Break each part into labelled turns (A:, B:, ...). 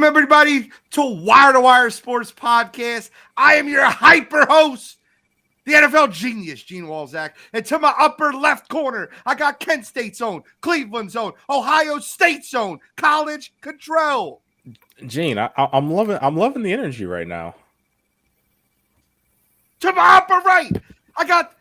A: Welcome, everybody, to Wire to Wire Sports Podcast. I am your hyper host, the NFL genius, Gene Walzak. And to my upper left corner, I got Kent State's own, Cleveland's own, Ohio State's own, College Control.
B: Gene, I'm loving the energy right now.
A: To my upper right, I got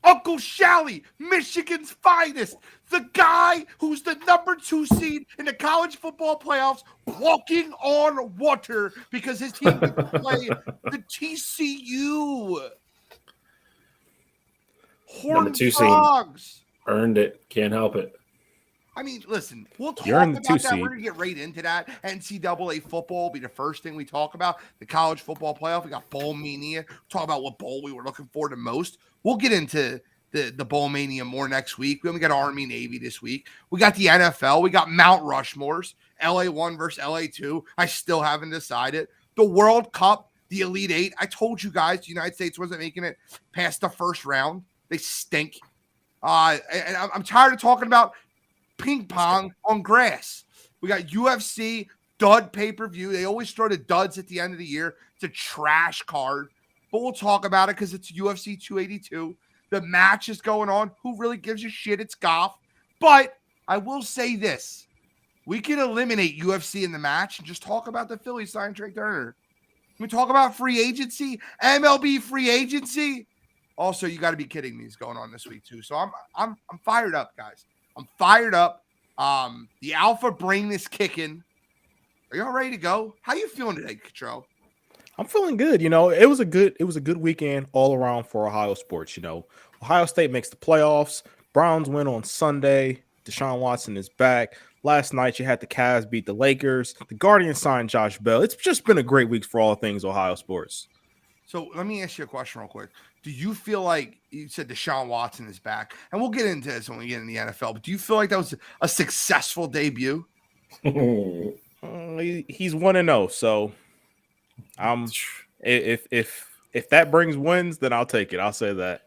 A: Uncle Shally, Michigan's finest, the guy who's the number 2 seed in the college football playoffs, walking on water because his team gets to play the TCU.
C: Number 2
A: Frogs.
C: seed. Earned it. Can't help it.
A: I mean, listen, we'll talk
B: You're in the
A: about
B: 2
A: that.
B: seed.
A: We're going to get right into that. NCAA football will be the first thing we talk about. The college football playoff. We got Bowl Mania. Talk about what bowl we were looking for the most. We'll get into the Bowl Mania more next week. We only got Army Navy this week. We got the NFL. We got Mount Rushmore's. LA 1 versus LA 2. I still haven't decided. The World Cup, the Elite 8. I told you guys the United States wasn't making it past the first round. They stink. And I'm tired of talking about ping pong on grass. We got UFC, dud pay-per-view. They always throw the duds at the end of the year. It's a trash card. But we'll talk about it because it's UFC 282. The match is going on. Who really gives a shit? It's golf. But I will say this. We can eliminate UFC in the match and just talk about the Phillies signing Trey Turner. We talk about free agency, MLB free agency. Also, you got to be kidding me. It's going on this week too. So I'm fired up, guys. I'm fired up. The alpha brain is kicking. Are y'all ready to go? How you feeling today, Control?
B: I'm feeling good. You know, it was a good weekend all around for Ohio sports. You know, Ohio State makes the playoffs. Browns win on Sunday. Deshaun Watson is back. Last night you had the Cavs beat the Lakers. The Guardians signed Josh Bell. It's just been a great week for all things Ohio sports.
A: So let me ask you a question real quick. Do you feel like you said Deshaun Watson is back? And we'll get into this when we get in the NFL. But do you feel like that was a successful debut?
B: He's 1-0, so if that brings wins, then I'll take it. I'll say that.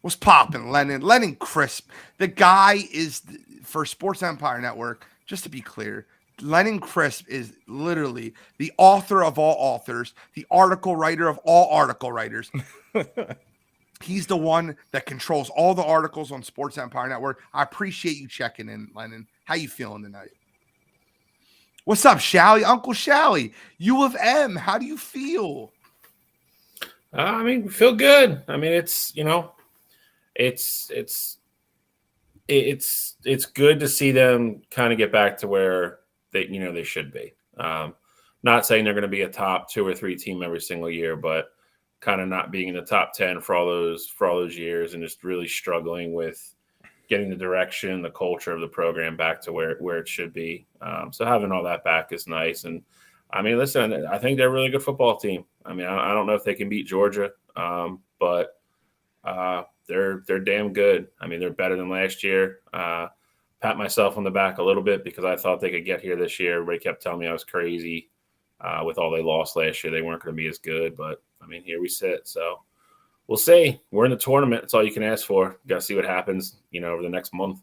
A: What's popping, Lennon? Lennon Crisp. The guy is for Sports Empire Network. Just to be clear, Lennon Crisp is literally the author of all authors, the article writer of all article writers. He's the one that controls all the articles on Sports Empire Network. I appreciate you checking in, Lennon. How you feeling tonight? What's up, Shally? Uncle Shally, U of M. How do you feel?
C: I mean, feel good. I mean, it's good to see them kind of get back to where they should be. Not saying they're going to be a top 2 or 3 team every single year, but kind of not being in the top 10 for all those years and just really struggling with getting the direction, the culture of the program back to where it should be. So having all that back is nice. And I mean, listen, I think they're a really good football team. I mean, I don't know if they can beat Georgia, but they're damn good. I mean, they're better than last year. Pat myself on the back a little bit because I thought they could get here this year. Everybody kept telling me I was crazy with all they lost last year. They weren't going to be as good, but I mean, here we sit. So we'll see. We're in the tournament. That's all you can ask for. Got to see what happens, over the next month.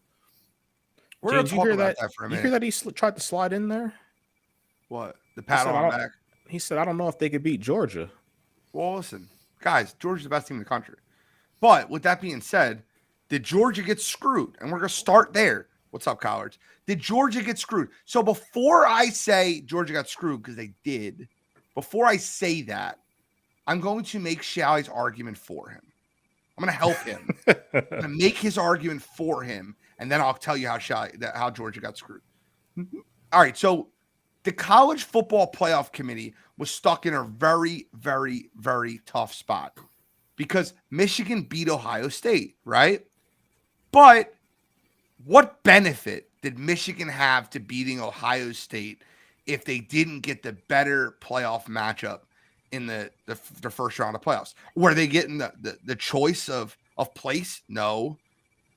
A: We're going to talk about that for a minute.
B: You hear that he tried to slide in there?
A: What? The pat on the back?
B: He said, I don't know if they could beat Georgia.
A: Well, listen, guys, Georgia's the best team in the country. But with that being said, did Georgia get screwed? And we're going to start there. What's up, Collards? Did Georgia get screwed? So before I say Georgia got screwed, because they did, before I say that, I'm going to make Shally's argument for him. I'm going to help him. I'm going to make his argument for him, and then I'll tell you how Georgia got screwed. All right, so the College Football Playoff Committee was stuck in a very, very, very tough spot because Michigan beat Ohio State, right? But what benefit did Michigan have to beating Ohio State if they didn't get the better playoff matchup in the first round of playoffs? Were they getting the choice of place? No.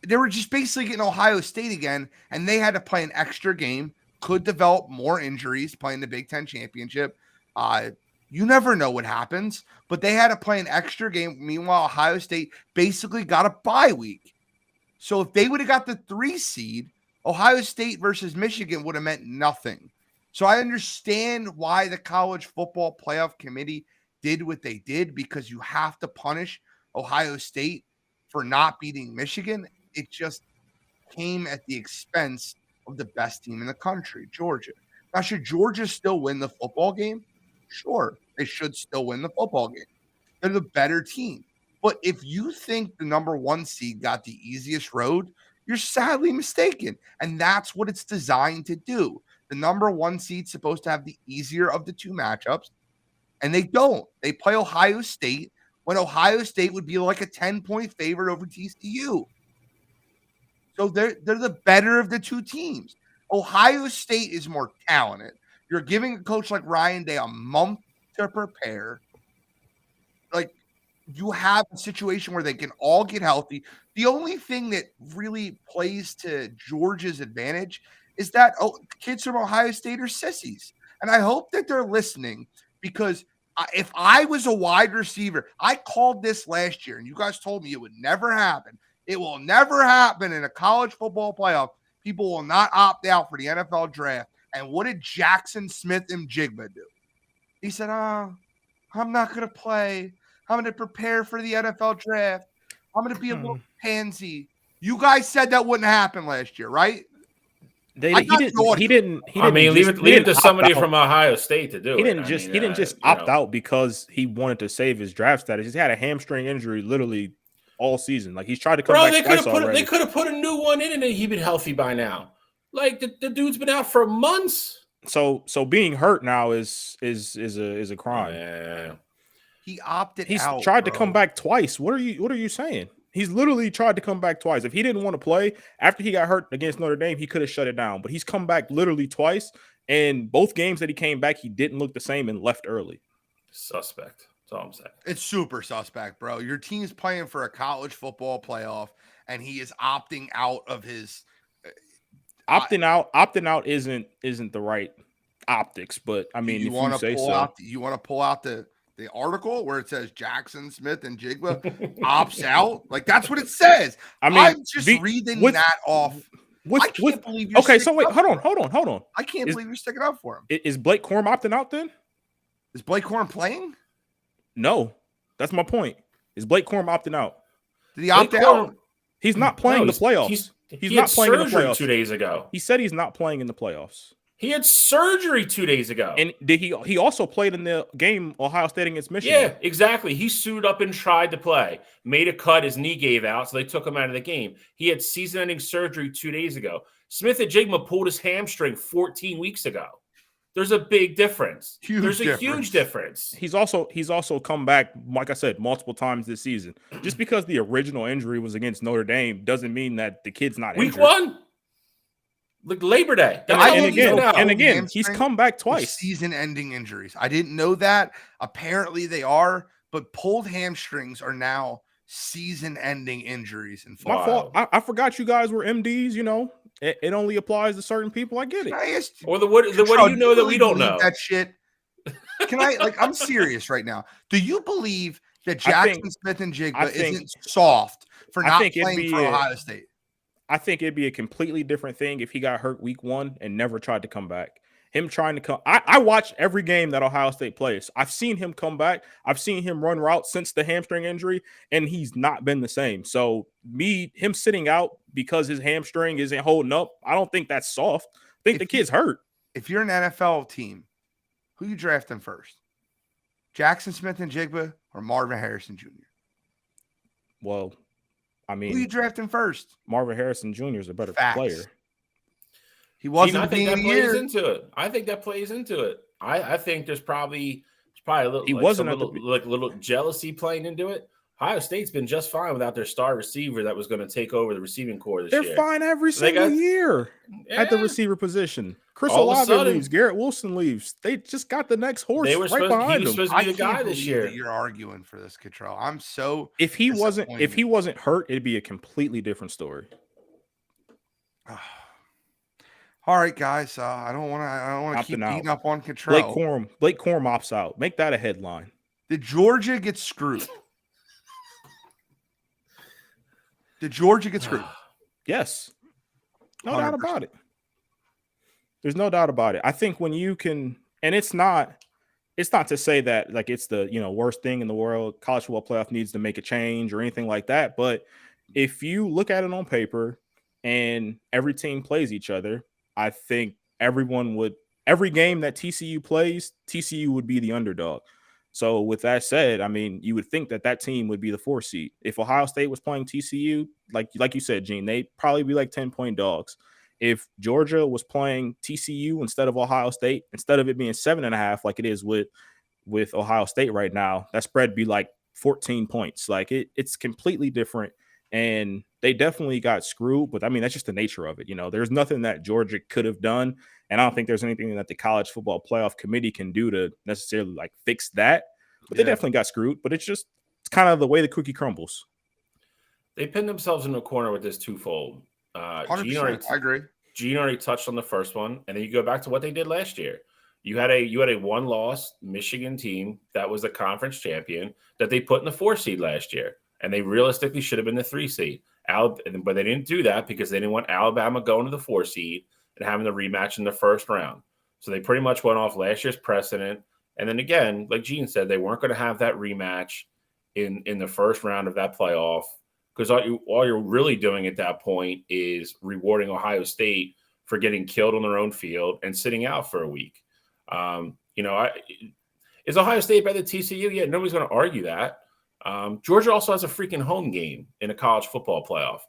A: They were just basically getting Ohio State again, and they had to play an extra game, could develop more injuries playing the Big Ten championship. You never know what happens, but they had to play an extra game. Meanwhile, Ohio State basically got a bye week. So if they would have got the 3 seed, Ohio State versus Michigan would have meant nothing. So I understand why the college football playoff committee did what they did, because you have to punish Ohio State for not beating Michigan. It just came at the expense of the best team in the country, Georgia. Now, should Georgia still win the football game? Sure, they should still win the football game. They're the better team. But if you think the number 1 seed got the easiest road, you're sadly mistaken. And that's what it's designed to do. The number 1 seed's supposed to have the easier of the 2 matchups, and they don't. They play Ohio State when Ohio State would be like a 10-point favorite over TCU. So they're the better of the 2 teams. Ohio State is more talented. You're giving a coach like Ryan Day a month to prepare. Like, you have a situation where they can all get healthy. The only thing that really plays to Georgia's advantage is that kids from Ohio State are sissies. And I hope that they're listening, because if I was a wide receiver, I called this last year, and you guys told me it would never happen. It will never happen in a college football playoff. People will not opt out for the NFL draft. And what did Jackson Smith-Njigba do? He said, I'm not going to play. I'm going to prepare for the NFL draft. I'm going to be a little pansy. You guys said that wouldn't happen last year, right?
B: He didn't.
C: I mean, leave it to somebody from Ohio State to do it.
B: He didn't just opt out because he wanted to save his draft status. He's had a hamstring injury literally all season. Like, he's tried to come back twice already.
C: They could have put a new one in, and he'd been healthy by now. Like, the dude's been out for months.
B: So being hurt now is a crime.
C: Yeah.
A: He opted
B: out. He's tried to come back twice. What are you saying? He's literally tried to come back twice. If he didn't want to play after he got hurt against Notre Dame, he could have shut it down. But he's come back literally twice, and both games that he came back, he didn't look the same and left early.
C: Suspect. That's all I'm saying.
A: It's super suspect, bro. Your team's playing for a college football playoff, and he is opting out of his.
B: Opting out isn't the right optics, but I mean,
A: you want to pull out the article where it says Jackson Smith-Njigba opts out. Like, that's what it says. I mean, I'm just reading that off. I can't believe you're
B: okay. So wait, hold on.
A: I can't believe you're sticking up for him.
B: Is Blake Corum opting out then?
A: Is Blake Corum playing?
B: No, that's my point. Is Blake Corum opting out?
A: Did he opt out?
B: He's not playing the playoffs. He's not playing in the playoffs.
C: 2 days ago.
B: He said he's not playing in the playoffs.
C: He had surgery 2 days ago.
B: And he also played in the game Ohio State against Michigan.
C: Yeah, exactly. He suited up and tried to play. Made a cut. His knee gave out, so they took him out of the game. He had season-ending surgery 2 days ago. Smith-Njigba pulled his hamstring 14 weeks ago. There's a big difference. Huge difference.
B: He's also come back, like I said, multiple times this season. Just because the original injury was against Notre Dame doesn't mean that the kid's not injured.
C: Week 1? Like Labor Day.
B: And again, he's come back twice.
A: Season-ending injuries. I didn't know that. Apparently they are, but pulled hamstrings are now season-ending injuries. In
B: my fault. I forgot you guys were MDs. You know, it only applies to certain people. I get it.
C: What do you know that we don't know?
A: That shit. Can I? Like, I'm serious right now. Do you believe that Jackson Smith-Njigba isn't soft for not playing for Ohio State?
B: I think it'd be a completely different thing if he got hurt week 1 and never tried to come back. Him trying to come. I watched every game that Ohio State plays. I've seen him come back. I've seen him run routes since the hamstring injury, and he's not been the same. So him sitting out because his hamstring isn't holding up, I don't think that's soft. I think the kid's hurt.
A: If you're an NFL team, who you drafting first? Jackson Smith-Njigba or Marvin Harrison Jr.?
B: Well, I mean,
A: who you drafting first?
B: Marvin Harrison Jr. is a better player.
A: He wasn't.
C: I think that plays into it. I think there's probably a little.
B: He wasn't
C: a little jealousy playing into it. Ohio State's been just fine without their star receiver that was going to take over the receiving corps this year.
B: They're fine every single year at the receiver position. Chris Olave leaves. Garrett Wilson leaves. They just got the next horse right behind them.
C: He was supposed to be the guy this year.
A: You're arguing for this, Cottrell. I'm so.
B: If he wasn't hurt, it'd be a completely different story.
A: All right, guys. I don't want to keep beating up on Cottrell.
B: Blake Corum opts out. Make that a headline.
A: Did Georgia get screwed?
B: Yes. No 100%. Doubt about it. There's no doubt about it. I think when you can, and it's not to say that like it's the worst thing in the world. College football playoff needs to make a change or anything like that. But if you look at it on paper and every team plays each other, I think every game that TCU plays, TCU would be the underdog. So with that said, I mean, you would think that team would be the 4 seed. If Ohio State was playing TCU, like you said, Gene, they'd probably be like 10-point dogs. If Georgia was playing TCU instead of Ohio State, instead of it being 7.5 like it is with Ohio State right now, that spread be like 14 points. Like it's completely different. And they definitely got screwed, but I mean, that's just the nature of it. There's nothing that Georgia could have done. And I don't think there's anything that the college football playoff committee can do to necessarily like fix that. But they definitely got screwed. But it's kind of the way the cookie crumbles.
C: They pinned themselves in a corner with this twofold.
A: 100%, I agree.
C: Gene already touched on the first one, and then you go back to what they did last year. You had a one-loss Michigan team that was the conference champion that they put in the 4 seed last year, and they realistically should have been the 3 seed. But they didn't do that because they didn't want Alabama going to the 4 seed and having the rematch in the first round. So they pretty much went off last year's precedent. And then again, like Gene said, they weren't going to have that rematch in the first round of that playoff because all you're really doing at that point is rewarding Ohio State for getting killed on their own field and sitting out for a week. Is Ohio State better than TCU? Yeah, nobody's going to argue that. Georgia also has a freaking home game in a college football playoff.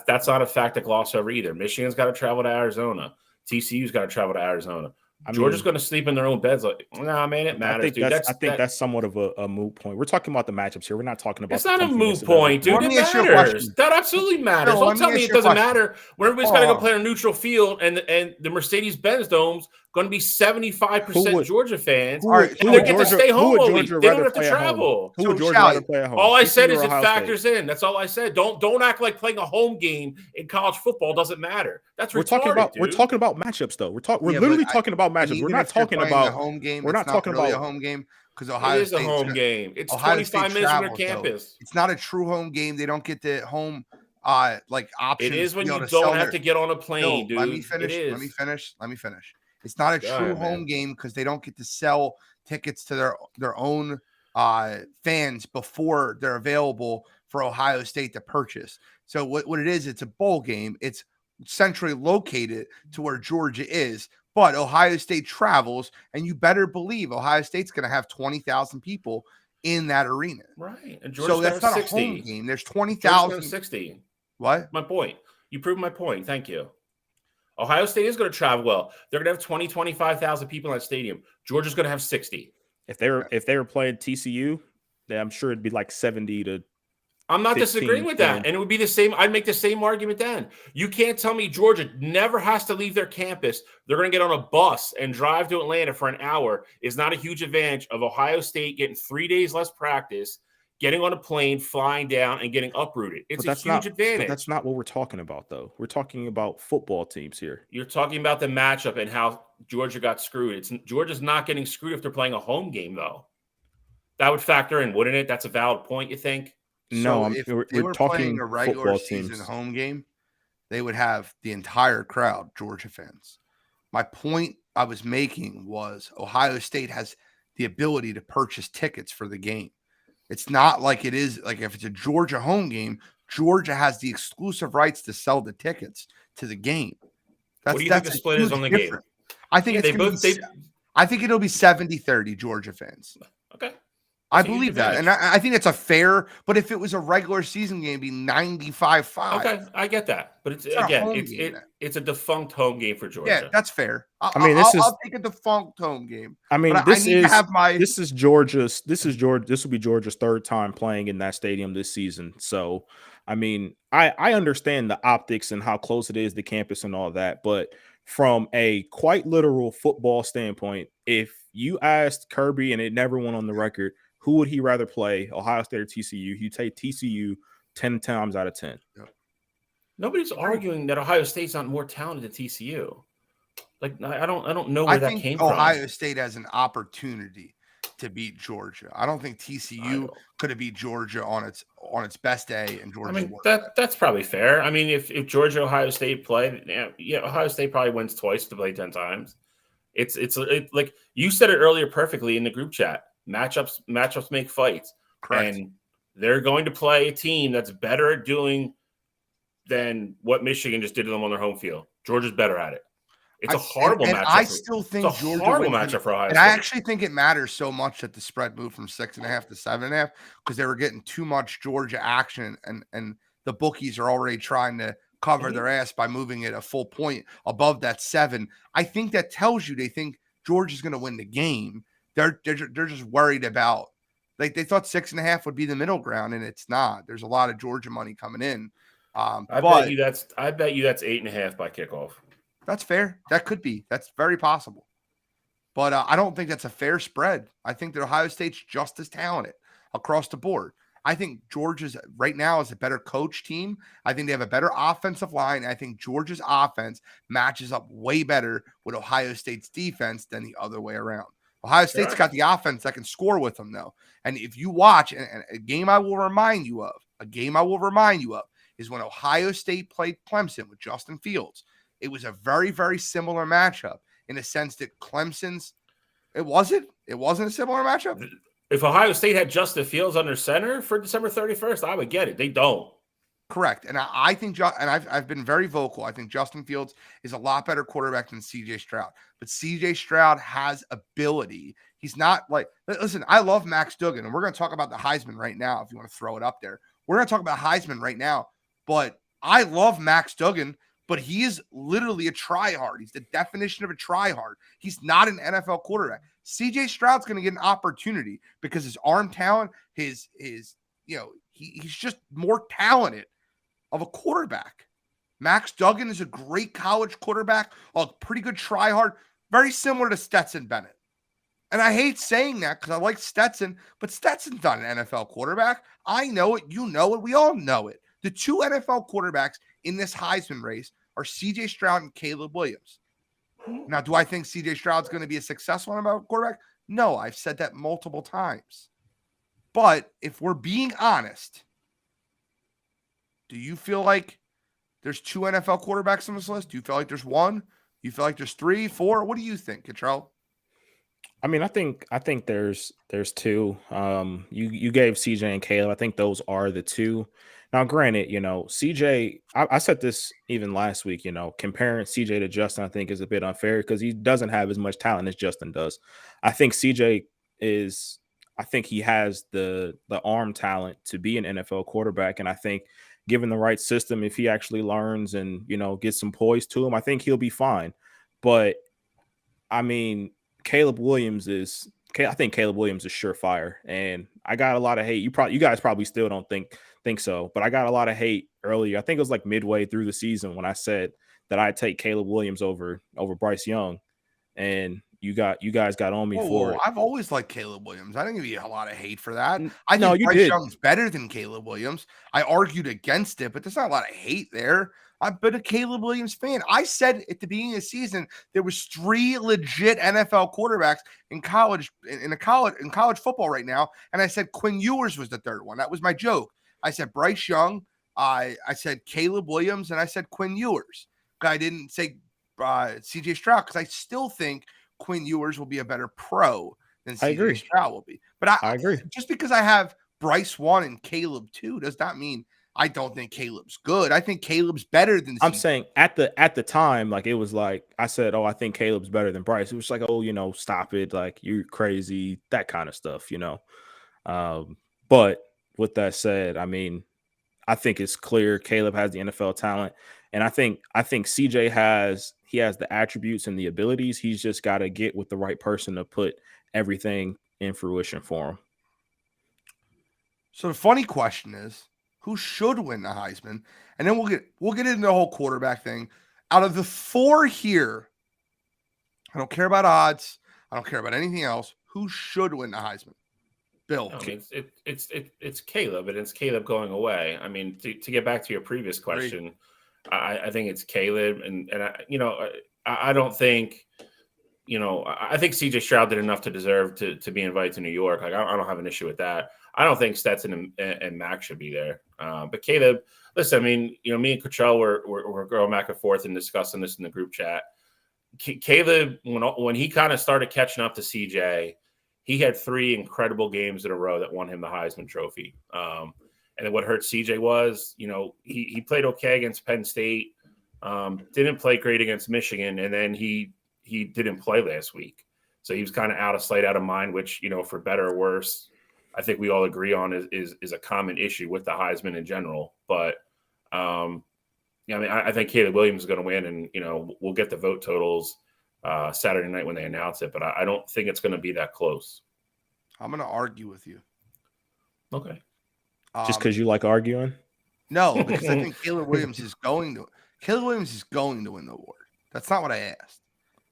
C: That's not a fact to gloss over either. Michigan's got to travel to Arizona. TCU's got to travel to Arizona. Georgia's going to sleep in their own beds. Like, nah, man, it matters, dude.
B: I think that's somewhat of a moot point. We're talking about the matchups here. We're not talking about.
C: It's not a moot point, dude. It matters. That absolutely matters. Don't tell me it doesn't matter when everybody's got to go play on a neutral field and the Mercedes-Benz Dome's going to be 75% Georgia fans. And they get to stay home all week. They don't have to travel.
B: Who would Georgia rather play at home?
C: All I said is it factors in. That's all I said. Don't act like playing a home game in college football doesn't matter. That's retarded,
B: we're talking about matchups, though. We're literally talking about matchups. We're not talking about
A: a home game.
B: We're not talking about
A: a home game because Ohio State
C: is a home game. It's 25 minutes from their campus.
A: It's not a true home game. They don't get the home options.
C: It is when you don't have to get on a plane, dude.
A: Let me finish. It's not a true home game because they don't get to sell tickets to their own fans before they're available for Ohio State to purchase. So what it is, it's a bowl game. It's centrally located to where Georgia is, but Ohio State travels, and you better believe Ohio State's going to have 20,000 people in that arena.
C: Right. And
A: so that's not 60. A home game. There's 20,000.
C: 60.
A: What?
C: My point. You proved my point. Thank you. Ohio State is going to travel well. They're going to have 25,000 people in that stadium. Georgia's going to have 60.
B: If they were playing TCU, then I'm sure it'd be like 70 to.
C: I'm not disagreeing with that. And it would be the same. I'd make the same argument then. You can't tell me Georgia never has to leave their campus. They're going to get on a bus and drive to Atlanta for an hour is not a huge advantage of Ohio State getting 3 days less practice, getting on a plane, flying down, and geting uprooted. It's a huge advantage.
B: But that's not what we're talking about, though. We're talking about football teams here.
C: You're talking about the matchup and how Georgia got screwed. Georgia's not getting screwed if they're playing a home game, though. That would factor in, wouldn't it? That's a valid point, you think?
A: No, if they were playing a regular season home game, they would have the entire crowd Georgia fans. My point I was making was Ohio State has the ability to purchase tickets for the game. It's not like it is like if it's a Georgia home game, Georgia has the exclusive rights to sell the tickets to the game.
C: What do you think the split is on the game?
A: I think I think it'll be 70-30 Georgia fans.
C: Okay.
A: I believe that. And I think it's a fair, but if it was a regular season game, it'd be 95-5.
C: Okay, I get that. But it's a defunct home game for Georgia.
A: Yeah, that's fair. I'll take a defunct home game.
B: I mean, this will be Georgia's third time playing in that stadium this season. So, I mean, I understand the optics and how close it is to campus and all that, but from a quite literal football standpoint, if you asked Kirby and it never went on the record, who would he rather play, Ohio State or TCU? He'd take TCU 10 times out of 10.
A: Yep.
C: Nobody's arguing that Ohio State's not more talented than TCU. Like I don't know where that came from.
A: Ohio State has an opportunity to beat Georgia. I don't think TCU could have beat Georgia on on its best day and Georgia's
C: I mean,
A: worst day.
C: that's probably fair. I mean, if Georgia Ohio State play, Ohio State probably wins twice to play 10 times. It's like you said it earlier perfectly in the group chat. Matchups make fights.
A: Correct.
C: And they're going to play a team that's better at doing than what Michigan just did to them on their home field. Georgia's better at it. It's a horrible matchup.
A: I still think
C: it's a
A: Georgia
C: horrible
A: wins
C: matchup for Ohio
A: and
C: State.
A: I actually think it matters so much that the spread moved from 6.5 to 7.5 because they were getting too much Georgia action, and the bookies are already trying to cover their ass by moving it a full point above that 7. I think that tells you they think Georgia's going to win the game. They're just worried about, like, they thought 6.5 would be the middle ground, and it's not. There's a lot of Georgia money coming in.
C: I bet you that's 8.5 by kickoff.
A: That's fair. That could be. That's very possible. But I don't think that's a fair spread. I think that Ohio State's just as talented across the board. I think Georgia's right now is a better coach team. I think they have a better offensive line. I think Georgia's offense matches up way better with Ohio State's defense than the other way around. Ohio State's got the offense that can score with them, though. And if you watch, and a game I will remind you of, is when Ohio State played Clemson with Justin Fields. It was a very, very similar matchup in the sense that Clemson's – it wasn't a similar matchup?
C: If Ohio State had Justin Fields under center for December 31st, I would get it. They don't.
A: Correct. And I think – and I've been very vocal. I think Justin Fields is a lot better quarterback than C.J. Stroud. But C.J. Stroud has ability. He's not like – listen, I love Max Duggan, and we're going to talk about the Heisman right now if you want to throw it up there. We're going to talk about Heisman right now. But I love Max Duggan, but he is literally a tryhard. He's the definition of a tryhard. He's not an NFL quarterback. C.J. Stroud's going to get an opportunity because his arm talent, he's just more talented of a quarterback. Max Duggan is a great college quarterback, a pretty good tryhard, very similar to Stetson Bennett. And I hate saying that because I like Stetson, but Stetson's not an NFL quarterback. I know it. You know it. We all know it. The two NFL quarterbacks in this Heisman race are C.J. Stroud and Caleb Williams. Now, do I think C.J. Stroud's going to be a successful NFL quarterback? No, I've said that multiple times. But if we're being honest, do you feel like there's two NFL quarterbacks on this list? Do you feel like there's one? Do you feel like there's 3, 4? What do you think, Cottrell?
B: I mean, I think there's two. You gave CJ and Caleb. I think those are the two. Now, granted, CJ, I said this even last week, comparing CJ to Justin, I think is a bit unfair because he doesn't have as much talent as Justin does. I think CJ he has the arm talent to be an NFL quarterback. And I think given the right system, if he actually learns and, gets some poise to him, I think he'll be fine. But I mean, Caleb Williams is surefire. And I got a lot of hate. You guys probably still don't think so, but I got a lot of hate earlier. I think it was like midway through the season when I said that I'd take Caleb Williams over Bryce Young, and you guys got on me for it.
A: I've always liked Caleb Williams. I didn't give you a lot of hate for that. I think Bryce Young's better than Caleb Williams. I argued against it, but there's not a lot of hate there. I've been a Caleb Williams fan. I said at the beginning of the season there was 3 legit NFL quarterbacks in college football right now, and I said Quinn Ewers was the third one. That was my joke. I said Bryce Young, I said Caleb Williams, and I said Quinn Ewers. I didn't say C.J. Stroud because I still think Quinn Ewers will be a better pro than C.J. Stroud will be. But I agree. Just because I have Bryce 1 and Caleb 2 does not mean I don't think Caleb's good. I think Caleb's better than
B: I'm saying at the time, like it was like I said, I think Caleb's better than Bryce. It was like, stop it, like you're crazy, that kind of stuff, But with that said, I mean, I think it's clear Caleb has the NFL talent, and I think CJ has the attributes and the abilities. He's just got to get with the right person to put everything in fruition for him.
A: So the funny question is, who should win the Heisman? And then we'll get into the whole quarterback thing. Out of the 4 here, I don't care about odds. I don't care about anything else. Who should win the Heisman? Bill.
C: I mean, it's Caleb, and it's Caleb going away. I mean, to get back to your previous question, I think it's Caleb, and I don't think I think CJ Stroud did enough to deserve to be invited to New York. Like, I don't have an issue with that. I don't think Stetson and Max should be there. But Caleb, listen, I mean, me and Cottrell were going back and forth and discussing this in the group chat. Caleb, when he kind of started catching up to CJ, he had 3 incredible games in a row that won him the Heisman Trophy. And then what hurt CJ was, he played okay against Penn State, didn't play great against Michigan, and then he didn't play last week. So he was kind of out of sight, out of mind, which, for better or worse, I think we all agree on is a common issue with the Heisman in general. But, I think Caleb Williams is going to win, and, we'll get the vote totals Saturday night when they announce it. But I don't think it's going to be that close.
A: I'm going to argue with you.
C: Okay.
B: Just because you like arguing?
A: No, because I think Caleb Williams is going to win the award. That's not what I asked.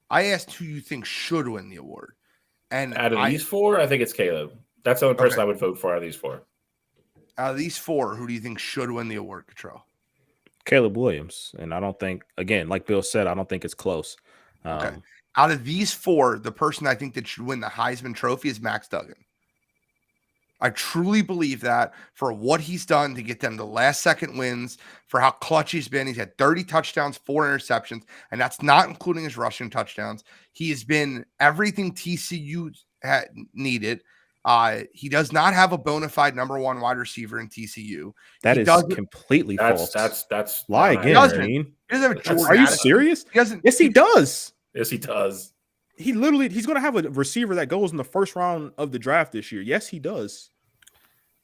A: I asked who you think should win the award. And
C: out of these 4, I think it's Caleb. That's the only person I would vote for out of these 4.
A: Out of these 4, who do you think should win the award, Cottrell?
B: Caleb Williams. And I don't think, again, like Bill said, I don't think it's close.
A: Okay. Out of these 4, the person I think that should win the Heisman Trophy is Max Duggan. I truly believe that for what he's done to get them the last second wins, for how clutch he's been. He's had 30 touchdowns, 4 interceptions, and that's not including his rushing touchdowns. He has been everything TCU had needed. He does not have a bona fide number 1 wide receiver in TCU.
B: That is completely false.
C: That's
B: lie again.
A: He doesn't have Jordan
B: Are you
A: Addison.
B: serious?
A: He doesn't.
B: Yes, he does.
C: Yes, he does.
B: He's going to have a receiver that goes in the first round of the draft this year. Yes, he does.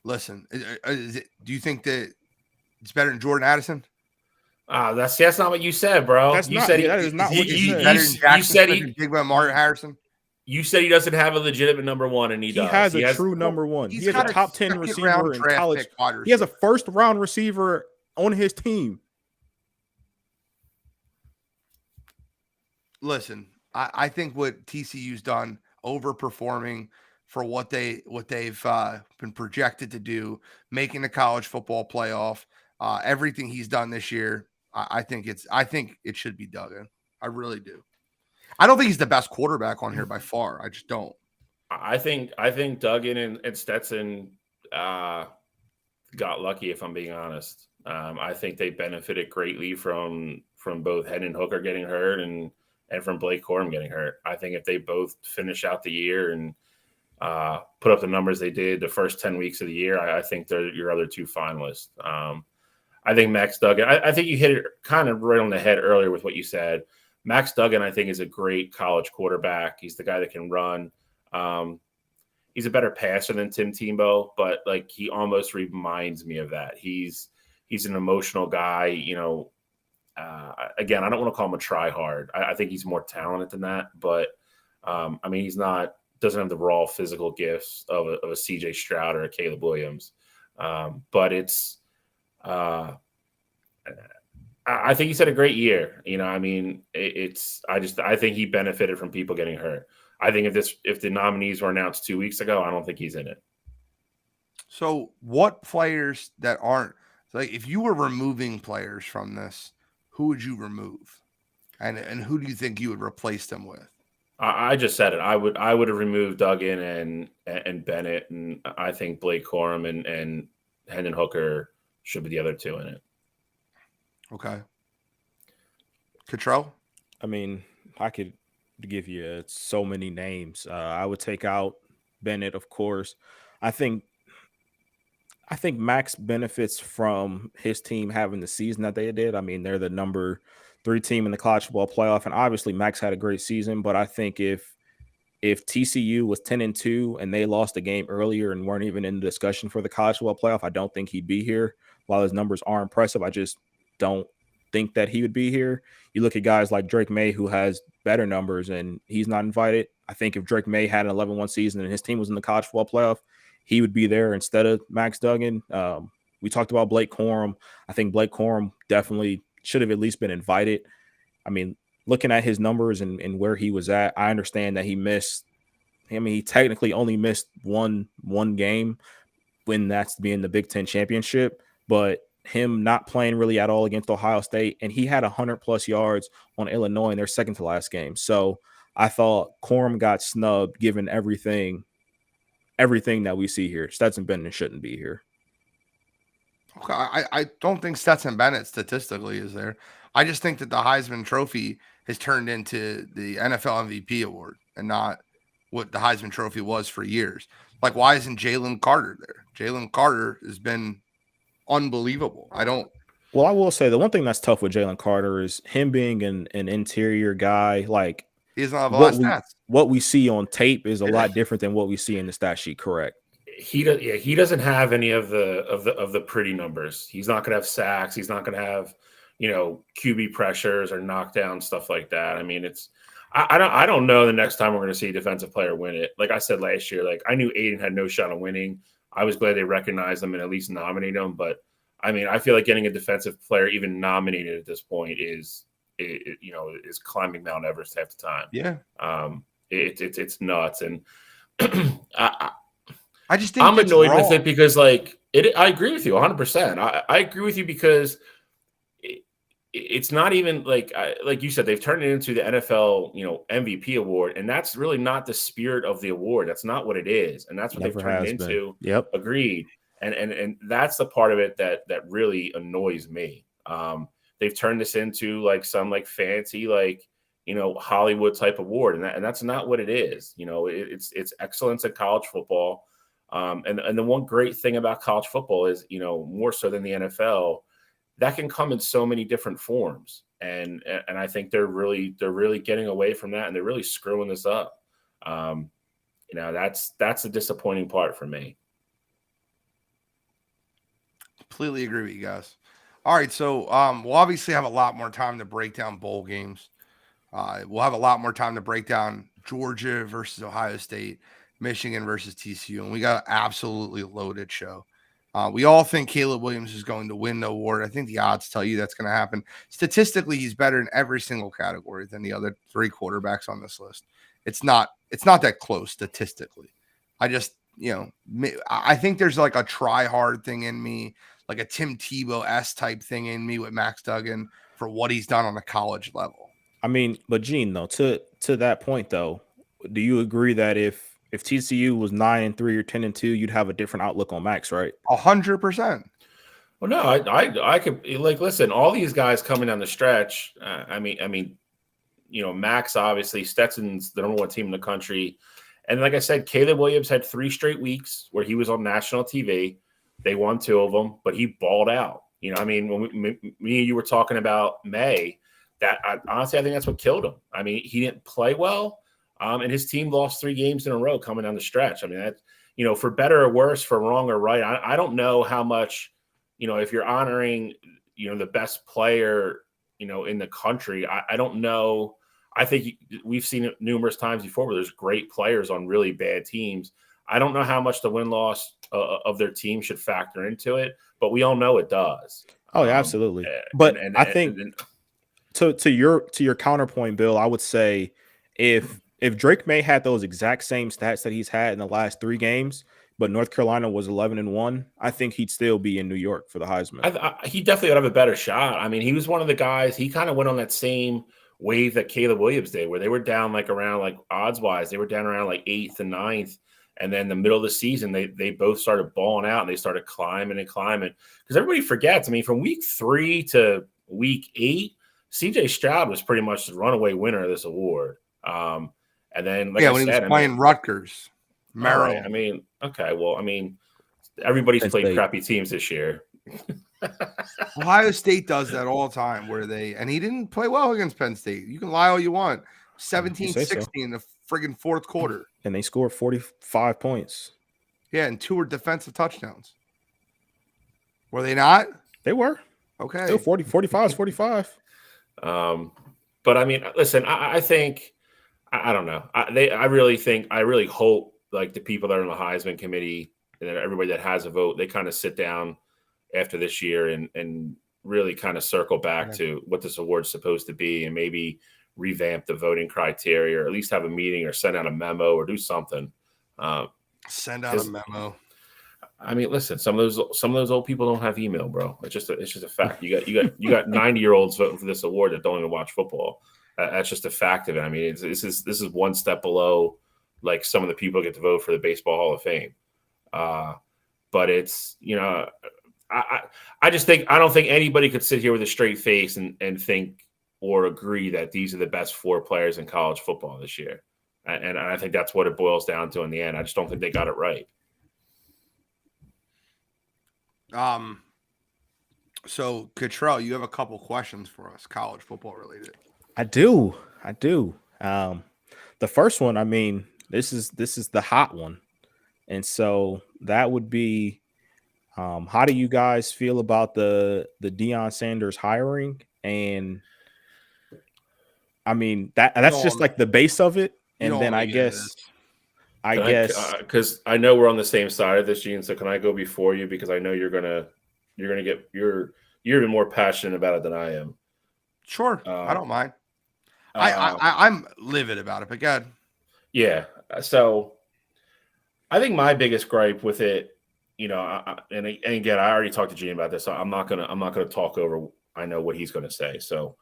A: Listen, do you think that it's better than Jordan Addison?
C: That's not what you said, bro.
B: That is not what you said.
A: Better than Jackson, Big Ben, Martin Harrison.
C: You said he doesn't have a legitimate number 1, and he does.
B: Has a true number 1. He has a top 10 receiver in college. He has a first round receiver on his team.
A: Listen, I think what TCU's done, overperforming for what they've been projected to do, making the college football playoff, everything he's done this year, I think it should be Duggan. I really do. I don't think he's the best quarterback on here by far. I just don't.
C: I think Duggan and Stetson got lucky, if I'm being honest. I think they benefited greatly from both Hendon Hooker getting hurt and from Blake Corum getting hurt. I think if they both finish out the year and put up the numbers they did the first 10 weeks of the year, I think they're your other 2 finalists. I think Max Duggan, I think you hit it kind of right on the head earlier with what you said. Max Duggan, I think, is a great college quarterback. He's the guy that can run. He's a better passer than Tim Tebow, but like he almost reminds me of that. He's an emotional guy. Again, I don't want to call him a try-hard. I think he's more talented than that, but he's doesn't have the raw physical gifts of a CJ Stroud or a Caleb Williams. But it's I think he's had a great year. I think he benefited from people getting hurt. I think if the nominees were announced 2 weeks ago, I don't think he's in it.
A: So what players that aren't, like, if you were removing players from this, who would you remove? And who do you think you would replace them with?
C: I just said it. I would have removed Duggan and Bennett, and I think Blake Corum and Hendon Hooker should be the other 2 in it.
A: Okay. Cottrell?
B: I could give you so many names. I would take out Bennett, of course. I think Max benefits from his team having the season that they did. They're the number 3 team in the college football playoff, and obviously Max had a great season. But I think if TCU was 10-2 and they lost a game earlier and weren't even in the discussion for the college football playoff, I don't think he'd be here. While his numbers are impressive, I just don't think that he would be here. You look at guys like Drake May, who has better numbers, and he's not invited. I think if Drake May had an 11-1 season and his team was in the college football playoff, he would be there instead of Max Duggan. We talked about Blake Corum. I think Blake Corum definitely should have at least been invited. Looking at his numbers and where he was at, I understand that he missed. He technically only missed one game when that's being the Big Ten championship, but him not playing really at all against Ohio State, and he had 100+ yards on Illinois in their second to last game. So I thought Corum got snubbed given everything that we see here. Stetson Bennett shouldn't be here.
A: Okay, I don't think Stetson Bennett statistically is there. I just think that the Heisman Trophy has turned into the NFL MVP award and not what the Heisman Trophy was for years. Like, why isn't Jalen Carter there? Jalen Carter has been unbelievable.
B: Well, I will say the one thing that's tough with Jalen Carter is him being an interior guy. Like,
A: he doesn't have a lot of stats.
B: What we see on tape is a lot different than what we see in the stat sheet. Correct.
C: He doesn't have any of the pretty numbers. He's not going to have sacks. He's not going to have, QB pressures or knockdown stuff like that. I mean, I don't know the next time we're going to see a defensive player win it. Like I said last year, like I knew Aiden had no shot of winning. I was glad they recognized him and at least nominate him. But I mean, I feel like getting a defensive player even nominated at this point is climbing Mount Everest half the time.
A: Yeah.
C: It's nuts. And
A: I just think
C: I'm annoyed with it because I agree with you 100%. I agree with you because it's not even like you said, they've turned it into the NFL, MVP award. And that's really not the spirit of the award. That's not what it is. And that's what they've turned it into.
B: Yep.
C: Agreed. And that's the part of it that really annoys me. They've turned this into like some like fancy, Hollywood type award. And that's not what it is. It's excellence in college football. And the one great thing about college football is, more so than the NFL, that can come in so many different forms. And I think they're really getting away from that, and they're really screwing this up. That's the disappointing part for me.
A: Completely agree with you guys. All right, so we'll obviously have a lot more time to break down bowl games. We'll have a lot more time to break down Georgia versus Ohio State, Michigan versus TCU, and we got an absolutely loaded show. We all think Caleb Williams is going to win the award. I think the odds tell you that's going to happen. Statistically, he's better in every single category than the other three quarterbacks on this list. It's not that close statistically. I just, I think there's like a try hard thing in me, like a Tim Tebow-esque type thing in me with Max Duggan for what he's done on the college level.
B: I mean, but Gene, though, to that point, though, do you agree that if TCU was 9-3 or 10-2, you'd have a different outlook on Max, right?
A: 100%.
C: Well, no, I could listen. All these guys coming down the stretch. I mean, Max obviously, Stetson's the number one team in the country, and like I said, Caleb Williams had 3 straight weeks where he was on national TV. They won 2 of them, but he balled out. When me and you were talking about May, honestly, I think that's what killed him. I mean, he didn't play well. And his team lost 3 games in a row coming down the stretch. I mean, that, for better or worse, for wrong or right, I don't know how much, if you're honoring, the best player, in the country, I don't know. I think we've seen it numerous times before where there's great players on really bad teams. I don't know how much the win-loss of their team should factor into it, but we all know it does.
B: Oh, yeah, absolutely. But I think to your counterpoint, Bill, I would say if Drake May had those exact same stats that he's had in the last 3 games, but North Carolina was 11-1, I think he'd still be in New York for the Heisman.
C: He definitely would have a better shot. I mean, he was one of the guys. He kind of went on that same wave that Caleb Williams did, where they were down around odds wise, they were down around 8th and 9th, and then the middle of the season they both started balling out and they started climbing because everybody forgets. I mean, from week 3 to week 8, CJ Stroud was pretty much the runaway winner of this award. And then, when
A: he was playing Rutgers, Maryland.
C: Right, I mean, okay, well, everybody's played crappy teams this year.
A: Ohio State does that all the time, and he didn't play well against Penn State. You can lie all you want. 17-16 in the friggin' fourth quarter.
B: And they scored 45 points.
A: Yeah, and 2 were defensive touchdowns. Were they not?
B: They were.
A: Okay.
B: Still 45 is 45.
C: But I mean, listen, I think I don't know. I really hope the people that are in the Heisman committee and everybody that has a vote, they kind of sit down after this year and really kind of circle back to what this award's supposed to be and maybe revamp the voting criteria or at least have a meeting or send out a memo or do something.
A: Send out a memo.
C: I mean, listen, some of those old people don't have email, bro. It's just a fact. You got 90-year-olds voting for this award that don't even watch football. That's just a fact of it. I mean, this is one step below like some of the people get to vote for the Baseball Hall of Fame. But it's, I just think I don't think anybody could sit here with a straight face and think or agree that these are the best 4 players in college football this year. And I think that's what it boils down to in the end. I just don't think they got it right.
A: So Cottrell, you have a couple questions for us, college football related.
B: I do. The first one, I mean, this is the hot one. And so that would be, how do you guys feel about the Deion Sanders hiring? And I mean, that's just like the base of it. And then I guess
C: because I know we're on the same side of this, Gene. So can I go before you, because I know you're even more passionate about it than I am.
A: Sure, I don't mind. I'm livid about it, but go ahead.
C: Yeah. So I think my biggest gripe with it, and again, I already talked to Gene about this, so I'm not gonna talk over. I know what he's gonna say. So,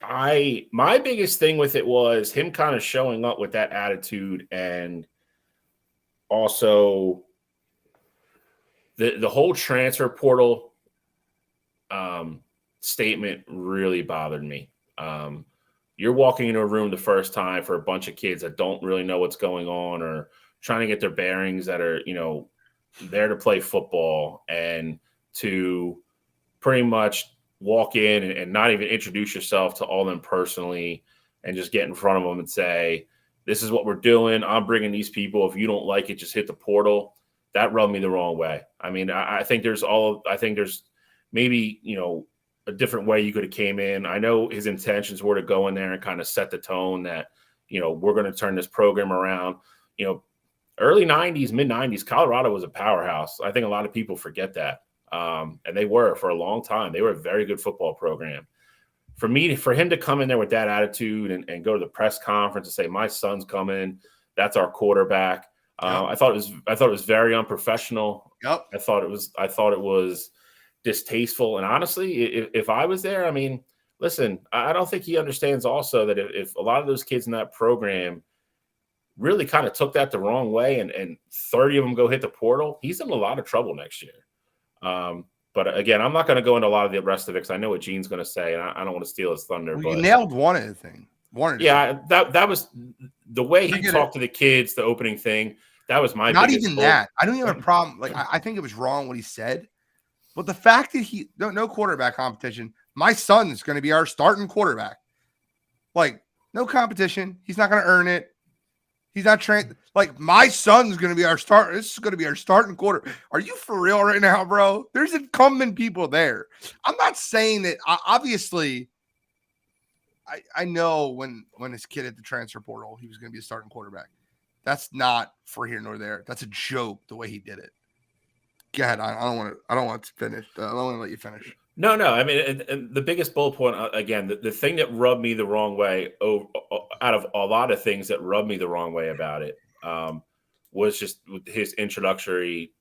C: my biggest thing with it was him kind of showing up with that attitude, and also the whole transfer portal statement really bothered me. You're walking into a room the first time for a bunch of kids that don't really know what's going on or trying to get their bearings, that are, there to play football, and to pretty much walk in and not even introduce yourself to all of them personally, and just get in front of them and say, this is what we're doing. I'm bringing these people. If you don't like it, just hit the portal. That rubbed me the wrong way. I mean, I think there's maybe, a different way you could have came in. I know his intentions were to go in there and kind of set the tone that, we're going to turn this program around. Early 90s, mid 90s, Colorado was a powerhouse. I think a lot of people forget that. And they were for a long time. They were a very good football program. For him to come in there with that attitude and go to the press conference and say, my son's coming, that's our quarterback. Yep. I thought it was very unprofessional.
A: Yep.
C: I thought it was distasteful. And honestly, if I was there, I mean, listen, I don't think he understands also that if a lot of those kids in that program really kind of took that the wrong way, and 30 of them go hit the portal, he's in a lot of trouble next year. But again, I'm not going to go into a lot of the rest of it, because I know what Gene's going to say, and I don't want to steal his thunder.
A: Well,
C: but
A: you nailed one of the things.
C: That was the way he talked to the kids, the opening thing. That was my
A: not
C: biggest
A: even
C: goal.
A: that. I don't even have a problem. Like, I think it was wrong what he said, but the fact that no quarterback competition. My son's going to be our starting quarterback. Like, no competition. He's not going to earn it. He's not trained. Like, my son's going to be our starter. This is going to be our starting quarter. Are you for real right now, bro? There's incumbent people there. I'm not saying that. Obviously, I know when his kid at the transfer portal, he was going to be a starting quarterback. That's not for here nor there. That's a joke the way he did it. Go ahead. I don't want to finish. I don't want to let you finish.
C: No. I mean, and the biggest bullet point, again, the thing that rubbed me the wrong way, out of a lot of things that rubbed me the wrong way about it, was just with his introductory,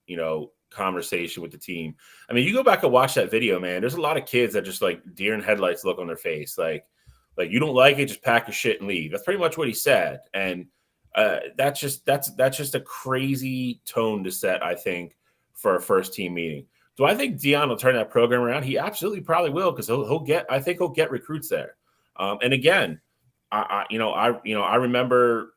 C: conversation with the team. I mean, you go back and watch that video, man. There's a lot of kids that just like deer in headlights look on their face, like you don't like it, just pack your shit and leave. That's pretty much what he said, and that's just a crazy tone to set, I think, for a first team meeting. Do I think Deion will turn that program around? He absolutely probably will, because I think he'll get recruits there. And again, I remember,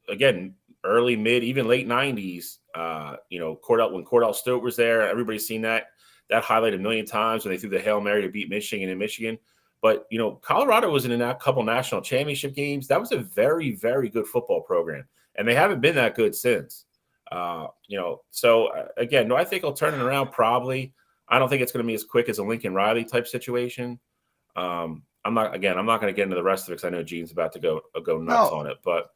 C: again, early, mid, even late 90s, when Cordell Stewart was there, everybody's seen that highlight a million times when they threw the Hail Mary to beat Michigan in Michigan. But, Colorado was in a couple national championship games. That was a very, very good football program, and they haven't been that good since. So again, do I think he'll turn it around? Probably. I don't think it's going to be as quick as a Lincoln Riley type situation. I'm not going to get into the rest of it, because I know Gene's about to go nuts on it, but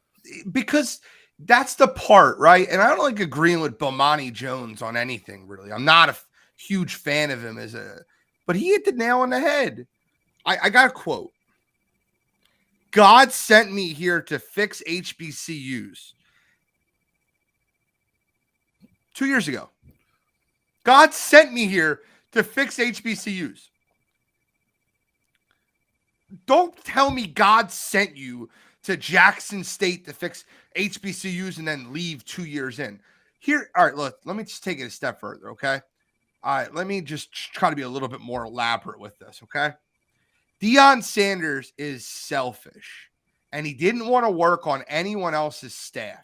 A: because that's the part, right? And I don't like agreeing with Bomani Jones on anything, really. I'm not a huge fan of him but he hit the nail on the head. I got a quote. God sent me here to fix HBCUs. 2 years ago. God sent me here to fix HBCUs. don't tell me God sent you to Jackson State to fix HBCUs and then leave 2 years in. Here, all right, look, let me just take it a step further, okay? All right, let me just try to be a little bit more elaborate with this, okay? Deion Sanders is selfish, and he didn't want to work on anyone else's staff.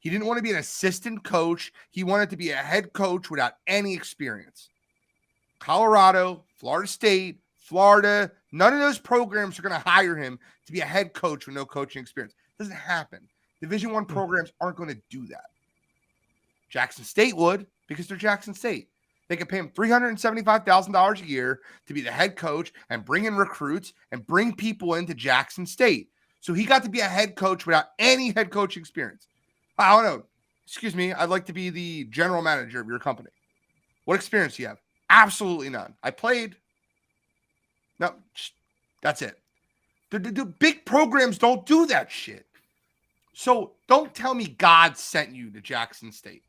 A: He didn't want to be an assistant coach. He wanted to be a head coach without any experience. Colorado, Florida State, Florida, none of those programs are going to hire him to be a head coach with no coaching experience. It doesn't happen. Division I programs aren't going to do that. Jackson State would, because they're Jackson State. They can pay him $375,000 a year to be the head coach and bring in recruits and bring people into Jackson State. So he got to be a head coach without any head coach experience. I don't know. Excuse me. I'd like to be the general manager of your company. What experience do you have? Absolutely none. I played. No, that's it. The big programs don't do that shit. So don't tell me God sent you to Jackson State.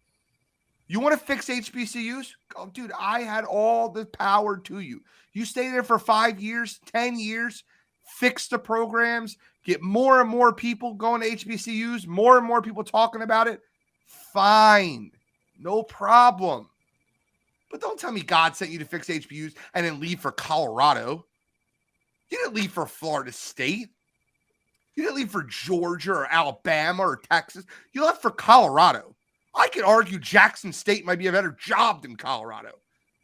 A: You want to fix HBCUs? Oh, dude, I had all the power to you. You stay there for 5 years, 10 years, fix the programs, get more and more people going to HBCUs, more and more people talking about it. Fine. No problem. But don't tell me God sent you to fix HBCUs and then leave for Colorado. You didn't leave for Florida State. You didn't leave for Georgia or Alabama or Texas. You left for Colorado. I could argue Jackson State might be a better job than Colorado.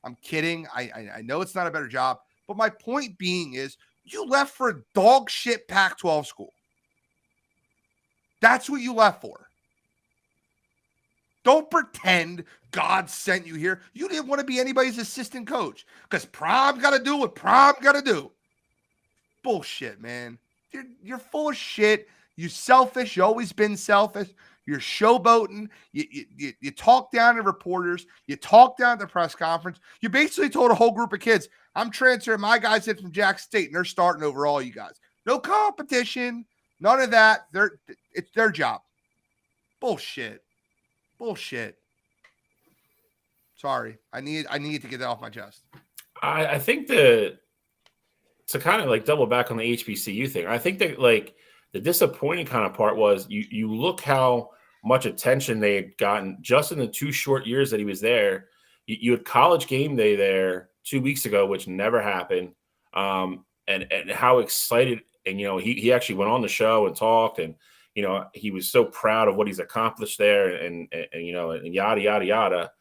A: I'm kidding. I know it's not a better job. But my point being is you left for a dog shit Pac-12 school. That's what you left for. Don't pretend God sent you here. You didn't want to be anybody's assistant coach because prom got to do what prom got to do. Bullshit, man. You're full of shit. You selfish. You always been selfish. You're showboating. You talk down to reporters. You talk down at the press conference. You basically told a whole group of kids, I'm transferring my guys in from Jackson State, and they're starting over all you guys. No competition. None of that. It's their job. Bullshit. Sorry. I need to get that off my chest.
C: I think to kind of like double back on the HBCU thing, I think that like the disappointing kind of part was you look how much attention they had gotten just in the 2 short years that he was there. You had College Game Day there 2 weeks ago, which never happened. And how excited, and he actually went on the show and talked, and he was so proud of what he's accomplished there, and yada yada yada.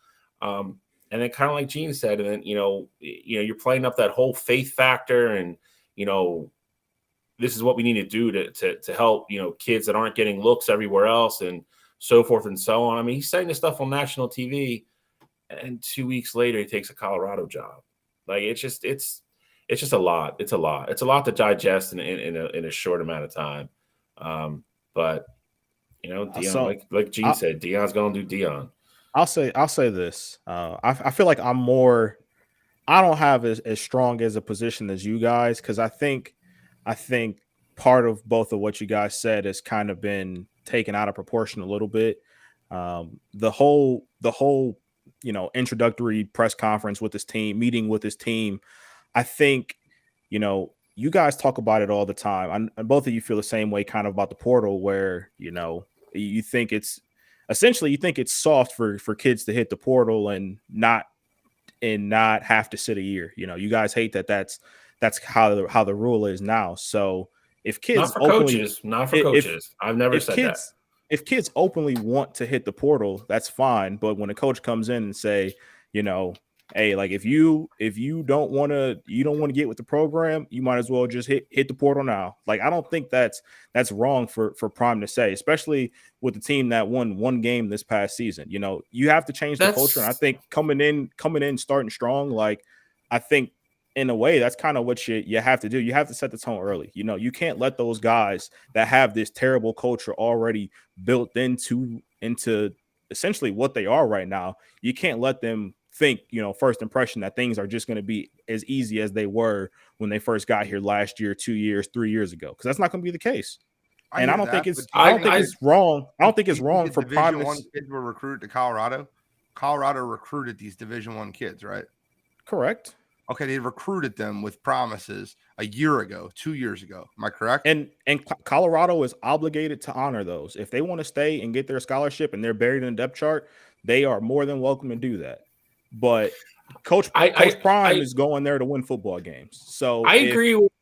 C: And then kind of like Gene said, and then you're playing up that whole faith factor, and this is what we need to do to help kids that aren't getting looks everywhere else, and so forth and so on. I mean, he's saying this stuff on national TV, and 2 weeks later he takes a Colorado job. Like it's just a lot. It's a lot. It's a lot to digest in a short amount of time. But Deion, like Gene said, Deion's gonna do Deion.
B: I'll say this. I feel like I don't have as strong as a position as you guys, because I think part of both of what you guys said has kind of been taken out of proportion a little bit. The whole introductory press conference with this team, meeting with this team, I think you guys talk about it all the time, and both of you feel the same way kind of about the portal, where you think it's soft for kids to hit the portal and not have to sit a year. You guys hate that's how the rule is now. So if kids
C: not for coaches, I've never said that.
B: If kids openly want to hit the portal, that's fine. But when a coach comes in and say, hey, like if you don't want to get with the program, you might as well just hit the portal now. Like I don't think that's wrong for Prime to say, especially with the team that won one game this past season. You have to change the culture, and I think coming in starting strong, like I think in a way that's kind of what you have to do. You have to set the tone early. You can't let those guys that have this terrible culture already built into essentially what they are right now. You can't let them think, first impression that things are just going to be as easy as they were when they first got here last year, 2 years, 3 years ago, because that's not going to be the case. I don't think it's wrong. I don't think it's wrong for Prime.
A: Division I kids were recruited to Colorado. Colorado recruited these Division I kids, right?
B: Correct.
A: Okay, they recruited them with promises a year ago, 2 years ago. Am I correct?
B: And Colorado is obligated to honor those. If they want to stay and get their scholarship and they're buried in the depth chart, they are more than welcome to do that. But Coach Prime is going there to win football games. So
C: I agree with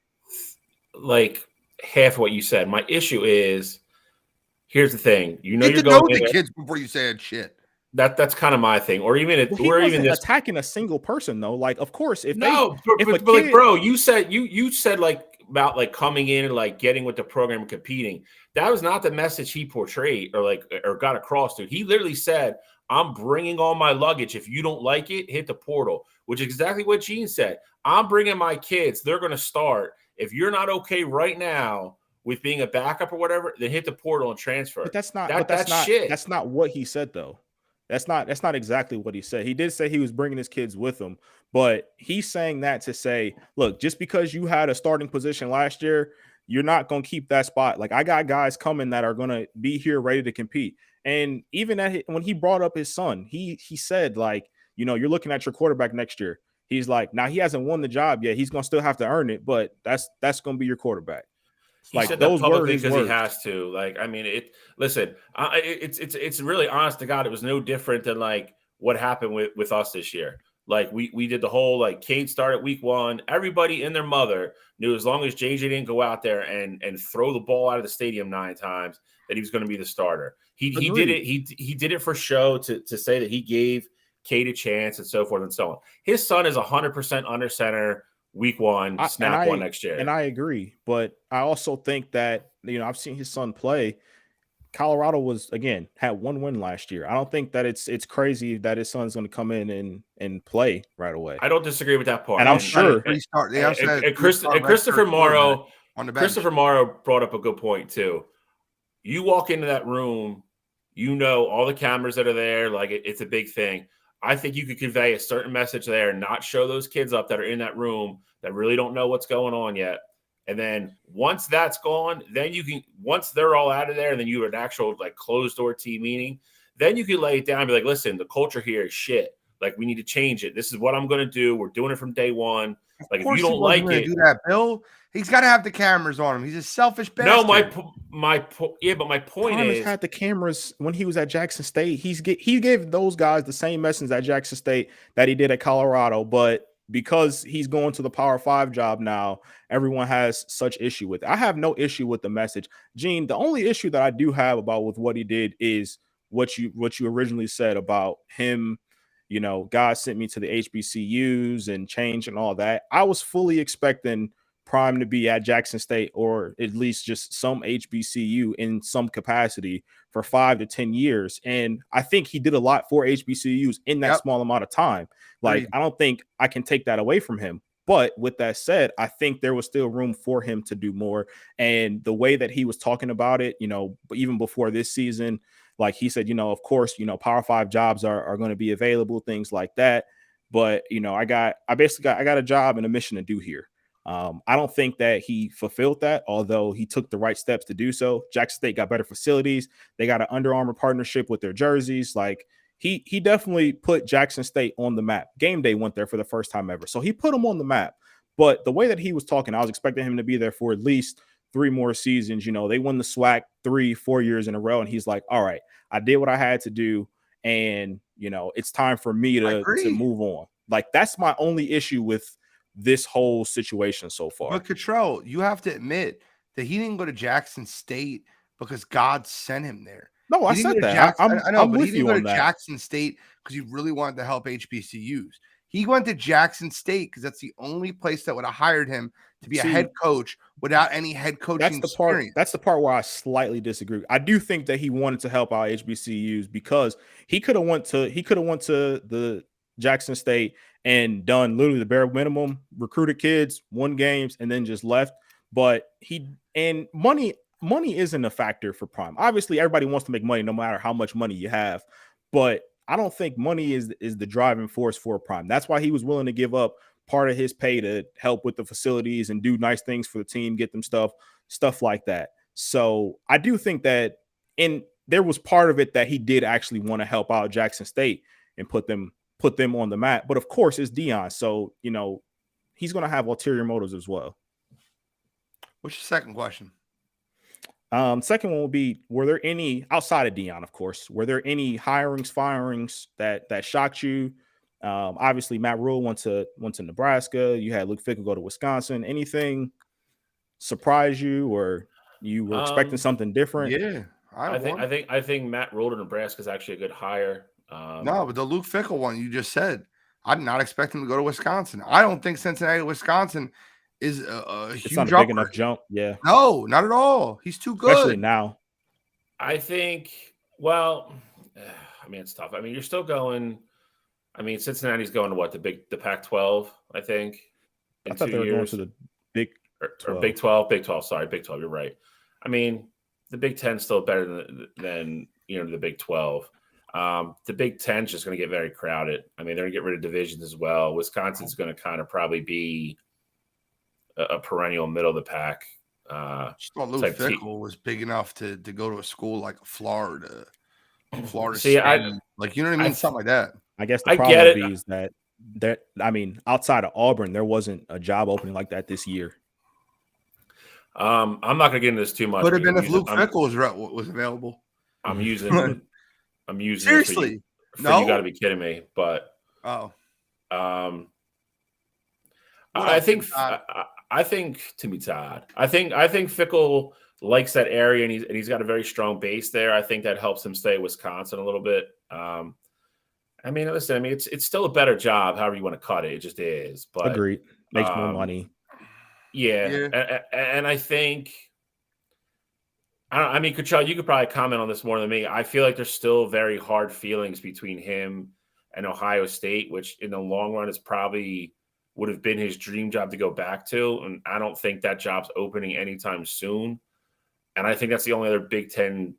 C: like half what you said. My issue is, here's the thing. You know,
A: you
C: you're
A: going
C: going
A: to know the kids before you say shit.
C: That's kind of my thing. Or even
B: he wasn't attacking a single person though. Like, of course, if
C: like, bro, you said like about like coming in and like getting with the program and competing. That was not the message he portrayed or got across to. He literally said, I'm bringing all my luggage. If you don't like it, hit the portal, which is exactly what Gene said. I'm bringing my kids. They're going to start. If you're not okay right now with being a backup or whatever, then hit the portal and transfer.
B: But that's not
C: shit.
B: That's not what he said though. That's not exactly what he said. He did say he was bringing his kids with him, but he's saying that to say, look, just because you had a starting position last year, you're not going to keep that spot. Like, I got guys coming that are going to be here ready to compete. And even when he brought up his son, he said, like, you know, you're looking at your quarterback next year. He's like, now he hasn't won the job yet. He's going to still have to earn it, but that's going to be your quarterback.
C: He said those publicly because he has to. Like, I mean, it's really honest to God. It was no different than like what happened with us this year. Like we did the whole like Cade started week 1. Everybody and their mother knew as long as JJ didn't go out there and throw the ball out of the stadium 9 times that he was going to be the starter. He did it. He did it for show to say that he gave Cade a chance and so forth and so on. His son is 100% under center. Week 1, snap 1 next year.
B: And I agree. But I also think that, you know, I've seen his son play. Colorado had 1 win last year. I don't think that it's crazy that his son's going to come in and play right away.
C: I don't disagree with that part.
B: And I'm sure.
C: Christopher Morrow brought up a good point too. You walk into that room, you know all the cameras that are there, like it's a big thing. I think you could convey a certain message there and not show those kids up that are in that room that really don't know what's going on yet. And then once that's gone, then once they're all out of there, and then you have an actual like closed door team meeting, then you can lay it down and be like, listen, the culture here is shit. Like, we need to change it. This is what I'm going to do. We're doing it from day one. Like, if you don't like it,
A: do that, Bill. He's got to have the cameras on him. He's a selfish bastard.
C: No, my point is,
B: had the cameras when he was at Jackson State. He gave those guys the same message at Jackson State that he did at Colorado, but because he's going to the Power 5 job now, everyone has such issue with it. I have no issue with the message, Gene. The only issue that I do have with what he did is what you originally said about him. You know, God sent me to the HBCUs and change and all that. I was fully expecting Prime to be at Jackson State or at least just some HBCU in some capacity for 5 to 10 years. And I think he did a lot for HBCUs in that small amount of time. Like, I don't think I can take that away from him. But with that said, I think there was still room for him to do more. And the way that he was talking about it, you know, even before this season, like he said, you know, of course, you know, Power 5 jobs are going to be available, things like that. But, you know, I got a job and a mission to do here. I don't think that he fulfilled that, although he took the right steps to do so. Jackson State got better facilities. They got an Under Armour partnership with their jerseys. Like, he definitely put Jackson State on the map. Game Day went there for the first time ever. So he put them on the map. But the way that he was talking, I was expecting him to be there for at least 3 more seasons. You know, they won the SWAC 3-4 years in a row. And he's like, all right, I did what I had to do. And, you know, it's time for me to move on. Like, that's my only issue with this whole situation so far.
A: But Cottrell, you have to admit that he didn't go to Jackson State because God sent him there.
B: No, I said that. I know, but
A: he didn't go to Jackson State because he really wanted to help HBCUs. He went to Jackson State because that's the only place that would have hired him to be a head coach without any head coaching experience.
B: That's the part where I slightly disagree. I do think that he wanted to help out HBCUs because he could have went to the Jackson State and done literally the bare minimum, recruited kids, won games, and then just left. But money isn't a factor for Prime. Obviously, everybody wants to make money no matter how much money you have. But I don't think money is the driving force for Prime. That's why he was willing to give up part of his pay to help with the facilities and do nice things for the team, get them stuff like that. So I do think that there was part of it that he did actually want to help out Jackson State and put them on the map. But of course, it's Deion. So, you know, he's going to have ulterior motives as well.
A: What's your second question?
B: Second one will be: were there any outside of Dion, of course? Were there any hirings, firings that shocked you? Obviously, Matt Rule went to Nebraska. You had Luke Fickell go to Wisconsin. Anything surprise you, or you were expecting something different?
A: Yeah,
C: I think Matt Rule to Nebraska is actually a good hire.
A: No, but the Luke Fickell one you just said, I did not expect him to go to Wisconsin. I don't think Cincinnati, Wisconsin is a huge
B: It's not a big enough jump. Yeah.
A: No, not at all. He's too good.
B: Especially now.
C: I think, well, I mean, it's tough. I mean, you're still going. I mean, Cincinnati's going to what? The Pac-12, I think.
B: I thought they were going to the Big 12.
C: Or Big 12. Big 12. Sorry, Big 12. You're right. I mean, the Big 10 is still better than the Big 12. The Big 10 is just going to get very crowded. I mean, they're going to get rid of divisions as well. Wisconsin's going to kind of probably be a perennial middle of the pack.
A: Just thought Luke Fickell was big enough to go to a school like Florida.
C: See,
A: State. Like, you know what I mean? Something like that.
B: I guess the problem is that I mean, outside of Auburn, there wasn't a job opening like that this year.
C: I'm not going to get into this too much.
A: Could have been if Luke Fickell was available.
C: I'm using
A: seriously.
C: No, you got to be kidding me. But I think to me, Todd. I think Fickell likes that area, and he's got a very strong base there. I think that helps him stay at Wisconsin a little bit. I mean, listen. I mean, it's still a better job, however you want to cut it. It just is. But
B: agreed. Makes more money.
C: Yeah. And I think. I mean, Kuchel, you could probably comment on this more than me. I feel like there's still very hard feelings between him and Ohio State, which in the long run is probably would have been his dream job to go back to. And I don't think that job's opening anytime soon. And I think that's the only other Big Ten,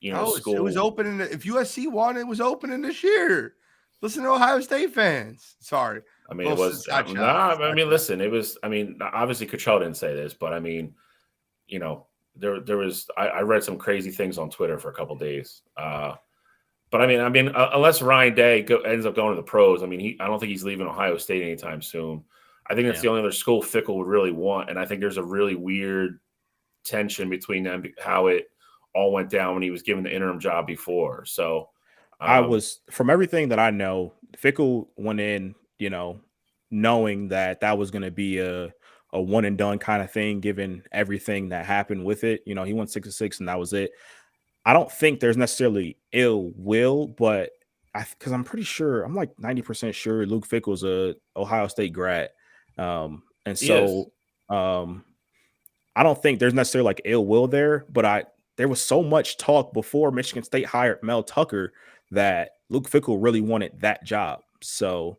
C: school.
A: It was opening. If USC won, it was opening this year. Listen to Ohio State fans. Sorry.
C: I mean, it was. I mean, listen, it was. I mean, obviously, Kuchel didn't say this, but I mean, there was. I read some crazy things on Twitter for a couple of days. But I mean, unless Ryan Day ends up going to the pros, I mean, I don't think he's leaving Ohio State anytime soon. I think that's the only other school Fickell would really want, and I think there's a really weird tension between them, how it all went down when he was given the interim job before. So
B: I was, from everything that I know, Fickell went in, knowing that was going to be a one and done kind of thing, given everything that happened with it. He went 6-6 and that was it. I don't think there's necessarily ill will, but because I'm pretty sure, I'm like 90% sure Luke Fickell's a Ohio State grad. And so I don't think there's necessarily like ill will there, but there was so much talk before Michigan State hired Mel Tucker that Luke Fickell really wanted that job. So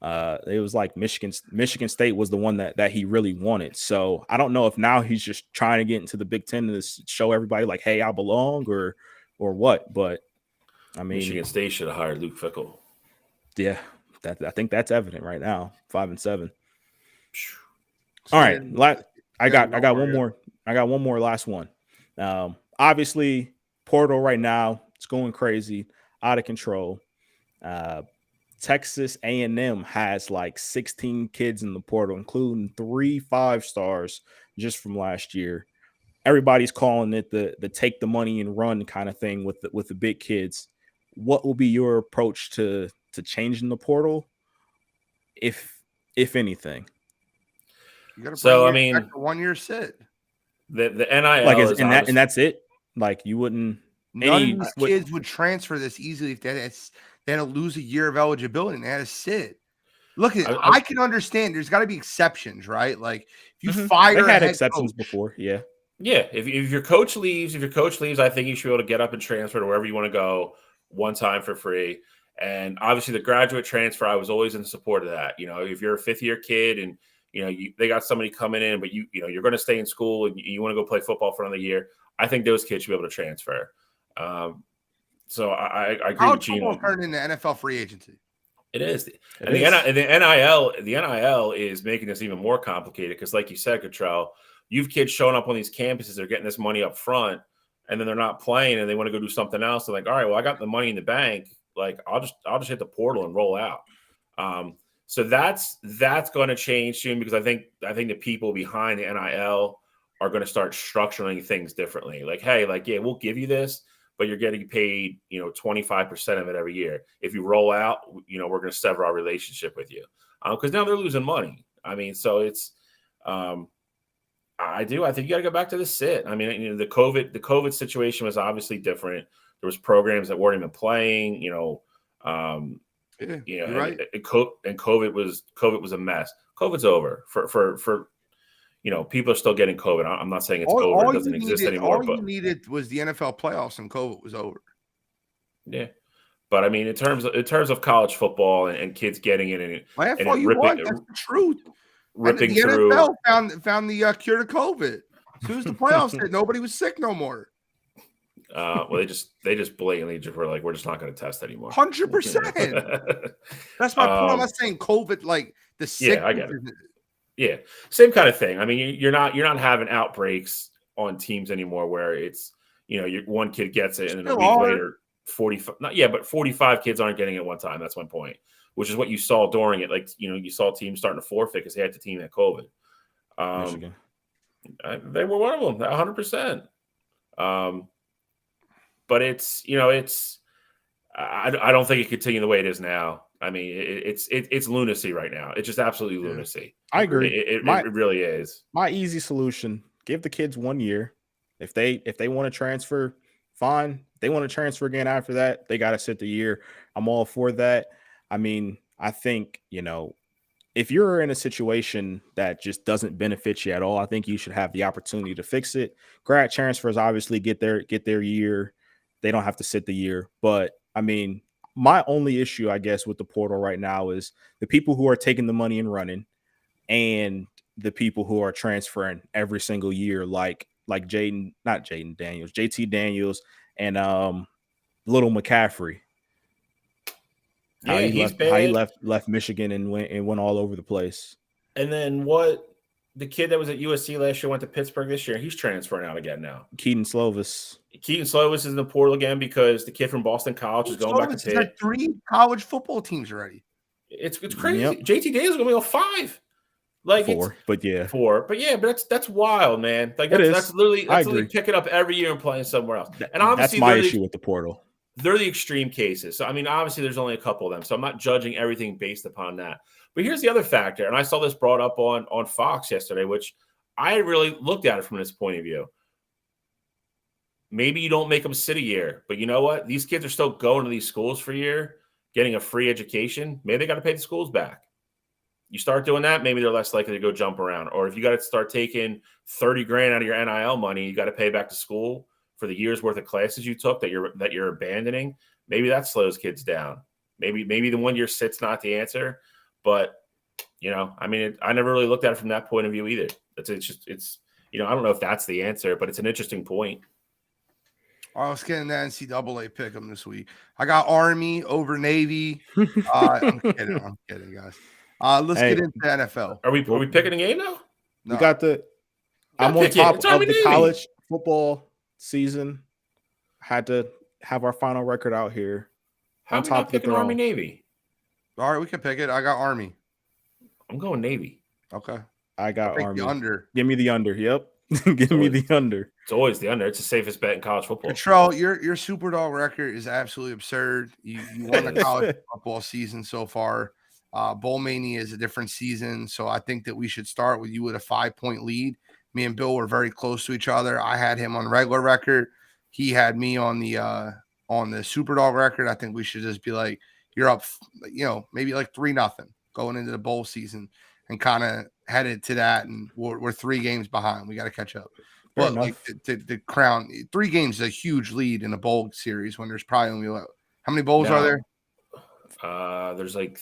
B: it was like Michigan State was the one that he really wanted. So I don't know if now he's just trying to get into the Big Ten to show everybody like, hey, I belong or what. But I mean,
C: Michigan State should have hired Luke Fickell.
B: Yeah, I think that's evident right now. 5-7. All right, I got one more. I got one more. Last one. Obviously, portal right now, it's going crazy, out of control. Texas A&M has like 16 kids in the portal, including 3 5-stars just from last year. Everybody's calling it the take the money and run kind of thing with the big kids. What will be your approach to changing the portal, if anything?
A: You gotta
C: so I mean,
A: 1 year sit.
C: The NIL
B: like and that's it. Like you wouldn't.
A: None of these kids would transfer this easily if they had to lose a year of eligibility and they had to sit. Look, I can understand. There's got to be exceptions, right? Like if you fire,
B: they had exceptions before, yeah.
C: If your coach leaves, I think you should be able to get up and transfer to wherever you want to go one time for free. And obviously, the graduate transfer, I was always in support of that. If you're a 5th-year kid and they got somebody coming in, but you're going to stay in school and you want to go play football for another year, I think those kids should be able to transfer. So I agree with Gino.
A: Football turned into NFL free agency.
C: It is. And the NIL is making this even more complicated because, like you said, Cottrell, you have kids showing up on these campuses, they're getting this money up front, and then they're not playing and they want to go do something else. They're like, all right, well, I got the money in the bank. Like, I'll just hit the portal and roll out. So that's going to change soon because I think the people behind the NIL are going to start structuring things differently. Like, hey, like, yeah, we'll give you this, but you're getting paid, 25% of it every year. If you roll out, we're going to sever our relationship with you because now they're losing money. I mean, so it's, I think you got to go back to the sit. I mean, the COVID situation was obviously different. There was programs that weren't even playing,
A: you're right.
C: And COVID was a mess. COVID's over for people are still getting COVID. I'm not saying it's over. It doesn't exist anymore.
A: All you needed was the NFL playoffs and COVID was over.
C: Yeah. But I mean, in terms of college football and kids getting in and
A: that's the truth.
C: Ripping
A: the
C: through.
A: NFL found the cure to COVID. As soon as the playoffs hit, nobody was sick no more.
C: Well, they just blatantly were like, we're just not going to test anymore.
A: 100%. That's my point. I'm not saying COVID like the sick.
C: Yeah, I get it. Yeah, same kind of thing. I mean, you're not having outbreaks on teams anymore where it's one kid gets it and then a week later 45. But 45 kids aren't getting it one time. That's one point, which is what you saw during it. Like you saw teams starting to forfeit because they had the team that COVID.
B: Michigan.
C: They were one of them, 100%. But it's I don't think it continue the way it is now. I mean, it's lunacy right now. It's just absolutely lunacy.
B: I agree.
C: It really is.
B: My easy solution: give the kids 1 year. If they want to transfer, fine. If they want to transfer again after that, they got to sit the year. I'm all for that. I mean, I think if you're in a situation that just doesn't benefit you at all, I think you should have the opportunity to fix it. Grad transfers obviously get their year. They don't have to sit the year. But I mean, my only issue, I guess, with the portal right now is the people who are taking the money and running and the people who are transferring every single year, like JT Daniels and Little McCaffrey.
C: Yeah,
B: how he left Michigan and went all over the place.
C: And then the kid that was at USC last year went to Pittsburgh this year. He's transferring out again now.
B: Keaton Slovis
C: is in the portal again because the kid from Boston College is going back to Pitt.
A: Had 3 college football teams already.
C: It's crazy. Yep. JT Daniels is going to be on 5. Like
B: 4, but yeah.
C: 4. But yeah, but that's wild, man. Like that's literally picking up every year and playing somewhere else. And obviously
B: that's my issue with the portal.
C: They're the extreme cases. So I mean, obviously there's only a couple of them. So I'm not judging everything based upon that. But here's the other factor, and I saw this brought up on Fox yesterday, which I really looked at it from this point of view. Maybe you don't make them sit a year, but you know what? These kids are still going to these schools for a year, getting a free education. Maybe they got to pay the schools back. You start doing that, maybe they're less likely to go jump around. Or if you got to start taking $30,000 out of your NIL money, you got to pay back to school for the year's worth of classes you took that you're abandoning. Maybe that slows kids down. Maybe the 1 year sit's not the answer. But, I mean, I never really looked at it from that point of view either. It's I don't know if that's the answer, but it's an interesting point.
A: All right, let's get into NCAA pick'em this week. I got Army over Navy. I'm kidding, guys. Let's get into the NFL.
C: Are we picking a game now?
B: No. We got I'm on top of the college football season. Had to have our final record out here.
C: How am I not picking Army Navy?
A: All right, we can pick it. I got Army.
C: I'm going Navy.
A: Okay.
B: I got Army.
A: The under.
B: Give me the under. Yep. Give me the under.
C: It's always the under. It's the safest bet in college football.
A: Control, your Super Dog record is absolutely absurd. You won the college football season so far. Bowl Mania is a different season, so I think that we should start with you with a 5-point lead. Me and Bill were very close to each other. I had him on regular record. He had me on the Super Dog record. I think we should just be like, you're up, maybe like 3-0 going into the bowl season and kind of headed to that. And we're 3 games behind. We got to catch up. But like the crown, 3 games is a huge lead in a bowl series when there's probably only how many bowls are there?
C: There's like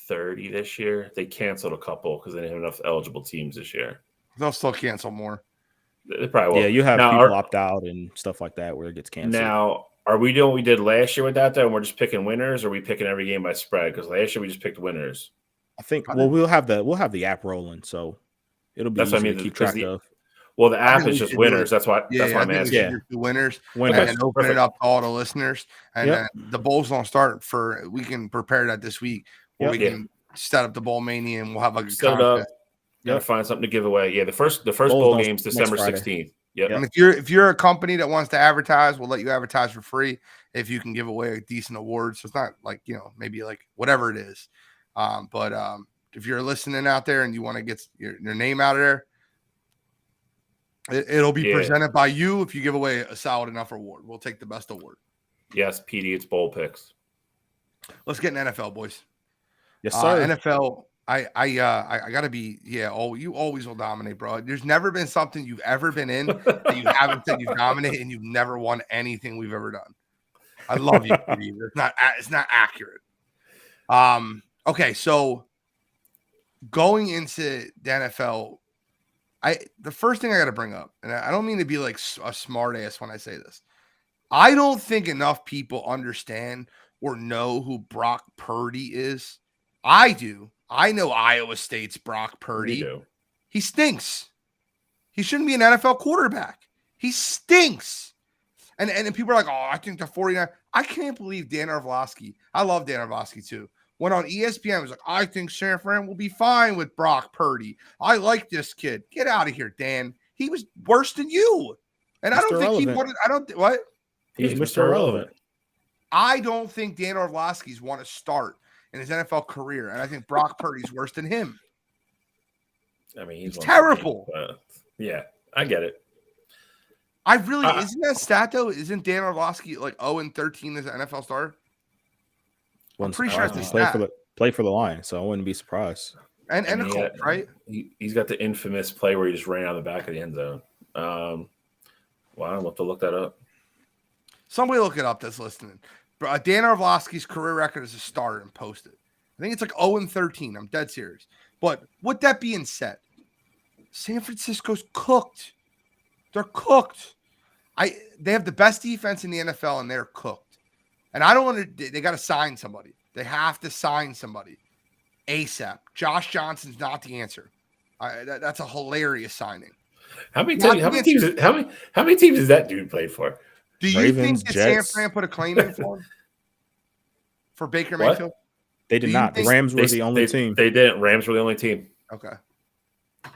C: 30 this year. They canceled a couple because they didn't have enough eligible teams this year.
A: They'll still cancel more.
C: They probably will.
B: Yeah, you have people opt out and stuff like that where it gets canceled.
C: Now, are we doing what we did last year with that, though, and we're just picking winners, or are we picking every game by spread? Because last year we just picked winners.
B: I think. Well, we'll have the app rolling, so it'll be easy to keep track of.
C: Well, the app is just winners. That's why I'm asking.
A: Yeah, the winners. And open it up to all the listeners. And then the bowls don't start we can prepare that this week. Or we can set up the bowl mania and we'll have like a
C: Set it up.
A: contest.
C: Gotta find something to give away. Yeah, the first
B: Bowls
C: bowl
B: don't
C: game's
B: next
C: December
B: Friday.
C: 16th. Yep.
A: And if you're a company that wants to advertise, we'll let you advertise for free if you can give away a decent award. So it's not like, maybe like whatever it is. But if you're listening out there and you want to get your name out of there, it'll be presented by you if you give away a solid enough award. We'll take the best award.
C: Yes, PD, it's bowl picks.
A: Let's get an NFL, boys.
B: Yes, sir.
A: NFL. I gotta be. Yeah. Oh, you always will dominate, bro. There's never been something you've ever been in that you haven't said you've dominated, and you've never won anything we've ever done. I love you, PD. It's not accurate. Okay, so going into the NFL, the first thing I got to bring up, and I don't mean to be like a smart ass when I say this. I don't think enough people understand or know who Brock Purdy is. I do. I know Iowa State's Brock Purdy.
C: You do.
A: He stinks. He shouldn't be an NFL quarterback. He stinks. And people are like, oh, I think the 49. I can't believe Dan Orlovsky. I love Dan Orlovsky too. Went on ESPN, was like, I think San Fran will be fine with Brock Purdy. I like this kid. Get out of here, Dan. He was worse than you. And I don't think he wanted. What?
C: He's Mr. Irrelevant.
A: I don't think Dan Orlovsky's want to start in his NFL career, and I think Brock Purdy's worse than him.
C: I mean,
A: he's terrible.
C: Yeah, I get it.
A: Isn't that stat though? Isn't Dan Orlovsky like 0-13 as an NFL starter? I'm pretty sure it's the stat.
B: Play for the Lions, so I wouldn't be surprised.
A: And a Colt, right?
C: He's got the infamous play where he just ran out the back of the end zone. Wow, I'll have to look that up.
A: Somebody look it up that's listening. Dan Orlovsky's career record as a starter and post it. I think it's like 0-13. I'm dead serious. But with that being said, San Francisco's cooked. They're cooked. They have the best defense in the NFL, and they're cooked. And I don't want to. They got to sign somebody. They have to sign somebody ASAP. Josh Johnson's not the answer. That's a hilarious signing.
C: How many teams has that dude played for?
A: Do you think that San Fran put a claim in for him? For Baker Mayfield?
B: They did not. The Rams were the only team.
C: They didn't. Rams were the only team.
A: Okay.
C: And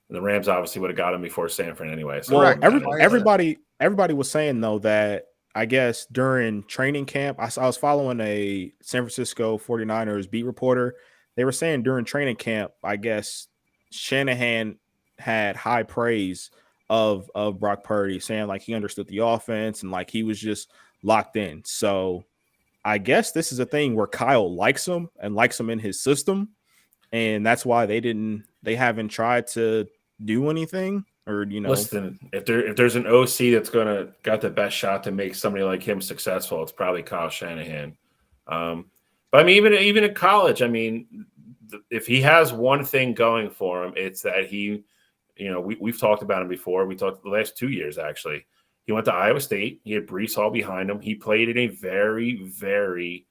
C: the Rams obviously would have got him before San Fran anyway. So
B: everybody was saying, though, that I guess during training camp, I was following a San Francisco 49ers beat reporter. They were saying during training camp, I guess Shanahan had high praise of Brock Purdy, saying like he understood the offense and like he was just locked in. So I guess this is a thing where Kyle likes him and likes him in his system, and that's why they haven't tried to do anything. Or
C: listen, if there's an OC that's got the best shot to make somebody like him successful, it's probably Kyle Shanahan. But I mean, even in college, I mean, if he has one thing going for him, it's that he. We've talked about him before. We talked the last 2 years, actually. He went to Iowa State. He had Breece Hall behind him. He played in a very, very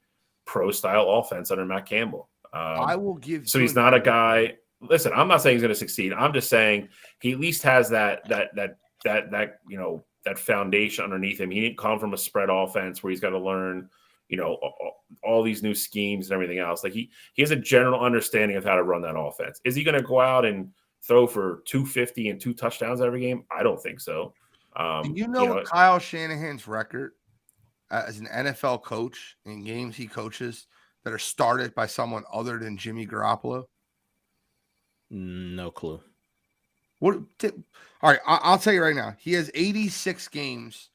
C: pro-style offense under Matt Campbell.
A: I will give.
C: So he's not a guy. Listen, I'm not saying he's going to succeed. I'm just saying he at least has that foundation underneath him. He didn't come from a spread offense where he's got to learn, all these new schemes and everything else. Like he has a general understanding of how to run that offense. Is he going to go out and throw for 250 and 2 touchdowns every game? I don't think so.
A: What Kyle Shanahan's record as an NFL coach in games he coaches that are started by someone other than Jimmy Garoppolo?
B: No clue.
A: All right, I'll tell you right now. He has 86 games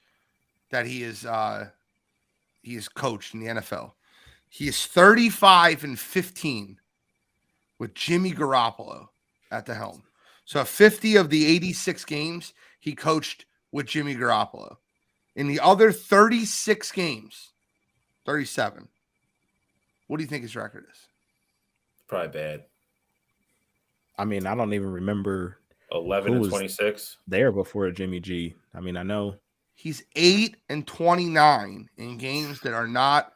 A: that he is coached in the NFL. He is 35-15 with Jimmy Garoppolo at the helm. So 50 of the 86 games he coached with Jimmy Garoppolo. In the other 36 games, 37, what do you think his record is?
C: Probably bad.
B: I mean, I don't even remember
C: 11-26
B: there before Jimmy G. I mean, I know
A: he's 8-29 in games that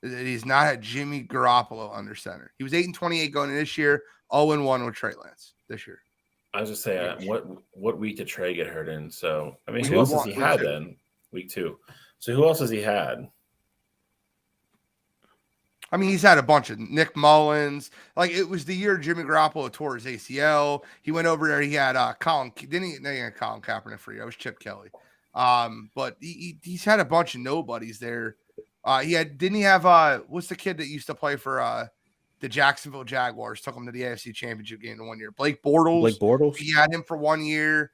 A: he's not had Jimmy Garoppolo under center. He was 8-28 going into this year, 0-1 with Trey Lance this year.
C: I was just saying, what week did Trey get hurt in? So, I mean, who else has he had then? Week 2. So, who else has he had?
A: I mean, he's had a bunch of Nick Mullins. Like, it was the year Jimmy Garoppolo tore his ACL. He went over there. He had Colin. Didn't he? No, he had Colin Kaepernick for you. That was Chip Kelly. But he's had a bunch of nobodies there. Didn't he have what's the kid that used to play for the Jacksonville Jaguars? Took him to the AFC Championship game in 1 year. Blake Bortles. He had him for 1 year.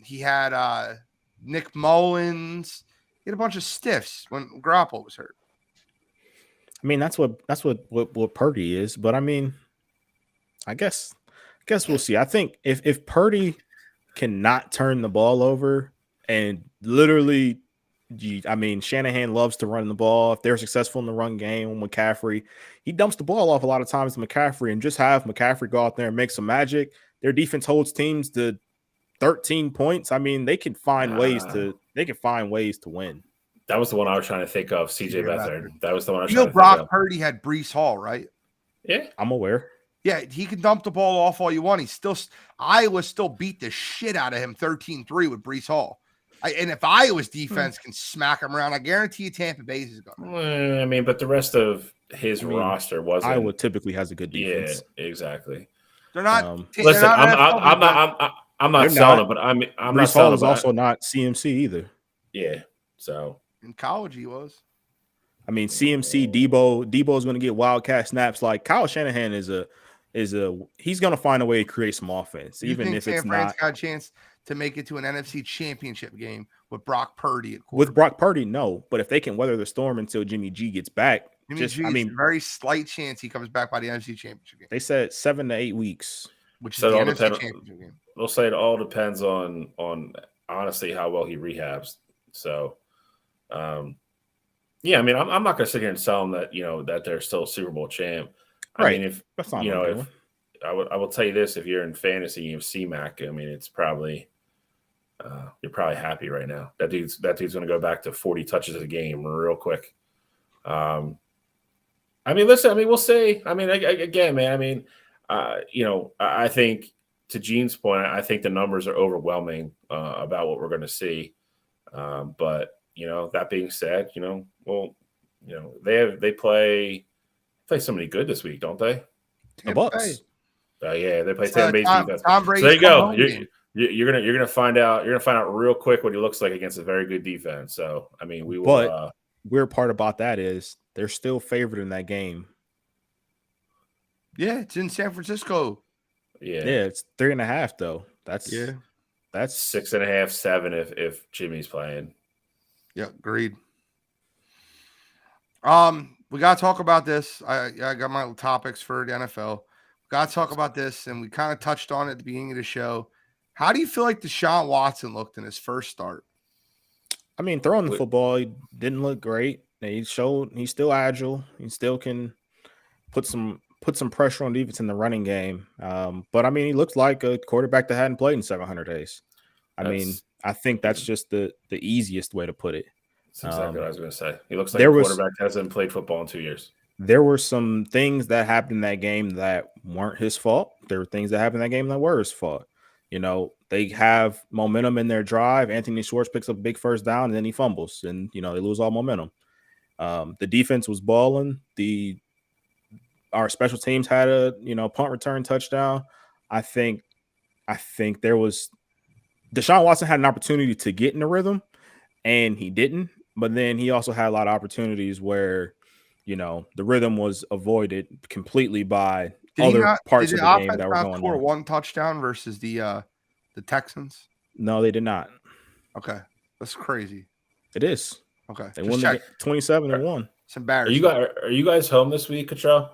A: He had Nick Mullins. He had a bunch of stiffs when Garoppolo was hurt.
B: I mean, that's what Purdy is, but I mean, I guess we'll see. I think if Purdy cannot turn the ball over and literally, I mean, Shanahan loves to run the ball. If they're successful in the run game with McCaffrey, he dumps the ball off a lot of times to McCaffrey, and just have McCaffrey go out there and make some magic. Their defense holds teams to 13 points. I mean, they can find ways to win.
C: That was the one I was trying to think of, CJ Beathard. That was the one I was
A: trying to think of. Brock Purdy had Breece Hall, right?
C: Yeah.
B: I'm aware.
A: Yeah, he can dump the ball off all you want. Iowa still beat the shit out of him 13-3 with Breece Hall. And if Iowa's defense can smack him around, I guarantee you Tampa Bay's is going.
C: I mean, but the rest of his roster wasn't.
B: Iowa typically has a good defense.
C: Yeah, exactly.
A: They're not.
C: Listen, I'm not selling it, but I'm not selling.
B: Hall is also not CMC either.
C: Yeah, so
A: in college he was.
B: I mean, CMC Debo is going to get wildcat snaps. Like Kyle Shanahan is he's going to find a way to create some offense, even if it's not.
A: Got a chance to make it to an NFC Championship game with Brock Purdy.
B: With Brock Purdy, no. But if they can weather the storm until Jimmy G gets back,
A: very slight chance he comes back by the NFC Championship game.
B: They said 7 to 8 weeks,
A: which is the NFC Championship game.
C: They'll say it all depends on honestly how well he rehabs. So, yeah, I mean, I'm not going to sit here and tell them that that they're still a Super Bowl champ.
B: Right.
C: I mean, if I will tell you this, if you're in fantasy, you have C-Mac. I mean, it's probably you're probably happy right now. That dude's going to go back to 40 touches a game real quick. I mean, listen. I mean, we'll say. I mean, again, man. I mean, I think to Gene's point, I think the numbers are overwhelming about what we're going to see. But that being said, they play somebody good this week, don't they?
B: The Bucks.
C: Yeah, they play Tampa Bay's defense. So there you go. You're gonna find out. You're gonna find out real quick what he looks like against a very good defense. So I mean, we will.
B: But weird part about that is they're still favored in that game.
A: Yeah, it's in San Francisco.
C: Yeah,
B: it's 3.5 though. That's
C: 6.5, 7 if Jimmy's playing.
A: Yeah, agreed. We gotta talk about this. I got my topics for the NFL. Got to talk about this, and we kind of touched on it at the beginning of the show. How do you feel like Deshaun Watson looked in his first start?
B: I mean, throwing the football, he didn't look great. He showed he's still agile. He still can put some pressure on defense in the running game. But I mean, he looks like a quarterback that hadn't played in 700 days. I think that's just the easiest way to put it.
C: That's exactly what I was going to say. He looks like a quarterback that hasn't played football in 2 years.
B: There were some things that happened in that game that weren't his fault. There were things that happened in that game that were his fault. They have momentum in their drive. Anthony Schwartz picks up a big first down, and then he fumbles, and they lose all momentum. The defense was balling. Our special teams had a punt return touchdown. I think there was Deshaun Watson had an opportunity to get in the rhythm, and he didn't. But then he also had a lot of opportunities where the rhythm was avoided completely by other parts of the game that were going on.
A: One touchdown versus the Texans?
B: No, they did not.
A: Okay. That's crazy.
B: It is.
A: Okay.
B: They won 27-1.
A: It's embarrassing.
C: Are you guys home this week, Cottrell?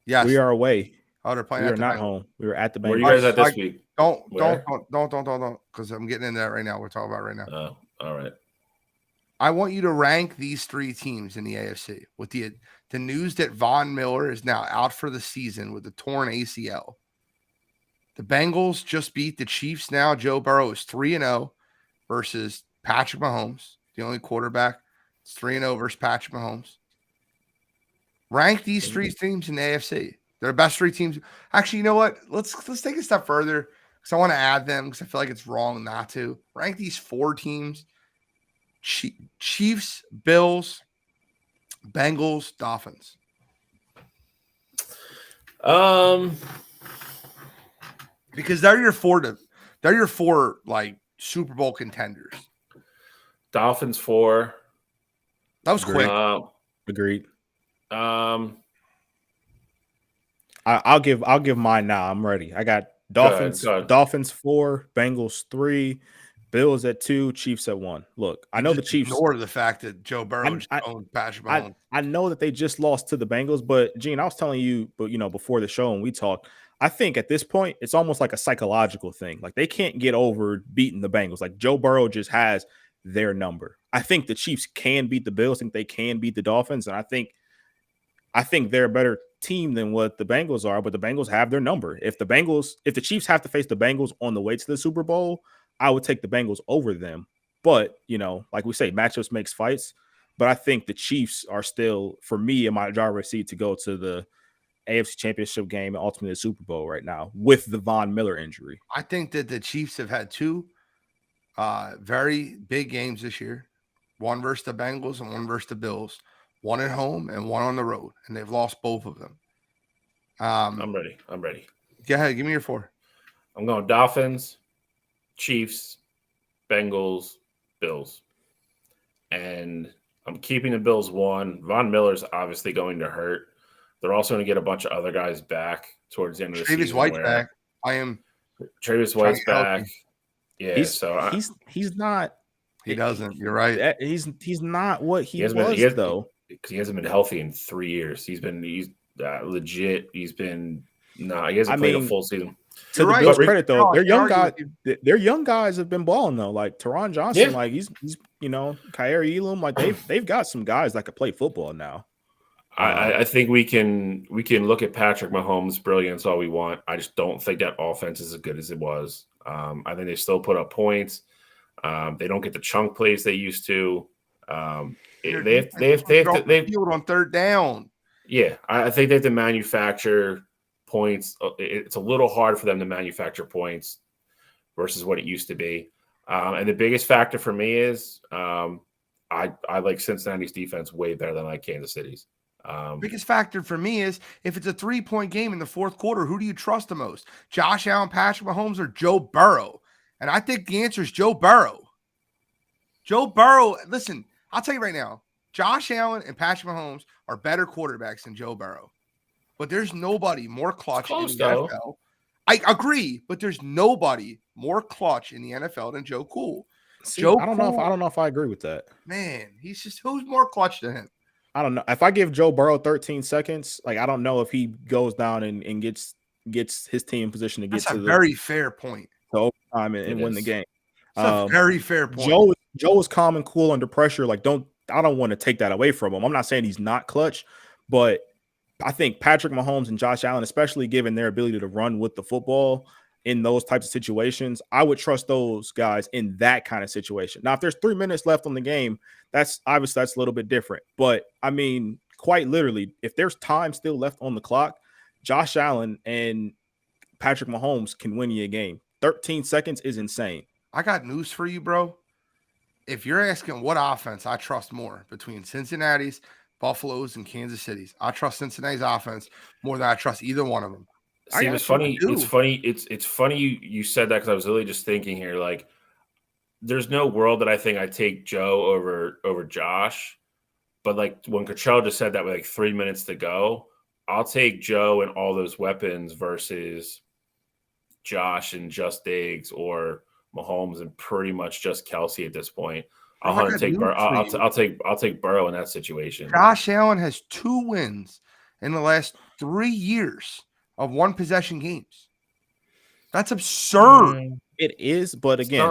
B: Yes. We are away.
A: Oh, they're playing.
B: We are not home. We were at the bank.
C: Where are you guys at this week?
A: Don't, because I'm getting into that right now. We're talking about right now.
C: Oh, all right.
A: I want you to rank these three teams in the AFC with the news that Von Miller is now out for the season with the torn ACL. The Bengals just beat the Chiefs. Now Joe Burrow is 3-0 versus Patrick Mahomes, the only quarterback. It's 3-0 versus Patrick Mahomes. Rank these three teams in the AFC. They're the best three teams. Actually, you know what? Let's take a step further because I want to add them because I feel like it's wrong not to. Rank these four teams. Chiefs, Bills, Bengals, Dolphins. Because they're your four like Super Bowl contenders.
C: Dolphins 4.
A: That was quick.
B: Agreed.
C: Um,
B: I'll give mine now. I'm ready. I got Dolphins.
C: Go ahead.
B: Dolphins 4, Bengals 3, Bills at 2, Chiefs at 1. Look, I know the Chiefs.
A: Ignore the fact that Joe Burrow owns Patrick Mahomes.
B: I know that they just lost to the Bengals, but Gene, I was telling you, but before the show and we talked, I think at this point it's almost like a psychological thing. Like they can't get over beating the Bengals. Like Joe Burrow just has their number. I think the Chiefs can beat the Bills. I think they can beat the Dolphins, and I think they're a better team than what the Bengals are. But the Bengals have their number. If the Chiefs have to face the Bengals on the way to the Super Bowl, I would take the Bengals over them. But like we say, matchups makes fights. But I think the Chiefs are still, for me, in my driver's seat to go to the AFC Championship game and ultimately the Super Bowl right now with the Von Miller injury.
A: I think that the Chiefs have had two very big games this year. One versus the Bengals and one versus the Bills. One at home and one on the road. And they've lost both of them.
C: I'm ready.
A: Go ahead. Give me your 4.
C: I'm going Dolphins, Chiefs, Bengals, Bills. And I'm keeping the Bills 1. Von Miller's obviously going to hurt. They're also going to get a bunch of other guys back towards the end of the season.
A: Travis White's back.
C: Travis White's back. Yeah,
B: he's not.
A: He doesn't. You're right.
B: He's not what he was though.
C: Because he hasn't been healthy in 3 years. He's legit. He hasn't played a full season.
B: To the Bills' credit, though, their young guys have been balling though. Like Teron Johnson, like he's Kyrie Elam, like they've got some guys that could play football now.
C: I think we can look at Patrick Mahomes' brilliance all we want. I just don't think that offense is as good as it was. I think they still put up points. They don't get the chunk plays they used to. They have
A: field on third down.
C: Yeah, I think they have to manufacture points. It's a little hard for them to manufacture points versus what it used to be. And the biggest factor for me is I like Cincinnati's defense way better than I like Kansas City's.
A: Biggest factor for me is if it's a 3-point game in the fourth quarter, who do you trust the most? Josh Allen, Patrick Mahomes, or Joe Burrow? And I think the answer is Joe Burrow. Joe Burrow, listen, I'll tell you right now, Josh Allen and Patrick Mahomes are better quarterbacks than Joe Burrow. But there's nobody more clutch in the NFL. I agree, but there's nobody more clutch in the NFL than Joe Cool.
B: I don't know if I agree with that.
A: Man, he's just who's more clutch than him?
B: I don't know. If I give Joe Burrow 13 seconds, like I don't know if he goes down and gets his team in position to get to the
A: very fair point.
B: To overtime and win the game.
A: That's a very fair point.
B: Joe is calm and cool under pressure. Like I don't want to take that away from him. I'm not saying he's not clutch, but I think Patrick Mahomes and Josh Allen, especially given their ability to run with the football in those types of situations, I would trust those guys in that kind of situation. Now, if there's 3 minutes left on the game, that's a little bit different. But I mean, quite literally, if there's time still left on the clock, Josh Allen and Patrick Mahomes can win you a game. 13 seconds is insane.
A: I got news for you, bro. If you're asking what offense I trust more between Cincinnati's, Buffalo's, and Kansas City's, I trust Cincinnati's offense more than I trust either one of them.
C: See, it's funny. It's funny you said that because I was really just thinking here. Like, there's no world that I think I take Joe over Josh, but like when Cottrell just said that with like 3 minutes to go, I'll take Joe and all those weapons versus Josh and just Diggs or Mahomes and pretty much just Kelsey at this point. I'll take Burrow in that situation.
A: Josh Allen has 2 wins in the last 3 years of one possession games. That's absurd.
B: It is, but again,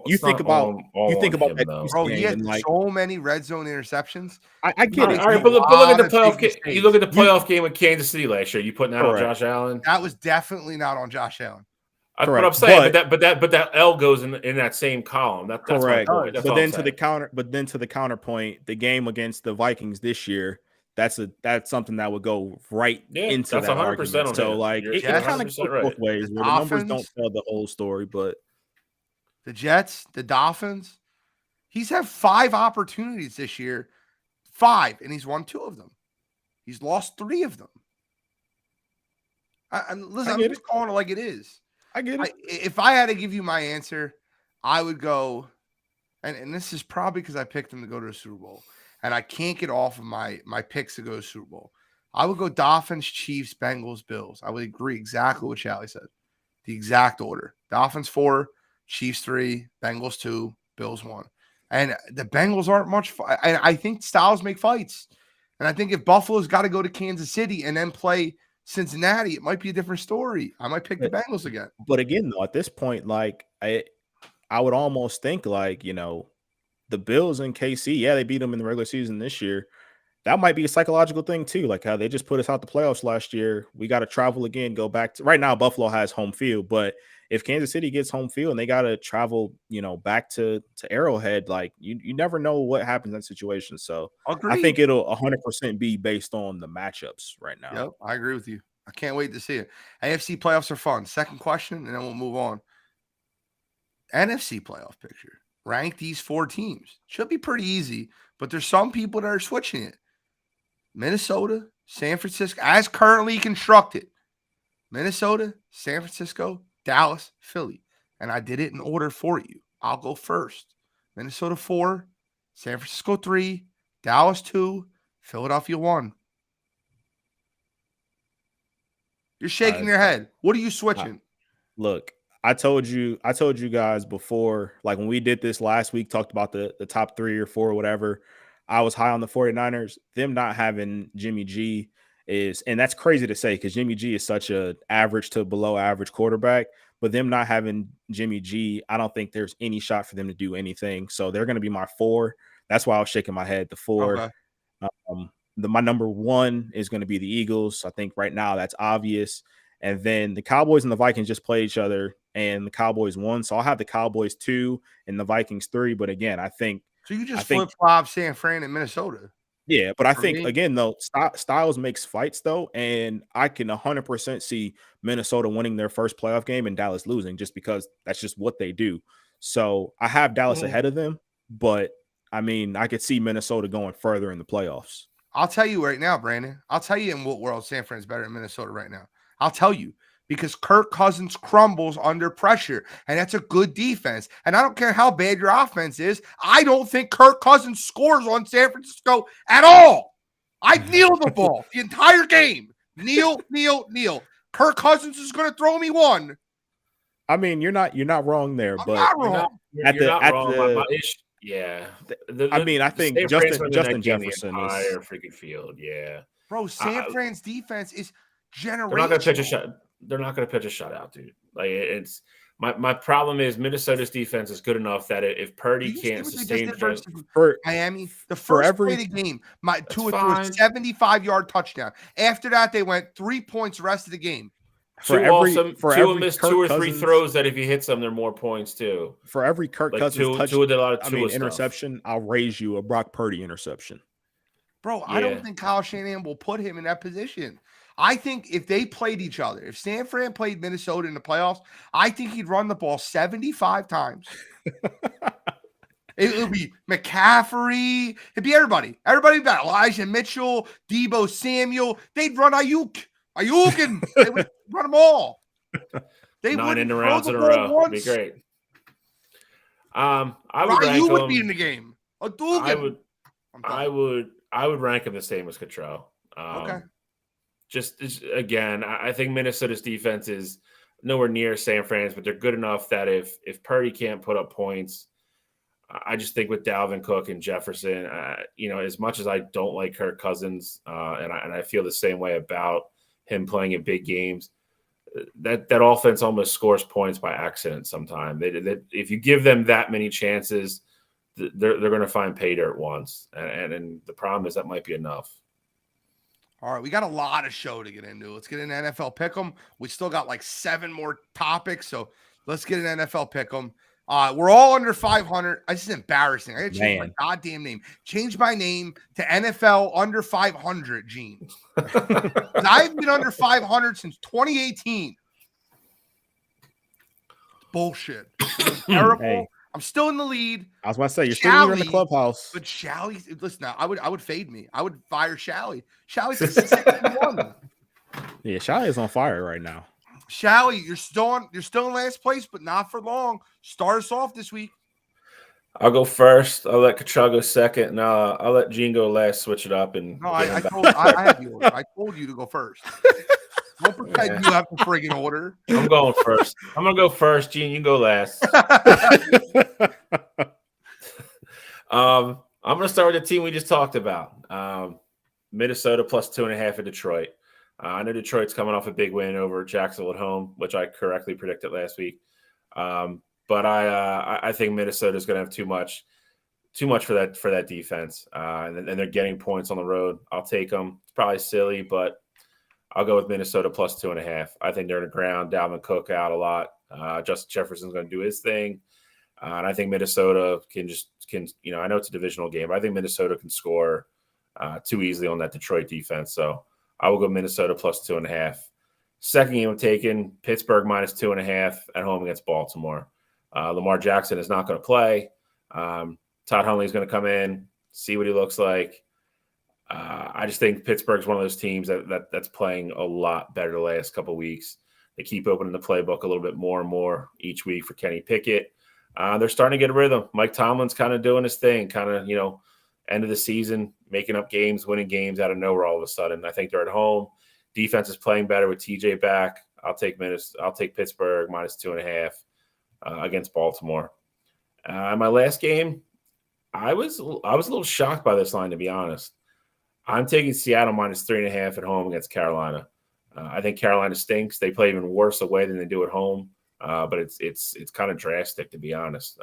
B: you think about that.
A: Bro, he had so many red zone interceptions.
B: I get it.
C: All right, but look at the playoff game. You look at the playoff game with Kansas City last year. You putting that on Josh Allen?
A: That was definitely not on Josh Allen.
C: But I'm saying, but that L goes in that same column. That's
B: correct. But then to the counterpoint, the game against the Vikings this year, that's something that would go right into that 100% argument. So like it kind of goes both ways. Where the numbers don't tell the whole story, but
A: the Jets, the Dolphins, he's had 5 opportunities this year, 5, and he's won 2 of them. He's lost 3 of them. Listen, I'm just calling it like it is.
B: I get it.
A: If I had to give you my answer, I would go, and this is probably because I picked them to go to the Super Bowl, and I can't get off of my picks to go to the Super Bowl. I would go Dolphins, Chiefs, Bengals, Bills. I would agree exactly what Shally said. The exact order. Dolphins 4, Chiefs 3, Bengals 2, Bills 1. And the Bengals aren't much fun. I think styles make fights. And I think if Buffalo's got to go to Kansas City and then play Cincinnati, it might be a different story. I might pick the Bengals again.
B: But again, though, at this point, like I would almost think like, you know, the Bills and KC, yeah, they beat them in the regular season this year. That might be a psychological thing too. Like how they just put us out the playoffs last year. We got to travel again, go back to right now. Buffalo has home field, but if Kansas City gets home field and they got to travel, you know, back to Arrowhead, like you never know what happens in that situation. So
A: Agreed.
B: I think it'll 100% be based on the matchups right now.
A: Yep, I agree with you. I can't wait to see it. AFC playoffs are fun. Second question, and then we'll move on. NFC playoff picture. Rank these 4 teams. Should be pretty easy, but there's some people that are switching it. Minnesota, San Francisco, as currently constructed. Minnesota, San Francisco, Dallas, Philly. And I did it in order for you. I'll go first. Minnesota 4, San Francisco 3, Dallas 2, Philadelphia 1. You're shaking your head. What are you switching?
B: Look, I told you guys before, like when we did this last week, talked about the top 3 or 4 or whatever. I was high on the 49ers. Them not having Jimmy G is, and that's crazy to say because Jimmy G is such a average to below average quarterback, but them not having Jimmy G, I don't think there's any shot for them to do anything. So they're going to be my 4. That's why I was shaking my head. The 4.
A: Okay.
B: My number 1 is going to be the Eagles. I think right now that's obvious. And then the Cowboys and the Vikings just played each other, and the Cowboys won. So I'll have the Cowboys 2 and the Vikings 3. But again, I think
A: so. You just flip-flop San Fran and Minnesota.
B: Yeah, but I think again though, styles makes fights though, and I can 100% see Minnesota winning their first playoff game and Dallas losing just because that's just what they do. So I have Dallas ahead of them, but I mean I could see Minnesota going further in the playoffs.
A: I'll tell you right now, Brandon. I'll tell you in what world San Fran's better than Minnesota right now. I'll tell you because Kirk Cousins crumbles under pressure, and that's a good defense. And I don't care how bad your offense is. I don't think Kirk Cousins scores on San Francisco at all. I kneel the ball the entire game. Kneel. Kirk Cousins is going to throw me 1.
B: I mean, you're not wrong there,
A: I'm
B: but
A: not wrong.
C: You're not wrong. Yeah.
B: I mean, I think Justin Jefferson
C: is a freaking field. Yeah.
A: Bro, San Fran's defense is generational.
C: They're not going to pitch a shot. They're not going to pitch a shutout, dude. Like it's my problem is Minnesota's defense is good enough that if Purdy can't sustain
A: for Miami, the first play of the game, Tua threw a 75-yard touchdown. After that, they went 3 points the rest of the game.
C: Tua missed 2 or 3 throws that if he hits them, they're more points too.
B: For every Kirk Cousins
C: interception,
B: I'll raise you a Brock Purdy interception.
A: Bro, I don't think Kyle Shanahan will put him in that position. I think if they played each other, if San Fran played Minnesota in the playoffs, I think he'd run the ball 75 times. It would be McCaffrey. It'd be everybody. Everybody got Elijah Mitchell, Deebo Samuel. They'd run Ayuk, and they would run them all. They
C: 9 in the rounds in a row. It'd be great. I would rank
A: you would
C: them,
A: be in the game.
C: I would rank him the same as Cottrell.
A: Okay.
C: Just again, I think Minnesota's defense is nowhere near San Fran's, but they're good enough that if Purdy can't put up points, I just think with Dalvin Cook and Jefferson, as much as I don't like Kirk Cousins, and I feel the same way about him playing in big games, that offense almost scores points by accident sometimes. If you give them that many chances, they're going to find pay dirt once, and the problem is that might be enough.
A: All right, we got a lot of show to get into. Let's get into NFL Pick'em. We still got like 7 more topics, so let's get an NFL Pick'em. We're all under 500. This is embarrassing. I got to change my goddamn name. Change my name to NFL under 500, Gene. I've been under 500 since 2018. Bullshit. Terrible. Hey. I'm still in the lead.
B: I was about to say, you're still in the clubhouse.
A: But Shally, listen, now I would fade me. I would fire Shally. Shally's at 61.
B: Yeah, Shy is on fire right now.
A: Shally, you're still in last place, but not for long. Start us off this week.
C: I'll go first. I'll let Kachuk go second, and I'll let Gene go last. Switch it up and
A: no. I had the order. I told you to go first. Don't pretend you have the friggin' order.
C: I'm going first. I'm gonna go first. Gene, you can go last. I'm gonna start with the team we just talked about. Minnesota plus 2.5 at Detroit. I know Detroit's coming off a big win over Jacksonville at home, which I correctly predicted last week. But I think Minnesota is going to have too much for that defense, and they're getting points on the road. I'll take them. It's probably silly, but I'll go with Minnesota plus 2.5. I think they're on the ground. Dalvin Cook out a lot. Justin Jefferson's going to do his thing, and I think Minnesota can. I know it's a divisional game, but I think Minnesota can score too easily on that Detroit defense. So I will go Minnesota plus 2.5. Second game I'm taking Pittsburgh minus 2.5 at home against Baltimore. Lamar Jackson is not going to play. Todd Hundley is going to come in, see what he looks like. I just think Pittsburgh's one of those teams that's playing a lot better the last couple of weeks. They keep opening the playbook a little bit more and more each week for Kenny Pickett. They're starting to get a rhythm. Mike Tomlin's kind of doing his thing, end of the season, making up games, winning games out of nowhere all of a sudden. I think they're at home. Defense is playing better with TJ back. I'll take Pittsburgh minus 2.5 against Baltimore. My last game, I was a little shocked by this line, to be honest. I'm taking Seattle minus 3.5 at home against Carolina. I think Carolina stinks. They play even worse away than they do at home. But it's kind of drastic, to be honest.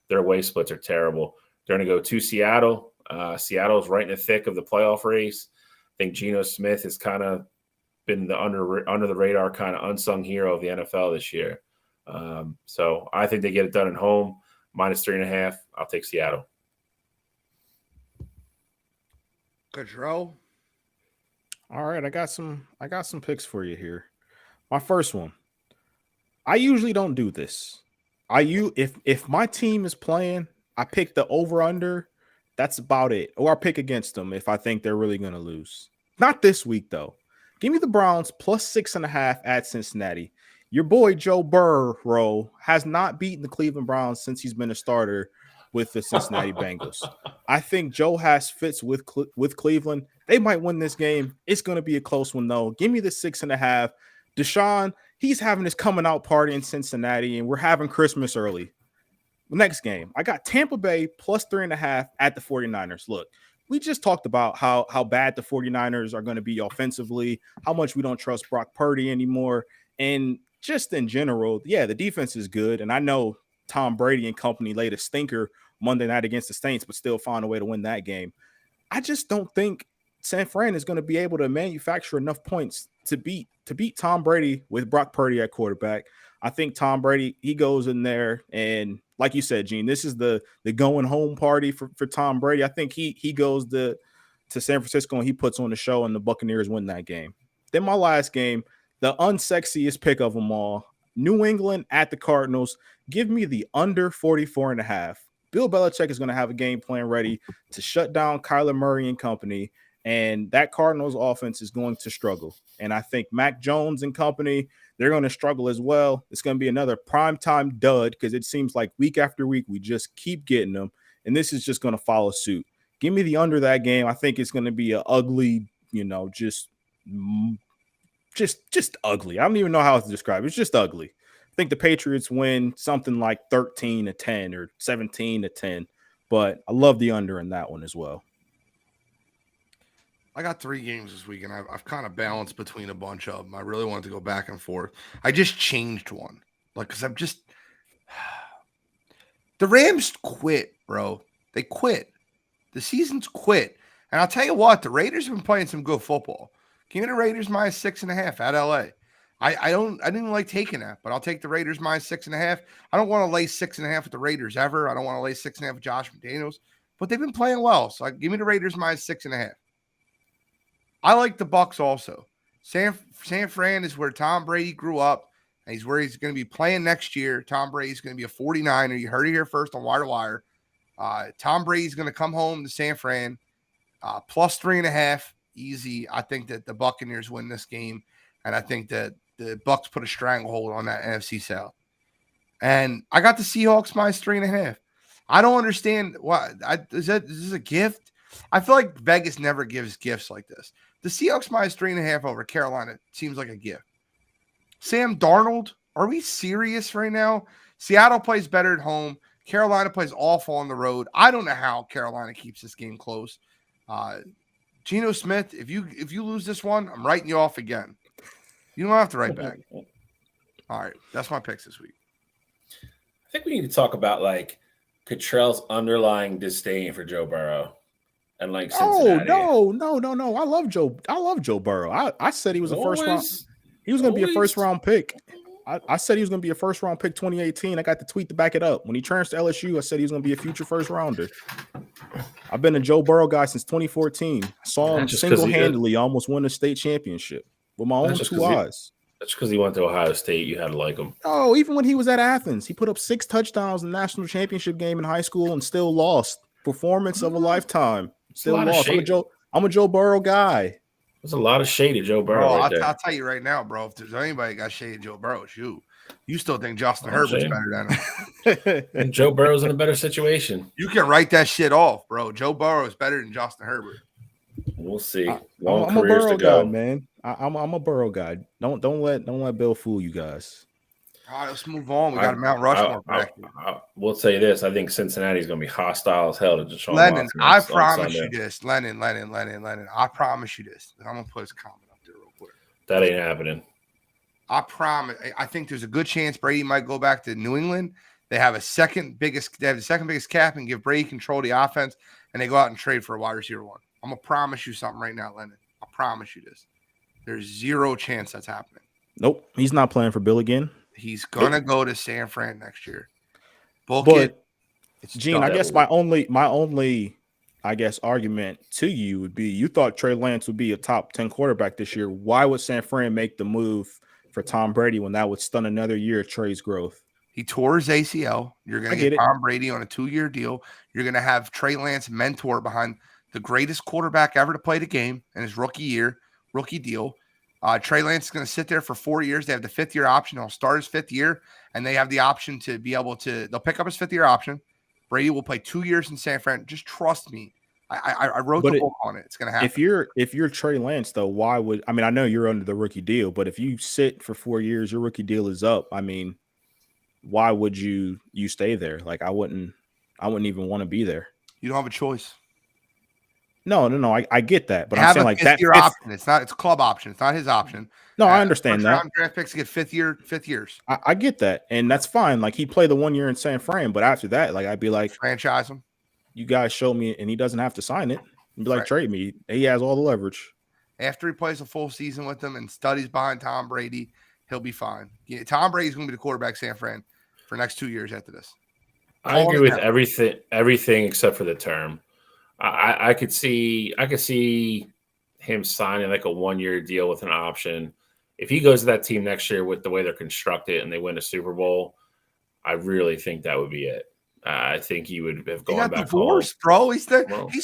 C: Their away splits are terrible. They're going to go to Seattle. Seattle's right in the thick of the playoff race. I think Geno Smith has kind of been the under the radar kind of unsung hero of the NFL this year. So I think they get it done at home. Minus 3.5. I'll take Seattle.
A: Good row.
B: All right, I got some picks for you here. My first one. I usually don't do this. If my team is playing, I pick the over under. That's about it. Or I pick against them if I think they're really going to lose. Not this week though. Give me the Browns plus 6.5 at Cincinnati. Your boy Joe Burrow has not beaten the Cleveland Browns since he's been a starter with the Cincinnati Bengals. I think Joe has fits with Cleveland. They might win this game. It's going to be a close one though. Give me the 6.5. Deshaun, he's having his coming out party in Cincinnati, and we're having Christmas early. Next game, I got Tampa Bay plus 3.5 at the 49ers. Look, we just talked about how bad the 49ers are going to be offensively, how much we don't trust Brock Purdy anymore. And just in general, yeah, the defense is good. And I know Tom Brady and company laid a stinker Monday night against the Saints, but still found a way to win that game. I just don't think San Fran is going to be able to manufacture enough points to beat Tom Brady with Brock Purdy at quarterback. I think Tom Brady, he goes in there, and like you said, Gene, this is the going home party for Tom Brady. I think he goes to San Francisco and he puts on the show, and the Buccaneers win that game. Then my last game, the unsexiest pick of them all, New England at the Cardinals. Give me the under 44.5. Bill Belichick is going to have a game plan ready to shut down Kyler Murray and company, and that Cardinals offense is going to struggle. And I think Mac Jones and company, they're going to struggle as well. It's going to be another primetime dud because it seems like week after week we just keep getting them, and this is just going to follow suit. Give me the under that game. I think it's going to be an ugly, just ugly. I don't even know how to describe it. It's just ugly. I think the Patriots win something like 13-10 or 17-10, but I love the under in that one as well.
A: I got 3 games this week, and I've kind of balanced between a bunch of them. I really wanted to go back and forth. I just changed one, because the Rams quit, bro. They quit. The season's quit, and I'll tell you what, the Raiders have been playing some good football. Give me the Raiders minus 6.5 at LA. I didn't like taking that, but I'll take the Raiders minus 6.5. I don't want to lay 6.5 with the Raiders ever. I don't want to lay 6.5 with Josh McDaniels, but they've been playing well, so give me the Raiders minus 6.5. I like the Bucs also. San Fran is where Tom Brady grew up, and he's where he's going to be playing next year. Tom Brady's going to be a 49er. You heard it here first on Wire to Wire. Tom Brady's going to come home to San Fran, plus 3.5, easy. I think that the Buccaneers win this game, and I think that the Bucks put a stranglehold on that NFC South. And I got the Seahawks minus 3.5. I don't understand why. Is this a gift? I feel like Vegas never gives gifts like this. The Seahawks minus 3.5 over Carolina seems like a gift. Sam Darnold, are we serious right now? Seattle plays better at home. Carolina plays awful on the road. I don't know how Carolina keeps this game close. Geno Smith, if you lose this one, I'm writing you off again. You don't have to write back. All right, that's my picks this week.
C: I think we need to talk about like Cottrell's underlying disdain for Joe Burrow and like Cincinnati.
B: No. I love Joe Burrow. I said he was a first round. He was going to be a first round pick. I said he was going to be a first round pick 2018. I got the tweet to back it up. When he transferred to LSU, I said he was going to be a future first rounder. I've been a Joe Burrow guy since 2014. I saw him single-handedly almost win a state championship with my own two eyes.
C: That's because he went to Ohio State. You had to like him.
B: Oh, even when he was at Athens, he put up 6 touchdowns in the national championship game in high school and still lost. Performance of a lifetime. Still lost. I'm a Joe Burrow guy.
C: There's a lot of shade at Joe Burrow.
A: I'll tell you right now, bro. If there's anybody got shade at Joe Burrow, it's you. You still think Justin Herbert's better than him.
C: And Joe Burrow's in a better situation.
A: You can write that shit off, bro. Joe Burrow is better than Justin Herbert.
C: We'll see.
B: I'm a Burrow guy, man. I'm a Burrow guy. Don't let Bill fool you guys.
A: All right, let's move on. We got a Mount Rushmore.
C: We'll tell you this. I think Cincinnati's going to be hostile as hell to Deshaun
A: Lennon,
C: Watson.
A: I promise you this. Lennon. I promise you this. I'm going to put his comment up there real quick.
C: That ain't happening.
A: I promise. I think there's a good chance Brady might go back to New England. They have the second biggest cap and give Brady control of the offense, and they go out and trade for a wide receiver one. I'm going to promise you something right now, Lennon. I promise you this. There's zero chance that's happening.
B: Nope. He's not playing for Bill again.
A: He's going to go to San Fran next year.
B: But Gene, I guess my only argument to you would be you thought Trey Lance would be a top 10 quarterback this year. Why would San Fran make the move for Tom Brady when that would stun another year of Trey's growth?
A: He tore his ACL. You're going to get Tom Brady on a 2-year deal. You're going to have Trey Lance mentor behind the greatest quarterback ever to play the game in his rookie deal. Trey Lance is going to sit there for 4 years. They have the 5th-year option. He'll start his 5th year, and they have the option to be able to – they'll pick up his 5th-year option. Brady will play 2 years in San Fran. Just trust me. I wrote the book on it. It's going to happen.
B: If you're Trey Lance, though, why would – I mean, I know you're under the rookie deal, but if you sit for 4 years, your rookie deal is up. I mean, why would you stay there? Like, I wouldn't even want to be there.
A: You don't have a choice.
B: No. I get that, but I'm saying like that
A: option. It's club option. It's not his option.
B: No, I understand that.
A: Draft picks get 5th years.
B: I get that, and that's fine. Like he played the 1 year in San Fran, but after that, like I'd be like,
A: franchise him.
B: You guys show me, and he doesn't have to sign it. And be like, trade me. He has all the leverage.
A: After he plays a full season with them and studies behind Tom Brady, he'll be fine. Yeah, Tom Brady's going to be the quarterback San Fran for the next 2 years after this.
C: I agree with everything except for the term. I could see him signing like a 1-year deal with an option. If he goes to that team next year with the way they're constructed and they win a Super Bowl, I really think that would be it. I think he would have gone back
A: divorced, bro. He's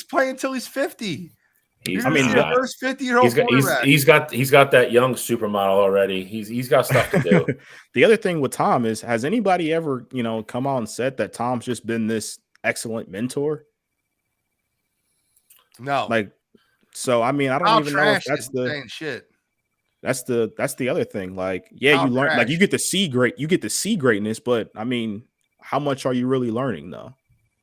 A: playing until he's 50.
C: He's
A: the first 50-year-old quarterback.
C: He's got that young supermodel already. He's got stuff to do.
B: The other thing with Tom is, has anybody ever come out and said that Tom's just been this excellent mentor?
A: No.
B: So I mean, I don't even know if that's
A: the shit.
B: That's the other thing. Like, yeah, you learn, like you get to see greatness, but I mean, how much are you really learning though?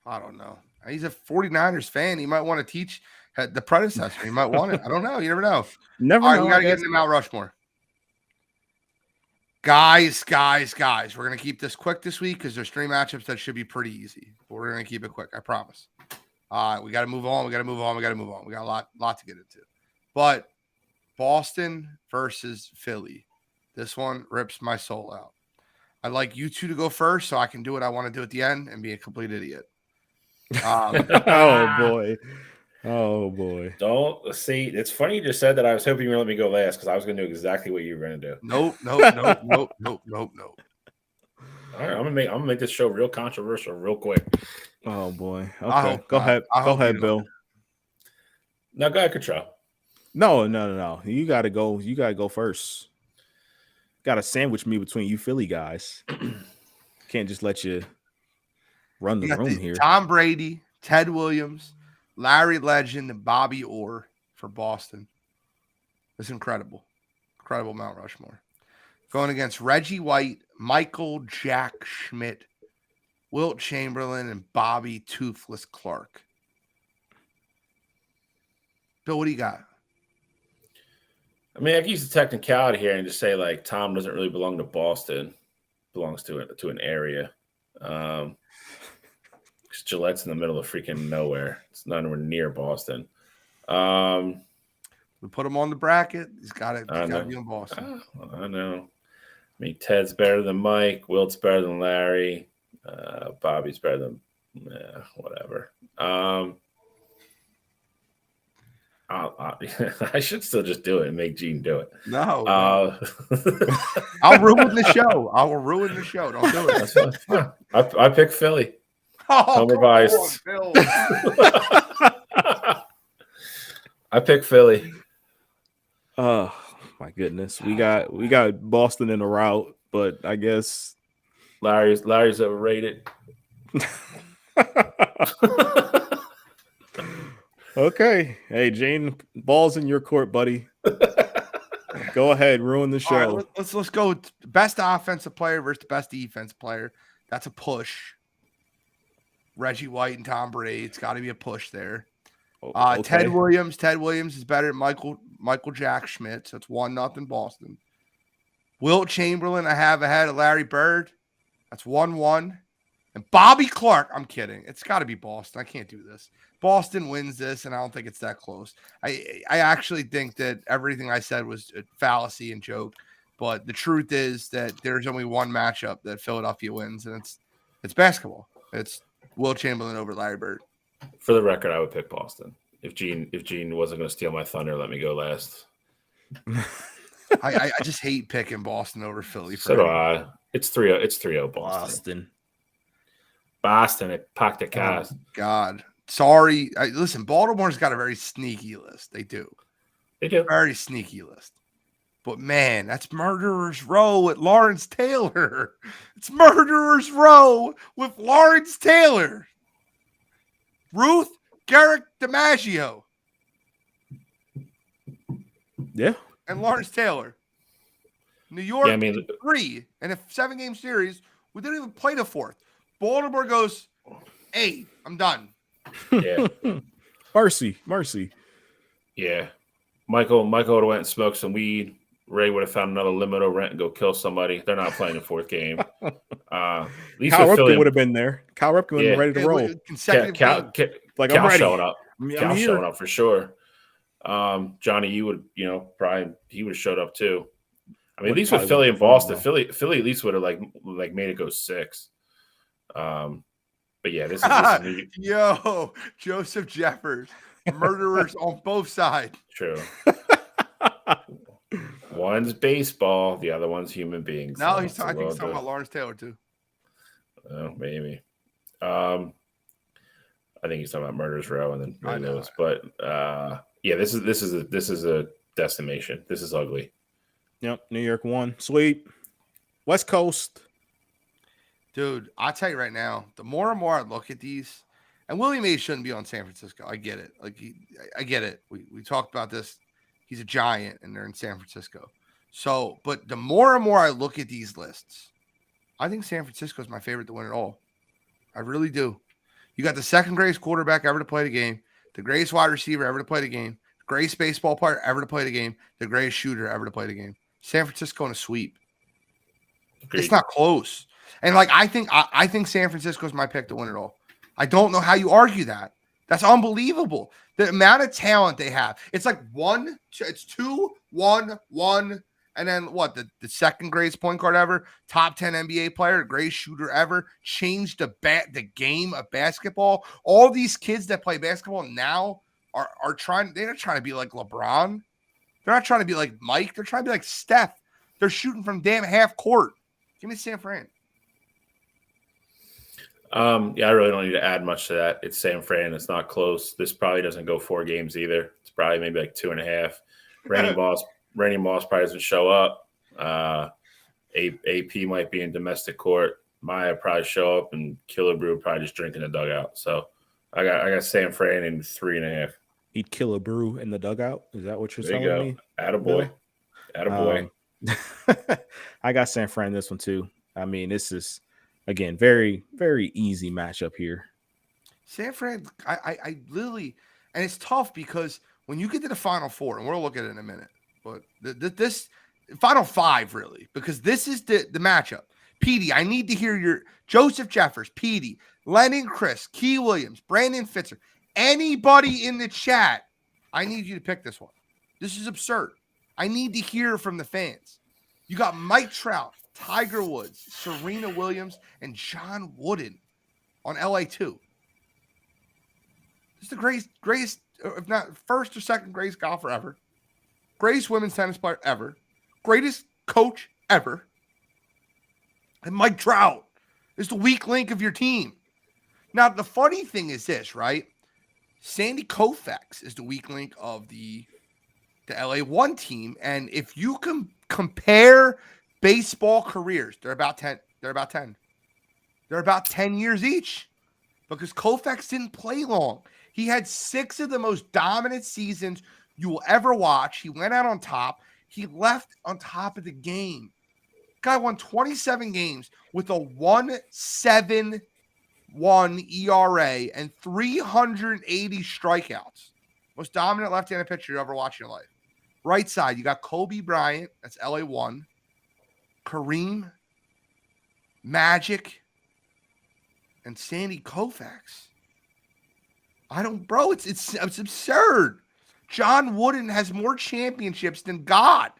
A: I don't know. He's a 49ers fan. He might want to teach the predecessor. He might want it. I don't know. You never know.
B: Never
A: All
B: know.
A: Right, we got to get into Mount Rushmore. Guys. We're going to keep this quick this week because there's 3 matchups that should be pretty easy. But we're going to keep it quick. I promise. We got to move on. We got a lot to get into. But Boston versus Philly. This one rips my soul out. I'd like you two to go first so I can do what I want to do at the end and be a complete idiot.
B: Oh boy.
C: Don't see. It's funny you just said that. I was hoping you were going to let me go last because I was going to do exactly what you were going to do.
A: Nope.
C: All right, I'm gonna make this show real controversial real quick.
B: Oh boy. Okay. Go ahead, Bill.
C: No, go ahead, Cottrell.
B: No. You gotta go first. got to sandwich me between you Philly guys. Can't just let you run the
A: You got
B: room here.
A: Tom Brady, Ted Williams, Larry Legend, and Bobby Orr for Boston. It's incredible. Incredible Mount Rushmore. Going against Reggie White, Michael Jack Schmidt, Wilt Chamberlain, and Bobby Toothless Clark. Bill, what do you got?
C: I mean, I can use the technicality here and just say, like, Tom doesn't really belong to Boston. Belongs to an area. Gillette's in the middle of freaking nowhere. It's not anywhere near Boston.
A: We put him on the bracket. He's got to be in Boston.
C: I know. I mean, Ted's better than Mike. Wilt's better than Larry. Bobby's better than whatever. I should still just do it and make Gene do it.
A: No. I'll ruin the show. I will ruin the show. Don't do it.
C: That's fine. I pick Philly. Homer bias. I pick Philly.
B: Oh my goodness. We got Boston in the route, but I guess
C: Larry's overrated.
B: Okay. Hey, Gene, ball's in your court, buddy. Go ahead, ruin the show.
A: Right, let's go with best offensive player versus the best defense player. That's a push. Reggie White and Tom Brady. It's got to be a push there.
B: Okay.
A: Ted Williams is better than Michael Jack Schmidt. So it's 1-0 Boston. Wilt Chamberlain, I have ahead of Larry Bird. That's 1-1. And Bobby Clark, I'm kidding. It's got to be Boston. I can't do this. Boston wins this, and I don't think it's that close. I actually think that everything I said was a fallacy and joke. But the truth is that there's only one matchup that Philadelphia wins, and it's basketball. It's Wilt Chamberlain over Larry Bird.
C: For the record, I would pick Boston. If Gene wasn't going to steal my thunder, let me go last.
A: I just hate picking Boston over Philly.
C: So do I. It's 3-0. It's 3-0 Boston. It packed the cast.
A: Oh, God. Sorry. Listen, Baltimore's got a very sneaky list. They do. Very sneaky list. But, man, that's Murderer's Row with Lawrence Taylor. It's Murderer's Row with Lawrence Taylor. Ruth Garrick DiMaggio.
B: Yeah.
A: And Lawrence Taylor. New York, 3. And a 7-game series. We didn't even play the 4th. Baltimore goes, hey, I'm done.
C: Yeah.
B: Mercy.
C: Yeah. Michael would have went and smoked some weed. Ray would have found another limo rent and go kill somebody. They're not playing the 4th game. Kyle
B: Ripken would have been there. Kyle Ripken would have been ready to roll.
C: Cal
B: I'm ready.
C: Showing up. Cal showing up for sure. Johnny, you would, Brian, he would have showed up too. I mean, at least with Philly and Boston, Philly at least would have like made it go 6. But yeah, this is
A: yo, Joseph Jeffers, murderers on both sides.
C: True. One's baseball, the other one's human beings.
A: No, I think he's talking about Lawrence Taylor too.
C: Oh, maybe. I think he's talking about Murder's Row, and then who knows. But yeah, this is a decimation. This is ugly.
B: Yep, New York won. Sweet. West Coast.
A: Dude, I'll tell you right now, the more and more I look at these, and Willie Mays shouldn't be on San Francisco. I get it. I get it. We talked about this. He's a giant, and they're in San Francisco. So, but the more and more I look at these lists, I think San Francisco is my favorite to win it all. I really do. You got the second greatest quarterback ever to play the game, the greatest wide receiver ever to play the game, the greatest baseball player ever to play the game, the greatest shooter ever to play the game. San Francisco in a sweep. Agreed. It's not close. And I think San Francisco is my pick to win it all. I don't know how you argue that. That's unbelievable. The amount of talent they have. It's like 1, 2, it's 2, 1, 1, and then what? The second greatest point guard ever, top 10 NBA player, greatest shooter ever, changed the game of basketball. All these kids that play basketball now are trying. They're not trying to be like LeBron. They're not trying to be like Mike. They're trying to be like Steph. They're shooting from damn half court. Give me San Fran.
C: Yeah, I really don't need to add much to that. It's San Fran. It's not close. This probably doesn't go 4 games either. It's probably maybe like 2.5. Randy Moss probably doesn't show up. AP might be in domestic court. Maya probably show up, and Killer Brew probably just drink in the dugout. So I got San Fran in 3.5.
B: Eat Killer Brew in the dugout. Is that what you're
C: There you
B: telling
C: go.
B: me?
C: Attaboy. Attaboy.
B: I got San Fran this one too. I mean, this is again very, very easy matchup here.
A: San Fran, I literally, and it's tough because when you get to the Final Four, and we'll look at it in a minute, but this Final Five really, because this is the matchup. Petey, I need to hear your Joseph Jeffers, Petey, Lennon, Chris, Key Williams, Brandon Fitzer, anybody in the chat. I need you to pick this one. This is absurd. I need to hear from the fans. You got Mike Trout, Tiger Woods, Serena Williams, and John Wooden on LA2. This is the greatest, if not first or second greatest golfer ever. Greatest women's tennis player ever. Greatest coach ever. And Mike Trout is the weak link of your team. Now, the funny thing is this, right? Sandy Koufax is the weak link of the LA1 team. And if you can compare baseball careers, they're about 10. They're about 10. They're about 10 years each because Koufax didn't play long. He had 6 of the most dominant seasons you will ever watch. He went out on top. He left on top of the game. Guy won 27 games with a 1.71 ERA and 380 strikeouts. Most dominant left-handed pitcher you ever watched in your life. Right side, you got Kobe Bryant. That's LA1. Kareem, Magic, and Sandy Koufax. It's absurd. John Wooden has more championships than God.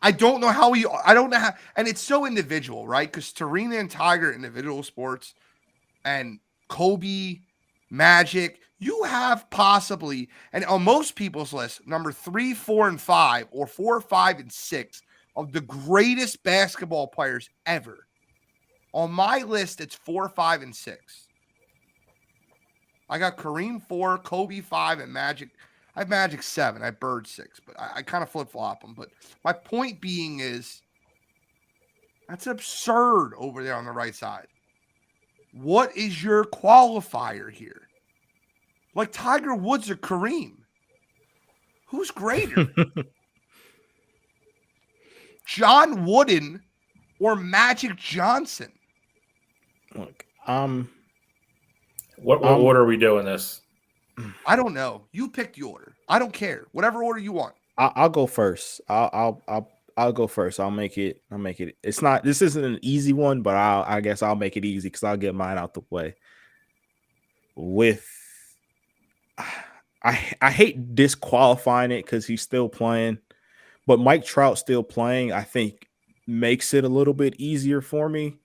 A: I don't know how and it's so individual, right? Because Serena and Tiger, individual sports, and Kobe, Magic, you have possibly, and on most people's list, number 3, 4, and 5, or 4, 5, and 6 of the greatest basketball players ever. On my list, it's 4, 5, and 6. I got Kareem 4, Kobe 5, and Magic. I have Magic 7. I have Bird 6, but I kind of flip-flop them. But my point being is that's absurd over there on the right side. What is your qualifier here? Like Tiger Woods or Kareem? Who's greater? John Wooden or Magic Johnson?
B: Look,
C: what order are we doing this?
B: I
A: don't know. You pick the order. I don't care. Whatever order you want.
B: I'll go first. I'll go first. I'll make it. It's not. This isn't an easy one, but I guess I'll make it easy because I'll get mine out the way. I hate disqualifying it because he's still playing, but Mike Trout still playing, I think makes it a little bit easier for me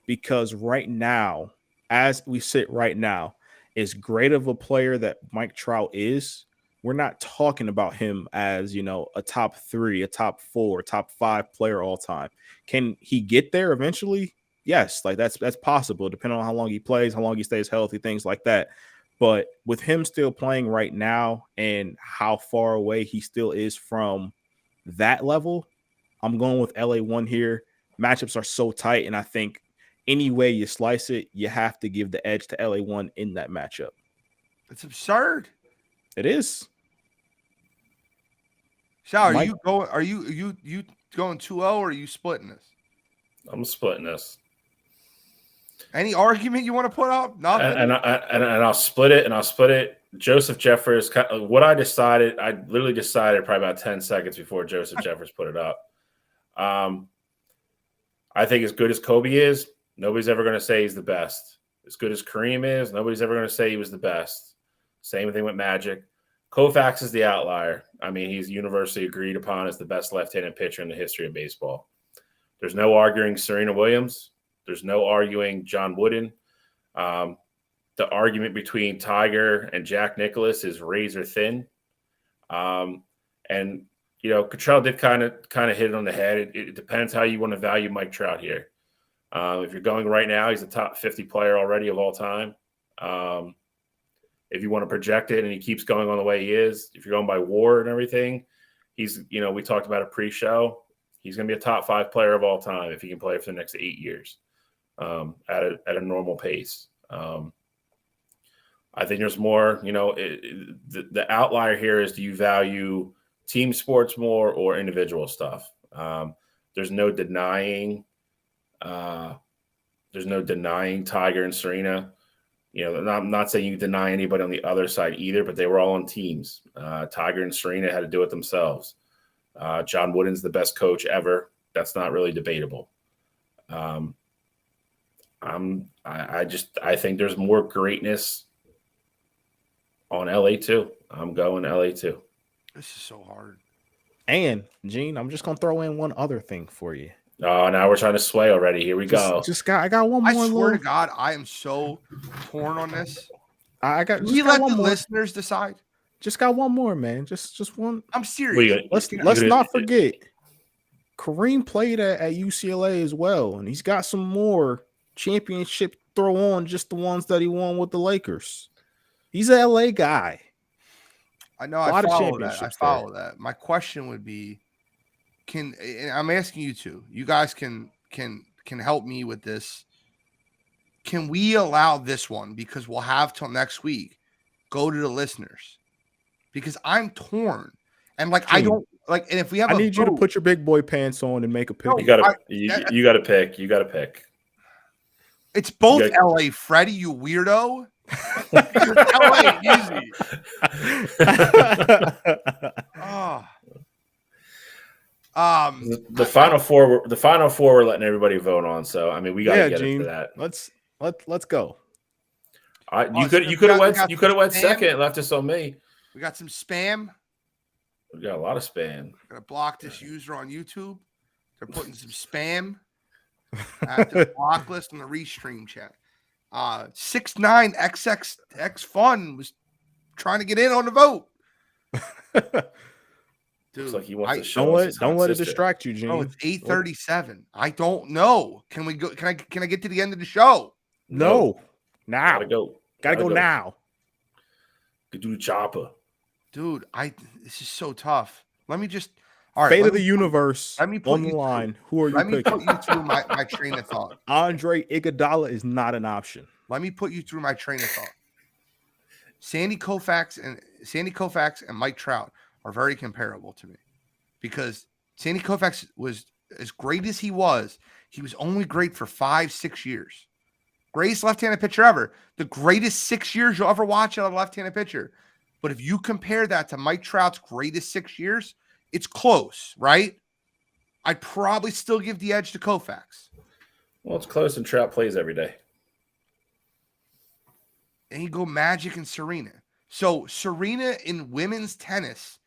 B: because right now, as we sit right now, as great of a player that Mike Trout is, we're not talking about him as, a top 3, a top 4, top 5 player all time. Can he get there eventually? Yes, like that's possible, depending on how long he plays, how long he stays healthy, things like that. But with him still playing right now and how far away he still is from that level, I'm going with LA1 here. Matchups are so tight, and I think any way you slice it, you have to give the edge to LA1 in that matchup.
A: It's absurd.
B: It is.
A: Shao, are you going 2-0 or are you splitting this?
C: I'm splitting this.
A: Any argument you want to put up? Nothing.
C: And I'll split it. And I'll split it. Joseph Jeffers. What I decided, I literally decided probably about 10 seconds before Joseph Jeffers put it up. I think as good as Kobe is, nobody's ever going to say he's the best. As good as Kareem is, nobody's ever going to say he was the best. Same thing with Magic. Koufax is the outlier. I mean, he's universally agreed upon as the best left-handed pitcher in the history of baseball. There's no arguing Serena Williams. There's no arguing John Wooden. The argument between Tiger and Jack Nicklaus is razor thin. And Cottrell did kind of hit it on the head. It depends how you want to value Mike Trout here. If you're going right now, he's a top 50 player already of all time. if you want to project it and he keeps going on the way he is, if you're going by WAR and everything, he's, we talked about a pre-show. He's going to be a top 5 player of all time if he can play for the next 8 years at a normal pace. I think there's more, the outlier here is, do you value team sports more or individual stuff? There's no denying Tiger and Serena. I'm not saying you deny anybody on the other side either, but they were all on teams. Tiger and Serena had to do it themselves. John Wooden's the best coach ever. That's not really debatable. I think there's more greatness on LA too. I'm going LA too.
A: This is so hard.
B: And Gene, I'm just gonna throw in one other thing for you.
C: Oh, now we're trying to sway already. Here we go.
B: I got one more.
A: I swear to God, I am so torn on this.
B: Let
A: the listeners decide.
B: Just got one more, man. Just one.
A: I'm serious.
B: Let's not forget. Kareem played at UCLA as well, and he's got some more championship throw on just the ones that he won with the Lakers. He's an LA guy.
A: I know. I follow that. My question would be, I'm asking you two. You guys can help me with this. Can we allow this one, because we'll have till next week, go to the listeners? Because I'm torn, and I don't like. And if we have,
B: I need you to put your big boy pants on and make a pick.
C: No, you got to pick. You got to pick.
A: It's both LA, Freddie. You weirdo. LA easy.
C: The final four. The final four we're letting everybody vote on. So I mean, we got to get into that.
B: Let's go.
C: You could have went second and left us on me.
A: We got some spam.
C: We got a lot of spam.
A: Gotta block this user on YouTube. They're putting some spam at the block list on the restream chat. 69XXX Fun was trying to get in on the vote. Dude,
C: like he wants to show
B: don't let it distract you, Gene.
A: Oh, it's 8:37. I don't know. Can we go? Can I get to the end of the show?
B: No. Now. Gotta go now.
C: Could do the chopper.
A: Dude, this is so tough. Let me just
B: Fate of the universe.
A: Let me put
B: on the line. Who are you picking?
A: Let me put you through my train of thought.
B: Andre Iguodala is not an option.
A: Let me put you through my train of thought. Sandy Koufax and Mike Trout are very comparable to me, because Sandy Koufax was, as great as he was only great for 5-6 years. Greatest left-handed pitcher ever. The greatest 6 years you'll ever watch out of a left-handed pitcher. But if you compare that to Mike Trout's greatest 6 years, it's close, right? I'd probably still give the edge to Koufax.
C: Well, it's close, and Trout plays every day.
A: And you go Magic and Serena. So Serena in women's tennis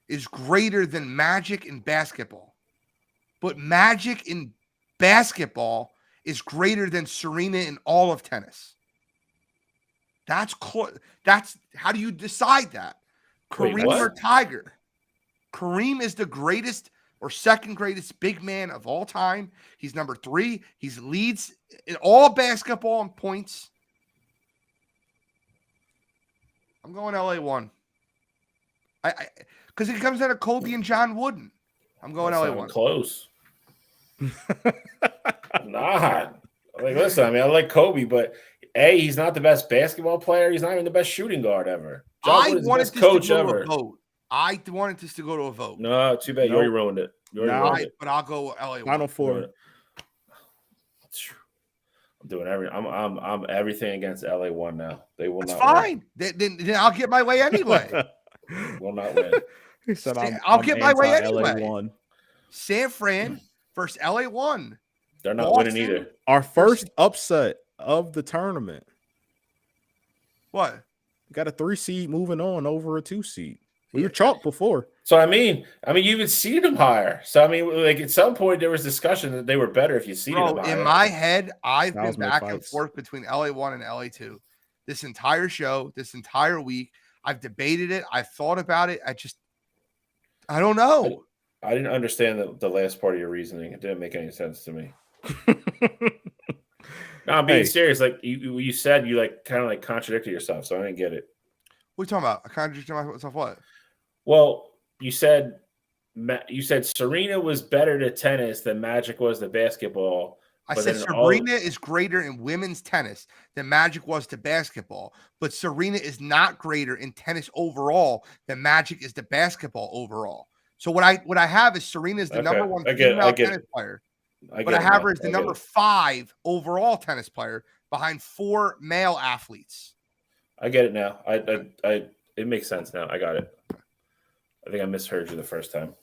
A: is greater than Magic in basketball. But Magic in basketball is greater than Serena in all of tennis. That's how do you decide that? Kareem or Tiger? Kareem is the greatest or second greatest big man of all time. He's number 3. He leads in all basketball in points. I'm going LA 1. Because it comes out of Kobe and John Wooden. I'm going LA 1.
C: Close. Not. Listen, I mean, I like Kobe, but he's not the best basketball player. He's not even the best shooting guard ever.
A: I wanted this coach to go to a vote. I wanted this to go to a vote.
C: No, too bad. You already ruined it.
A: But I'll go LA 1.
B: Final four.
C: I'm doing I'm everything against LA 1 now. They will not.
A: Fine. Then I'll get my way anyway.
C: Will not win.
B: He said,
A: I'll get my way anyway.
B: LA1.
A: San Fran versus LA 1.
C: They're not winning either.
B: Our first upset of the tournament.
A: What?
B: We got a 3 seed moving on over a 2 seed. We were chalked before.
C: So I mean, you even seeded them higher. So I mean, like at some point there was discussion that they were better if you seeded them higher.
A: In my head, I've been back and forth between LA 1 and LA 2. This entire show, this entire week, I've debated it. I've thought about it. I don't know.
C: I didn't understand the last part of your reasoning. It didn't make any sense to me. No, I'm being serious. Like you said, you like kind of like contradicted yourself, so I didn't get it.
A: What are you talking about? I contradicted myself. What?
C: Well, you said Serena was better to tennis than Magic was to basketball.
A: I
C: But
A: said
C: then
A: Serena is greater in women's tennis than Magic was to basketball, but Serena is not greater in tennis overall than Magic is to basketball overall. So what I have is Serena is the number one female tennis player, but I have her as the number 5 overall tennis player behind 4 male athletes.
C: I get it now. It makes sense now. I got it. I think I misheard you the first time.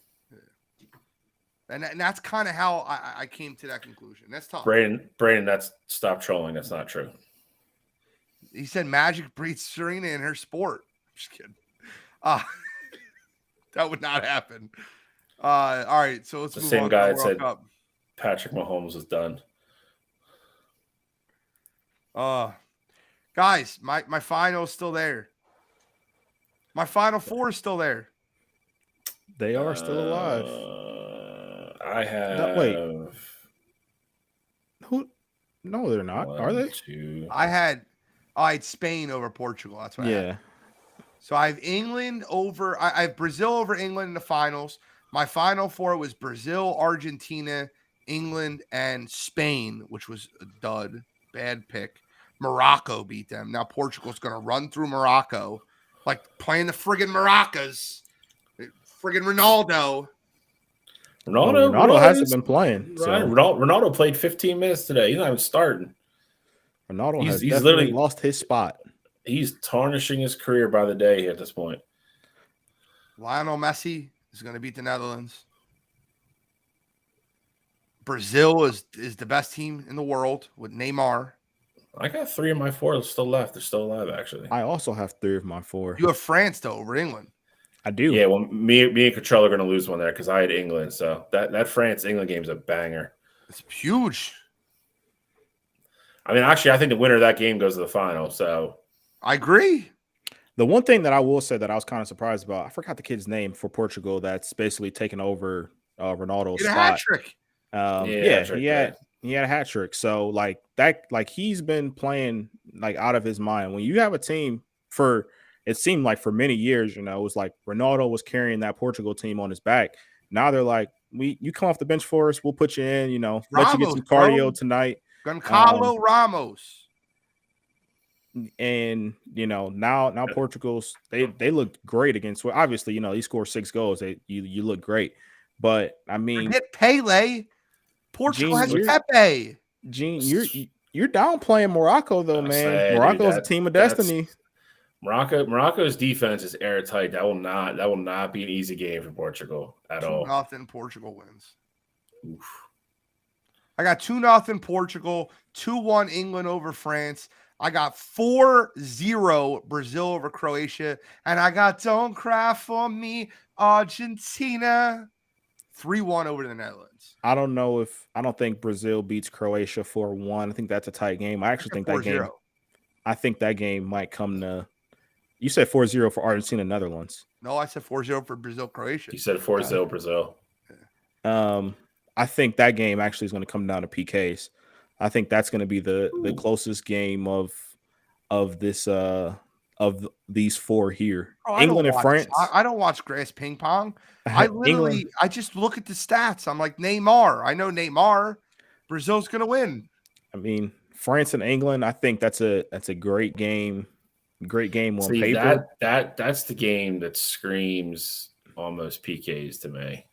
A: And that's kind of how I came to that conclusion. That's tough.
C: Brandon, stop trolling. That's not true.
A: He said Magic beats Serena in her sport. I'm just kidding. That would not happen. All right, so let's
C: the
A: move
C: same
A: on.
C: Guy that said Patrick Mahomes was done.
A: Guys, my final is still there. My Final Four is still there.
B: They are still alive.
C: I have.
B: Wait. Who? No, they're not. Are they?
A: I had Spain over Portugal. That's what I had. So I have England over. I have Brazil over England in the finals. My Final Four was Brazil, Argentina, England, and Spain, which was a dud. Bad pick. Morocco beat them. Now Portugal's going to run through Morocco like playing the friggin' Maracas. Friggin' Ronaldo.
B: Ronaldo hasn't been playing. So.
C: Ronaldo played 15 minutes today. He's not even starting.
B: Ronaldo has definitely lost his spot.
C: He's tarnishing his career by the day at this point.
A: Lionel Messi is going to beat the Netherlands. Brazil is the best team in the world with Neymar.
C: I got 3 of my 4 still left. They're still alive, actually.
B: I also have 3 of my 4.
A: You have France, though, over England.
B: I do.
C: Yeah, well, me and Control are going to lose one there because I had England. So that France-England game is a banger.
A: It's huge.
C: I mean, actually, I think the winner of that game goes to the final. So
A: I agree.
B: The one thing that I will say that I was kind of surprised about, I forgot the kid's name for Portugal that's basically taken over Ronaldo's spot.
A: Hat trick.
B: He had a hat trick. So like he's been playing like out of his mind. When you have a team it seemed like for many years, it was like Ronaldo was carrying that Portugal team on his back. Now they're like, you come off the bench for us, we'll put you in, let you get some cardio tonight.
A: Goncalo Ramos.
B: And now Portugal's they looked great against. Well, obviously, he scored 6 goals. You look great, but I mean,
A: forget Pele. Portugal has Pepe.
B: Gene, you're downplaying Morocco though, man. Morocco's a team of destiny.
C: Morocco's defense is airtight. That will not be an easy game for Portugal at all.
A: 2-0 Portugal wins. Oof. I got 2-0 Portugal, 2-1 England over France. I got 4-0 Brazil over Croatia, and I got Don't Cry For Me Argentina, 3-1 over the Netherlands.
B: I don't think Brazil beats Croatia 4-1. I think that's a tight game. I actually think that game. I think that game might come to. You said 4-0 for Argentina, Netherlands.
A: No, I said 4-0 for Brazil, Croatia.
C: You said 4-0 Brazil.
B: I think that game actually is going to come down to PKs. I think that's going to be the closest game of this of these 4 here. England and France.
A: I don't watch grass ping pong. I just look at the stats. I'm like Neymar. I know Neymar. Brazil's going to win.
B: I mean, France and England. I think that's a great game. Great game on paper.
C: That's the game that screams almost PKs to me.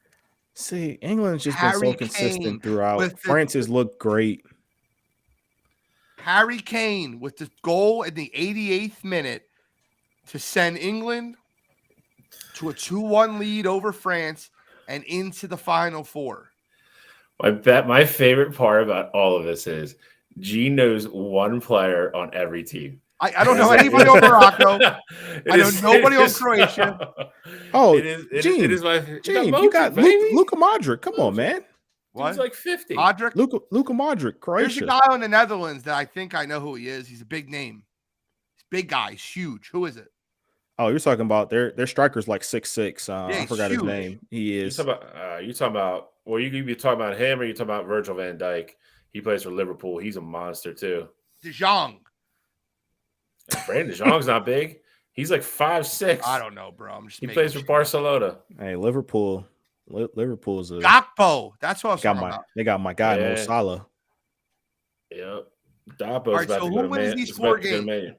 B: See, England's just been so consistent throughout. France has looked great.
A: Harry Kane with the goal in the 88th minute to send England to a 2-1 lead over France and into the Final Four.
C: My favorite part about all of this is Gene knows one player on every team.
A: I don't know anybody on Morocco. I know nobody on Croatia.
B: Oh,
C: Gene, it is my
B: Gene, you got Luka Modric. Come on, man.
C: What? He's like 50.
A: Modric?
B: Luka Modric, Croatia.
A: There's a guy on the Netherlands that I think I know who he is. He's a big name. He's a big guy. He's huge. Who is it?
B: Oh, you're talking about their striker's like 6'6". I forgot his name. He is.
C: You talking about well, you be talking about him or you talking about Virgil van Dijk. He plays for Liverpool. He's a monster too.
A: De Jong.
C: Brandon De Jong's not big. He's like 5'6".
A: I don't know, bro. I'm just.
C: He
A: making
C: plays for
A: shit up.
C: Barcelona.
B: Hey, Liverpool's a
A: Gakpo. That's what I was
B: got
A: talking
B: my
A: about.
B: they got my guy Mo
C: Yeah.
B: Salah.
C: Yep. Dapo's
A: All right,
C: about
A: so
C: to
A: who
C: go to
A: wins
C: Man.
A: these
C: It's
A: 4
C: about to go to
A: games?
C: Man.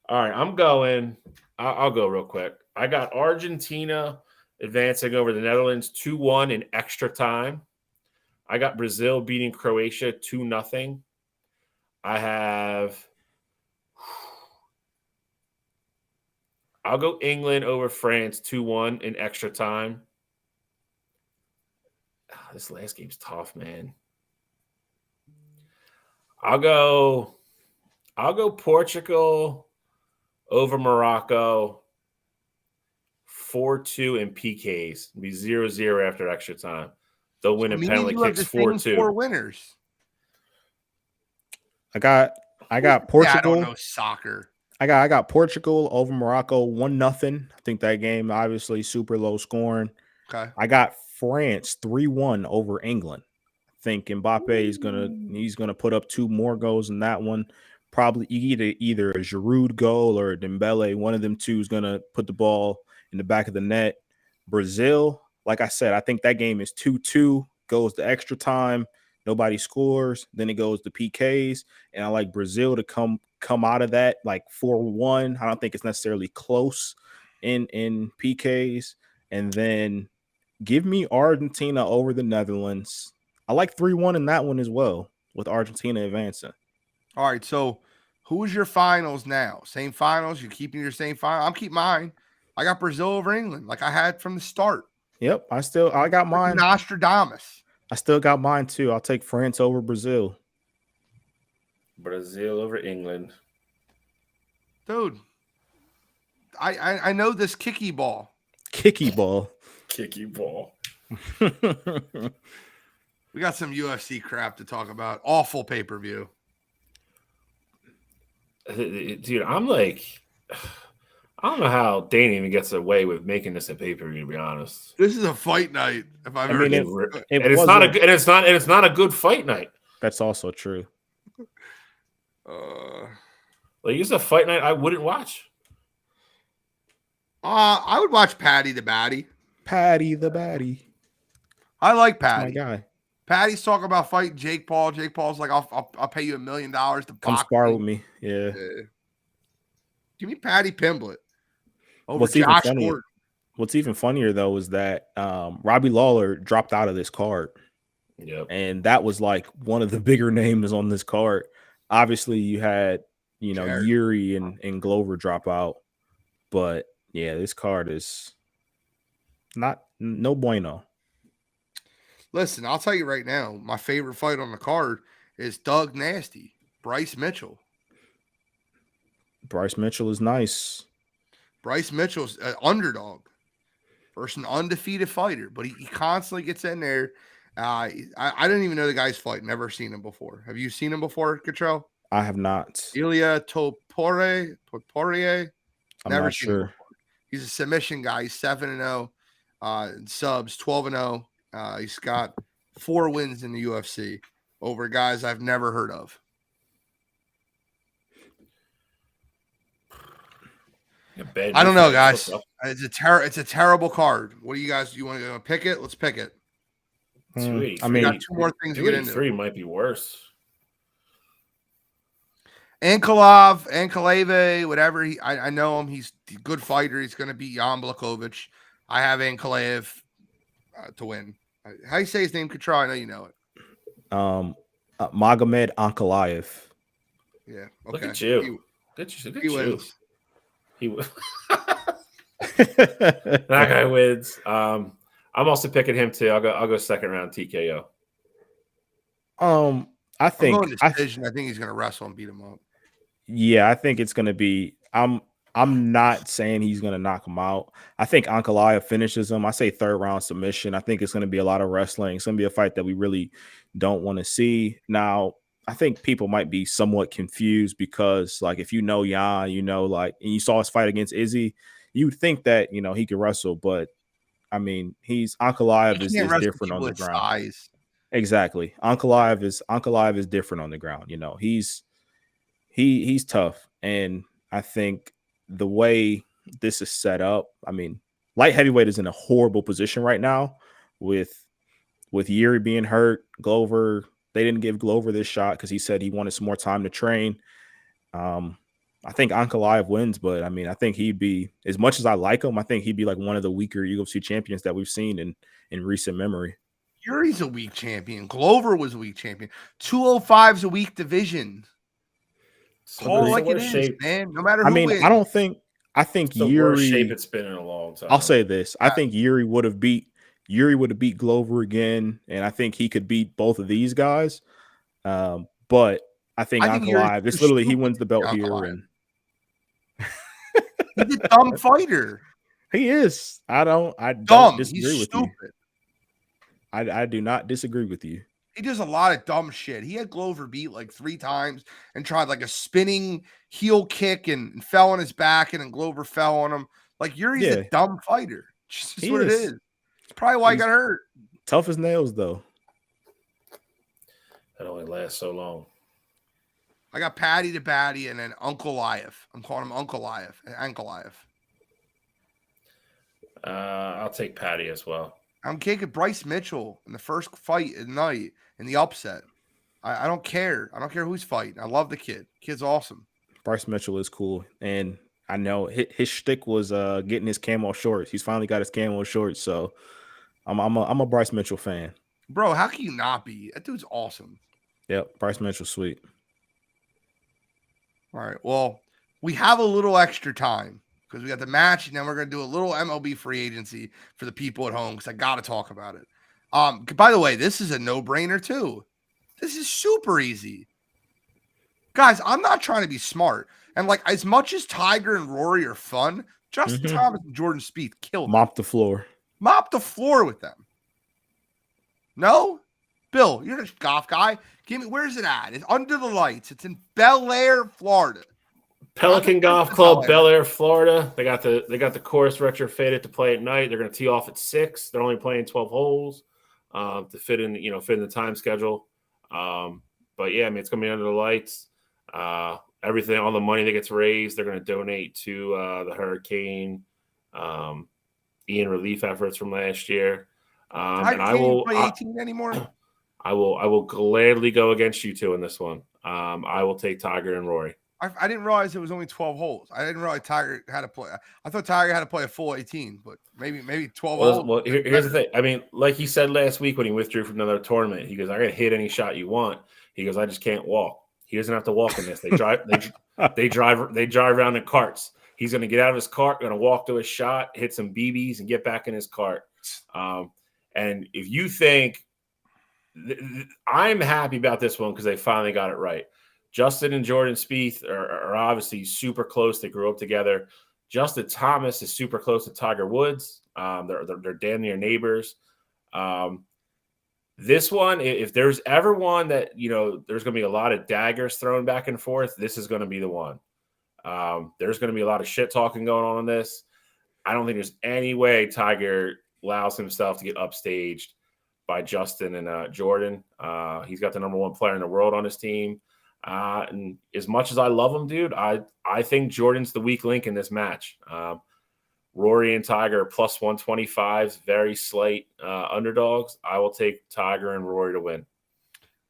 C: All right, I'm going. I'll go real quick. I got Argentina advancing over the Netherlands 2-1 in extra time. I got Brazil beating Croatia 2-0. I'll go England over France 2-1 in extra time. This last game's tough, man. I'll go Portugal over Morocco 4-2 in PKs. It'll be 0-0 after extra time. They'll win in penalty kicks 4-2.
A: 4 winners.
B: I got
A: Yeah,
B: Portugal.
A: I don't know soccer.
B: I got Portugal over Morocco 1-0. I think that game obviously super low scoring.
A: Okay.
B: I got France 3-1 over England. I think Mbappe is gonna put up 2 more goals in that one. Probably either a Giroud goal or a Dembele. One of them two is gonna put the ball in the back of the net. Brazil, like I said, I think that game is 2-2, goes to extra time. Nobody scores. Then it goes to PKs. And I like Brazil to come out of that like 4-1. I don't think it's necessarily close in PKs. And then give me Argentina over the Netherlands. I like 3-1 in that one as well, with Argentina advancing.
A: All right, so who's your finals now? Same finals? You keeping your same final? I'm keeping mine. I got Brazil over England, like I had from the start.
B: Yep, I got mine.
A: Nostradamus.
B: I still got mine too. I'll take France over Brazil.
C: Brazil over England.
A: Dude, I know this kicky ball.
B: Kicky ball.
C: Kicky ball.
A: We got some UFC crap to talk about. Awful pay-per-view.
C: Dude, I'm like, I don't know how Dane even gets away with making this a pay-per-view, to be honest.
A: This is a fight night. If I've ever
C: it's not a good fight night.
B: That's also true.
C: Like, it's a fight night I wouldn't watch.
A: I would watch Patty the Batty.
B: Patty the Batty.
A: I like Patty.
B: That's my guy.
A: Patty's talking about fighting Jake Paul. Jake Paul's like, I'll pay you $1 million to
B: come spar with me. Yeah.
A: Give me Patty Pimblett over
B: What's
A: Josh Gordon.
B: What's even funnier though is that Robbie Lawler dropped out of this card.
C: Yep.
B: And that was like one of the bigger names on this card. Obviously, you had Yuri and Glover drop out, but yeah, this card is no bueno.
A: Listen, I'll tell you right now, my favorite fight on the card is Doug Nasty, Bryce Mitchell.
B: Bryce Mitchell is nice.
A: Bryce Mitchell's an underdog versus an undefeated fighter, but he constantly gets in there. I didn't even know the guy's fight. Never seen him before. Have you seen him before, Cottrell?
B: I have not.
A: Ilya Topuria.
B: I'm
A: Never
B: not
A: seen him
B: sure.
A: before. He's a submission guy. He's 7-0, subs 12-0. He's got 4 wins in the UFC over guys I've never heard of. I don't know, guys. It's a terrible card. What do you guys? You want to pick it? Let's pick it.
C: Sweet.
A: We got 2 more things to get into.
C: 3 might be worse.
A: Ankalaev, whatever. I know him. He's a good fighter. He's going to beat Jan Blachowicz. I have Ankalaev to win. How do you say his name, Cottrell? I know you know it.
B: Magomed Ankalaev.
A: Yeah. Okay.
C: Look at you. He wins. That guy wins. I'm also picking him too. I'll go second round TKO.
B: I think
A: I'm going decision. I think he's going to wrestle and beat him up.
B: Yeah, I think it's going to be. I'm not saying he's going to knock him out. I think Ankalaev finishes him. I say 3rd round submission. I think it's going to be a lot of wrestling. It's going to be a fight that we really don't want to see. Now, I think people might be somewhat confused because, like, if you know Jan, and you saw his fight against Izzy, you'd think that, he could wrestle. But, I mean, Ankalaev is different on the ground.
A: Size.
B: Exactly. Ankalaev is different on the ground. He's tough. And I think the way this is set up. I mean, light heavyweight is in a horrible position right now with Yuri being hurt. Glover, they didn't give Glover this shot because he said he wanted some more time to train. I think Ankalaev wins, but I mean, I think he'd be, as much as I like him, I think he'd be like one of the weaker UFC champions that we've seen in recent memory.
A: Yuri's a weak champion. Glover was a weak champion. 205 is a weak division. Call like it is, man. No matter who wins.
B: I think
C: the
B: Yuri,
C: worst shape it's been in a long time.
B: I'll say this. I think Yuri would have beat Glover again, and I think he could beat both of these guys. But I think Ankalaev, it's literally he wins the belt here. And
A: he's a dumb fighter.
B: He is. I don't disagree with you. I do not disagree with you.
A: He does a lot of dumb shit. He had Glover beat like 3 times and tried like a spinning heel kick and fell on his back, and then Glover fell on him. Like Yuri's a dumb fighter. Just what it is. It's probably why he got hurt.
B: Tough as nails, though.
C: That only lasts so long.
A: I got Patty to Batty and then Ankalaev. I'm calling him Ankalaev.
C: I'll take Patty as well.
A: I'm taking Bryce Mitchell in the first fight at night in the upset. I don't care. I don't care who's fighting. I love the kid. Kid's awesome.
B: Bryce Mitchell is cool. And I know his shtick was getting his camo shorts. He's finally got his camo shorts. So I'm a Bryce Mitchell fan.
A: Bro, how can you not be? That dude's awesome.
B: Yep, Bryce Mitchell's sweet.
A: All right. Well, we have a little extra time because we got the match, and then we're going to do a little MLB free agency for the people at home because I got to talk about it. By the way, this is a no-brainer too. This is super easy. Guys, I'm not trying to be smart. And like as much as Tiger and Rory are fun, Justin Thomas and Jordan Spieth killed them.
B: Mop the floor.
A: Mop the floor with them. No? Bill, you're a golf guy. Give me, where's it at? It's under the lights. It's in Bel Air, Florida.
C: Pelican Golf Club, Bel Air, Florida. They got the course retrofitted to play at night. They're going to tee off at 6. They're only playing 12 holes to fit in the time schedule. But yeah, I mean, it's going to be under the lights. Everything, all the money that gets raised, they're going to donate to the Hurricane Ian relief efforts from last year. And I will
A: play 18 anymore.
C: I will gladly go against you two in this one. I will take Tiger and Rory.
A: I didn't realize it was only 12 holes. I didn't realize Tiger had to play. I thought Tiger had to play a full 18, but maybe 12 holes.
C: Well, here's the thing. I mean, like he said last week when he withdrew from another tournament, he goes, "I got to hit any shot you want." He goes, "I just can't walk." He doesn't have to walk in this. They drive. they drive around in carts. He's going to get out of his cart, going to walk to his shot, hit some BBs, and get back in his cart. And if you think I'm happy about this one because they finally got it right. Justin and Jordan Spieth are obviously super close. They grew up together. Justin Thomas is super close to Tiger Woods. They're damn near neighbors. This one, if there's ever one that, there's going to be a lot of daggers thrown back and forth, this is going to be the one. There's going to be a lot of shit talking going on in this. I don't think there's any way Tiger allows himself to get upstaged by Justin and Jordan. He's got the number 1 player in the world on his team. And as much as I love him, dude, I think Jordan's the weak link in this match. Rory and Tiger plus 125, very slight underdogs. I will take Tiger and Rory to win.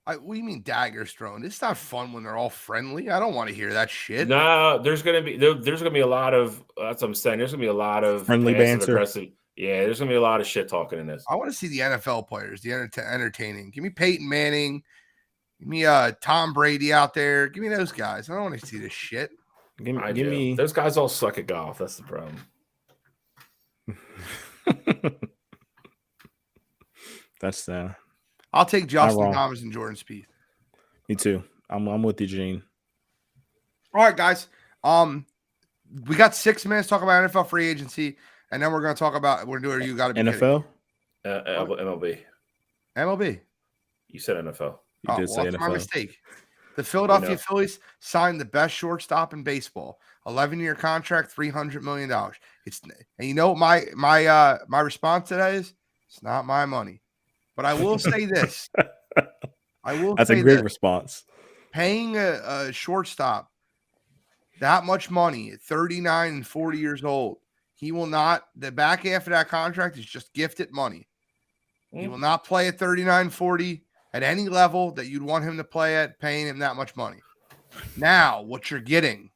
A: What do you mean daggers thrown? It's not fun when they're all friendly. I don't want to hear that shit.
C: No, there's gonna be a lot of that's what I'm saying. There's gonna be a lot of
B: friendly banter.
C: Aggressive. Yeah, there's gonna be a lot of shit talking in this.
A: I want to see the NFL players, the entertaining. Give me Peyton Manning. Give me Tom Brady out there. Give me those guys. I don't want to see this shit.
B: Give me
C: those guys all suck at golf. That's the problem.
B: That's
A: I'll take Justin Thomas and Jordan Spieth.
B: Me too. I'm with you, Gene.
A: All right, guys. We got 6 minutes to talk about NFL free agency, and then we're going to talk about you got to be
B: NFL.
C: MLB.
A: MLB.
C: You said NFL.
B: You did say
A: that's
B: NFL.
A: My mistake. The Philadelphia Phillies signed the best shortstop in baseball. 11-year contract, $300 million. And you know what my response to that is? It's not my money. But I will say this.
B: That's a great response.
A: Paying a shortstop that much money at 39 and 40 years old. He will not, the back half of that contract is just gifted money. He will not play at 39, 40 at any level that you'd want him to play at, paying him that much money. Now, what you're getting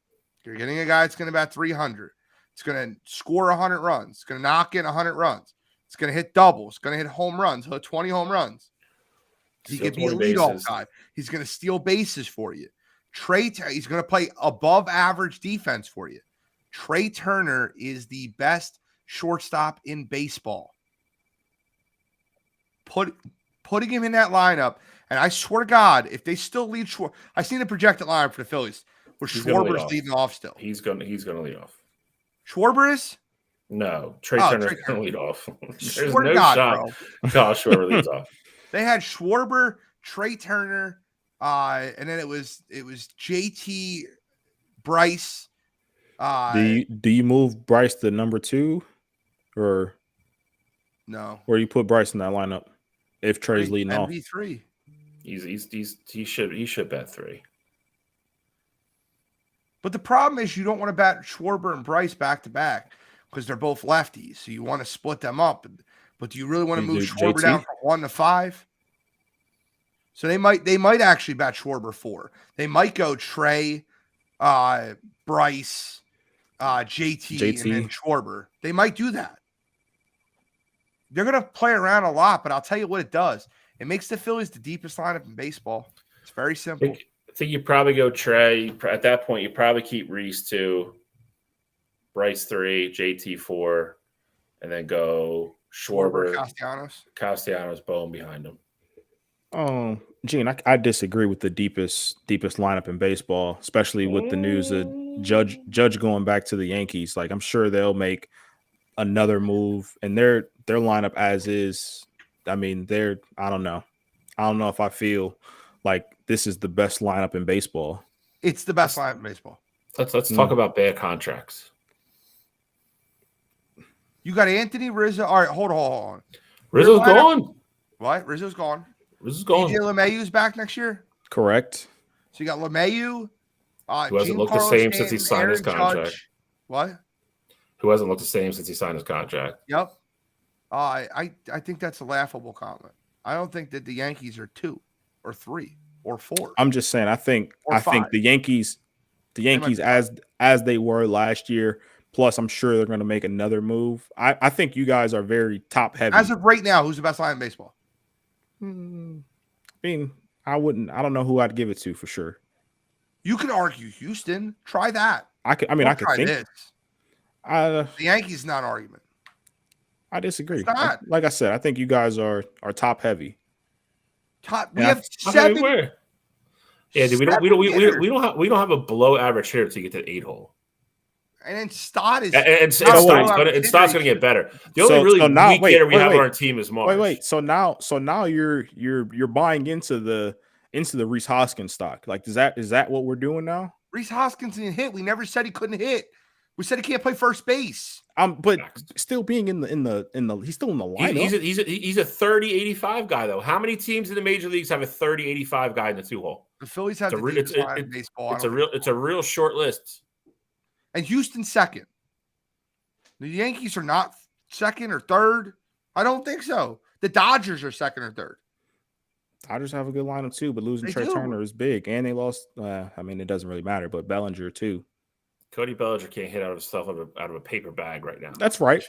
A: a guy that's going to bat 300. It's going to score 100 runs. It's going to knock in 100 runs. It's going to hit doubles. It's going to hit home runs, 20 home runs. He could be a leadoff guy. He's going to steal bases for you. He's going to play above average defense for you. Trey Turner is the best shortstop in baseball. Putting him in that lineup, and I swear to God, if they still lead Schwarber, I seen the projected lineup for the Phillies where Schwarber's leading off still.
C: He's gonna lead off.
A: Schwarber is?
C: No, Trey Turner's going to lead off. There's no
A: God,
C: shot. Kyle Schwarber leads off.
A: They had Schwarber, Trey Turner, and then it was JT, Bryce.
B: Do you move Bryce to number 2, or
A: no?
B: Or you put Bryce in that lineup if Trey's leading off?
A: MV3.
C: He should bat 3.
A: But the problem is you don't want to bat Schwarber and Bryce back to back because they're both lefties. So you want to split them up. But do you really want to move Schwarber down from 1 to 5? So they might actually bat Schwarber 4. They might go Trey, Bryce, JT, and then Schwarber. They might do that. They're going to play around a lot, but I'll tell you what it does. It makes the Phillies the deepest lineup in baseball. It's very simple.
C: I think you probably go Trey. At that point, you probably keep Reese 2, Bryce 3, JT 4, and then go Schwarber, Castellanos, Bohm behind him.
B: Oh, Gene, I disagree with the deepest lineup in baseball, especially with the news of Judge going back to the Yankees. Like, I'm sure they'll make another move, and their lineup as is. I mean, I don't know if I feel like this is the best lineup in baseball.
A: It's the best lineup in baseball.
C: Let's talk about bad contracts.
A: You got Anthony Rizzo. All right, hold on.
C: Rizzo's gone.
A: What? Rizzo's gone.
C: Rizzo's gone.
A: DJ LeMahieu's back next year.
B: Correct.
A: So you got LeMahieu.
C: Who hasn't looked the same since he signed his contract.
A: Judge. What?
C: Who hasn't looked the same since he signed his contract.
A: Yep. I think that's a laughable comment. I don't think that the Yankees are 2 or 3 or 4.
B: I'm just saying. I think the Yankees as they were last year. Plus, I'm sure they're going to make another move. I think you guys are very top heavy.
A: As of right now, who's the best line in baseball?
B: I mean, I don't know who I'd give it to for sure.
A: You could argue Houston. Try that.
B: I could think
A: this. The Yankees, not an argument.
B: I disagree. Like I said, I think you guys are top heavy.
A: We have 7.
C: Yeah, dude, we don't have a below average hitter to get to 8-hole.
A: And then Stott is
C: Stott's going to get better. The only weak hitter we have on our team is Mars.
B: So now you're buying into the Rhys Hoskins stock. Like, is that what we're doing now?
A: Rhys Hoskins didn't hit. We never said he couldn't hit. We said he can't play first base.
B: But still being in the he's still in the lineup.
C: He's a 30-85 guy though. How many teams in the major leagues have a 30-85 guy in the 2-hole?
A: The Phillies have the deepest line in baseball.
C: It's a real short list.
A: And Houston's second. The Yankees are not second or third. I don't think so. The Dodgers are second or third.
B: Dodgers have a good lineup too, but losing Trey Turner is big, and they lost. I mean, it doesn't really matter, but Bellinger too.
C: Cody Bellinger can't hit out of a paper bag right now.
B: That's right.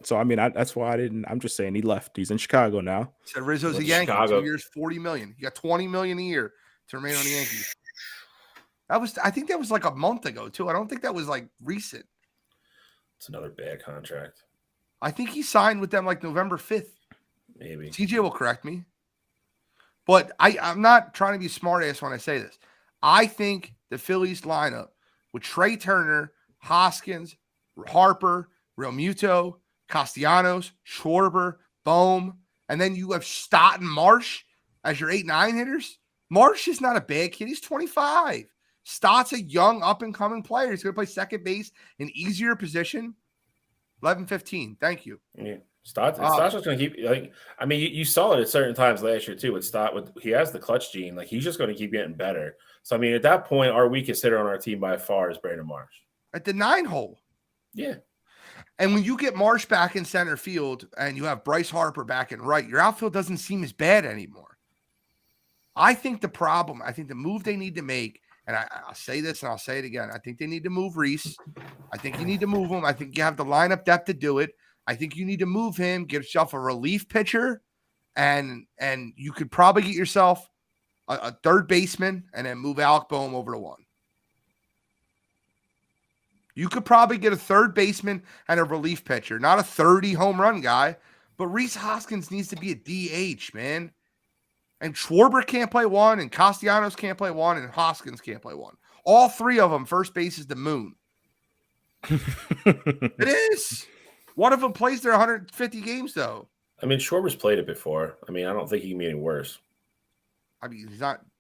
B: So I mean, that's why I didn't. I'm just saying he left. He's in Chicago now.
A: Said Rizzo's a Yankee. Chicago. 2 years, $40 million. You got $20 million a year to remain on the Yankees. I think that was like a month ago too. I don't think that was like recent.
C: It's another bad contract.
A: I think he signed with them like November 5th.
C: Maybe.
A: TJ will correct me. But I'm not trying to be smart ass when I say this. I think the Phillies lineup with Trey Turner, Hoskins, Harper, Realmuto, Castellanos, Schwarber, Bohm, and then you have Stott and Marsh as your 8-9 hitters. Marsh is not a bad kid. He's 25. Stott's a young, up-and-coming player. He's going to play second base, an easier position. 11-15. Thank you.
C: Yeah. Stott's just going to keep like. I mean, you saw it at certain times last year too. With Stott, he has the clutch gene. Like he's just going to keep getting better. So I mean, at that point, our weakest hitter on our team by far is Brandon Marsh
A: at the 9 hole.
C: Yeah.
A: And when you get Marsh back in center field and you have Bryce Harper back in right, your outfield doesn't seem as bad anymore. I think the move they need to make, and I'll say this and I'll say it again, I think they need to move Reese. I think you need to move him. I think you have the lineup depth to do it. I think you need to move him, get yourself a relief pitcher, and you could probably get yourself a third baseman and then move Alec Boehm over to 1. You could probably get a third baseman and a relief pitcher, not a 30 home run guy, but Rhys Hoskins needs to be a DH, man. And Schwarber can't play 1, and Castellanos can't play 1, and Hoskins can't play 1. All 3 of them, first base is the moon. It is. One of them plays their 150 games, though.
C: I mean, Schwarber's played it before. I mean, I don't think he can be any worse.
A: I mean,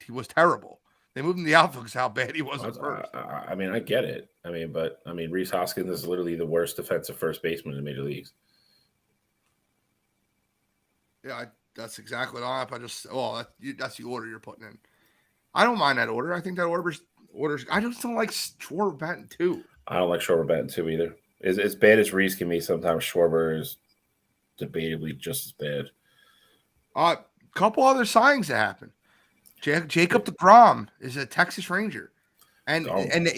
A: he was terrible. They moved him to the outfield because how bad he was at first.
C: I mean, I get it. I mean, Rhys Hoskins is literally the worst defensive first baseman in the major leagues.
A: Yeah, that's exactly what I that's the order you're putting in. I don't mind that order. I think that order's. I just don't like Schwarber batting 2.
C: I don't like Schwarber batting 2 either. As bad as Reese can be, sometimes Schwarber is debatably just as bad.
A: Couple other signings that happened. Jacob deGrom is a Texas Ranger. And